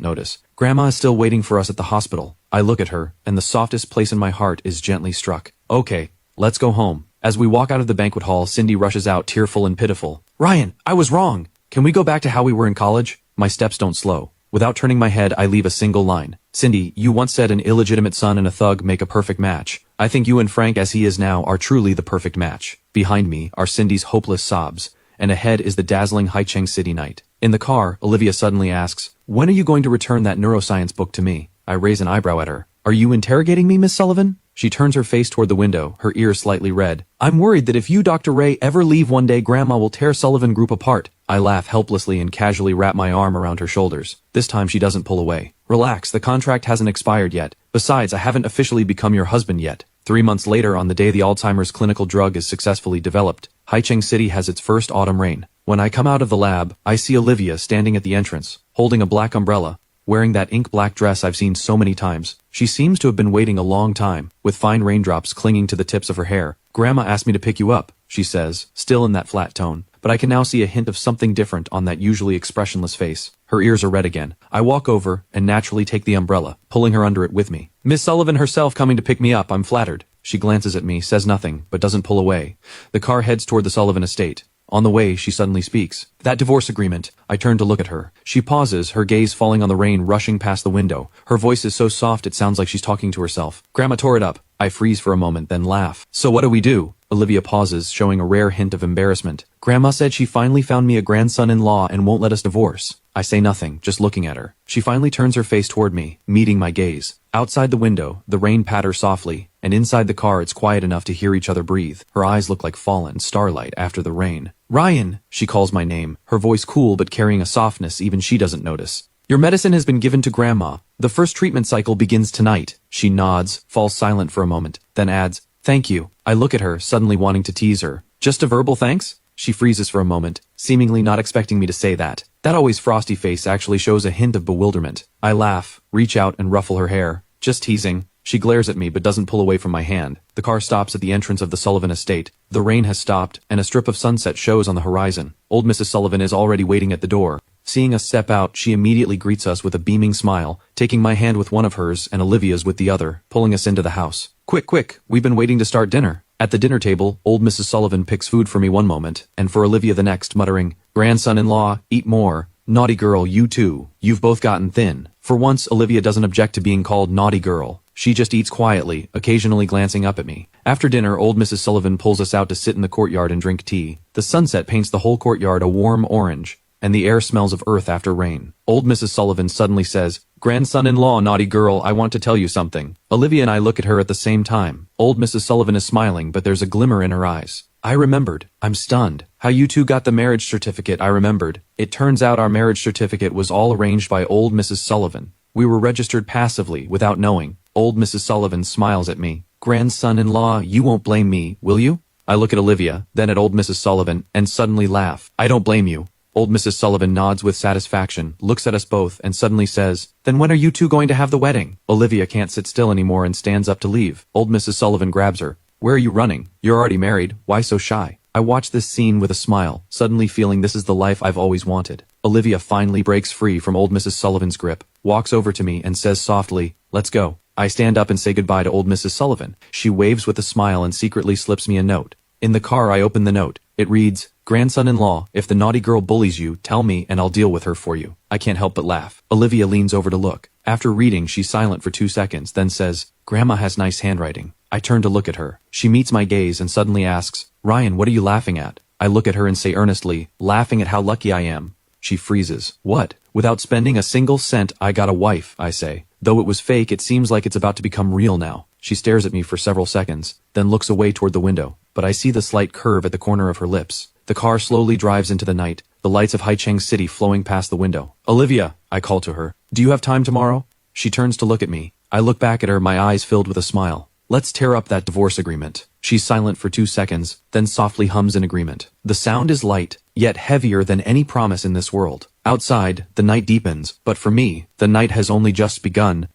notice. Grandma is still waiting for us at the hospital. I look at her, and the softest place in my heart is gently struck. Okay, let's go home. As we walk out of the banquet hall, Cindy rushes out tearful and pitiful. Ryan, I was wrong. Can we go back to how we were in college? My steps don't slow. Without turning my head, I leave a single line. Cindy, you once said an illegitimate son and a thug make a perfect match. I think you and Frank as he is now are truly the perfect match. Behind me are Cindy's hopeless sobs, and ahead is the dazzling Haicheng City night. In the car, Olivia suddenly asks, when are you going to return that neuroscience book to me? I raise an eyebrow at her. Are you interrogating me, Miss Sullivan? She turns her face toward the window, her ears slightly red. I'm worried that if you, Dr. Ray, ever leave one day, Grandma will tear Sullivan Group apart. I laugh helplessly and casually wrap my arm around her shoulders. This time she doesn't pull away. Relax, the contract hasn't expired yet. Besides, I haven't officially become your husband yet. 3 months later, on the day the Alzheimer's clinical drug is successfully developed, Haicheng City has its first autumn rain. When I come out of the lab, I see Olivia standing at the entrance, holding a black umbrella, wearing that ink-black dress I've seen so many times. She seems to have been waiting a long time, with fine raindrops clinging to the tips of her hair. Grandma asked me to pick you up, she says, still in that flat tone. But I can now see a hint of something different on that usually expressionless face. Her ears are red again. I walk over and naturally take the umbrella, pulling her under it with me. Miss Sullivan herself coming to pick me up, I'm flattered. She glances at me, says nothing, but doesn't pull away. The car heads toward the Sullivan estate. On the way, she suddenly speaks. That divorce agreement. I turn to look at her. She pauses, her gaze falling on the rain rushing past the window. Her voice is so soft it sounds like she's talking to herself. Grandma tore it up. I freeze for a moment, then laugh. So what do we do? Olivia pauses, showing a rare hint of embarrassment. Grandma said she finally found me a grandson-in-law and won't let us divorce. I say nothing, just looking at her. She finally turns her face toward me, meeting my gaze. Outside the window, the rain patters softly, and inside the car it's quiet enough to hear each other breathe. Her eyes look like fallen starlight after the rain. Ryan! She calls my name, her voice cool but carrying a softness even she doesn't notice. Your medicine has been given to Grandma. The first treatment cycle begins tonight. She nods, falls silent for a moment, then adds, thank you. I look at her, suddenly wanting to tease her. Just a verbal thanks? She freezes for a moment, seemingly not expecting me to say that. That always frosty face actually shows a hint of bewilderment. I laugh, reach out and ruffle her hair. Just teasing. She glares at me but doesn't pull away from my hand. The car stops at the entrance of the Sullivan estate. The rain has stopped, and a strip of sunset shows on the horizon. Old Mrs. Sullivan is already waiting at the door. Seeing us step out, she immediately greets us with a beaming smile, taking my hand with one of hers and Olivia's with the other, pulling us into the house. Quick, quick, we've been waiting to start dinner. At the dinner table, old Mrs. Sullivan picks food for me one moment, and for Olivia the next, muttering, grandson-in-law, eat more. Naughty girl, you too. You've both gotten thin. For once, Olivia doesn't object to being called naughty girl. She just eats quietly, occasionally glancing up at me. After dinner, old Mrs. Sullivan pulls us out to sit in the courtyard and drink tea. The sunset paints the whole courtyard a warm orange, and the air smells of earth after rain. Old Mrs. Sullivan suddenly says, grandson-in-law, naughty girl, I want to tell you something. Olivia and I look at her at the same time. Old Mrs. Sullivan is smiling, but there's a glimmer in her eyes. I remembered. I'm stunned. How you two got the marriage certificate, I remembered. It turns out our marriage certificate was all arranged by old Mrs. Sullivan. We were registered passively, without knowing. Old Mrs. Sullivan smiles at me. Grandson-in-law, you won't blame me, will you? I look at Olivia, then at old Mrs. Sullivan, and suddenly laugh. I don't blame you. Old Mrs. Sullivan nods with satisfaction, looks at us both, and suddenly says, then when are you two going to have the wedding? Olivia can't sit still anymore and stands up to leave. Old Mrs. Sullivan grabs her. Where are you running? You're already married. Why so shy? I watch this scene with a smile, suddenly feeling this is the life I've always wanted. Olivia finally breaks free from old Mrs. Sullivan's grip, walks over to me and says softly, let's go. I stand up and say goodbye to old Mrs. Sullivan. She waves with a smile and secretly slips me a note. In the car I open the note. It reads, "Grandson-in-law, if the naughty girl bullies you, tell me and I'll deal with her for you." I can't help but laugh. Olivia leans over to look. After reading, she's silent for 2 seconds, then says, "Grandma has nice handwriting." I turn to look at her. She meets my gaze and suddenly asks, "Ryan, what are you laughing at?" I look at her and say earnestly, "Laughing at how lucky I am." She freezes. "What?" "Without spending a single cent, I got a wife," I say. Though it was fake, it seems like it's about to become real now. She stares at me for several seconds, then looks away toward the window, but I see the slight curve at the corner of her lips. The car slowly drives into the night, the lights of Haicheng City flowing past the window. "Olivia," I call to her. "Do you have time tomorrow?" She turns to look at me. I look back at her, my eyes filled with a smile. "Let's tear up that divorce agreement." She's silent for 2 seconds, then softly hums in agreement. The sound is light, yet heavier than any promise in this world. Outside, the night deepens, but for me, the night has only just begun.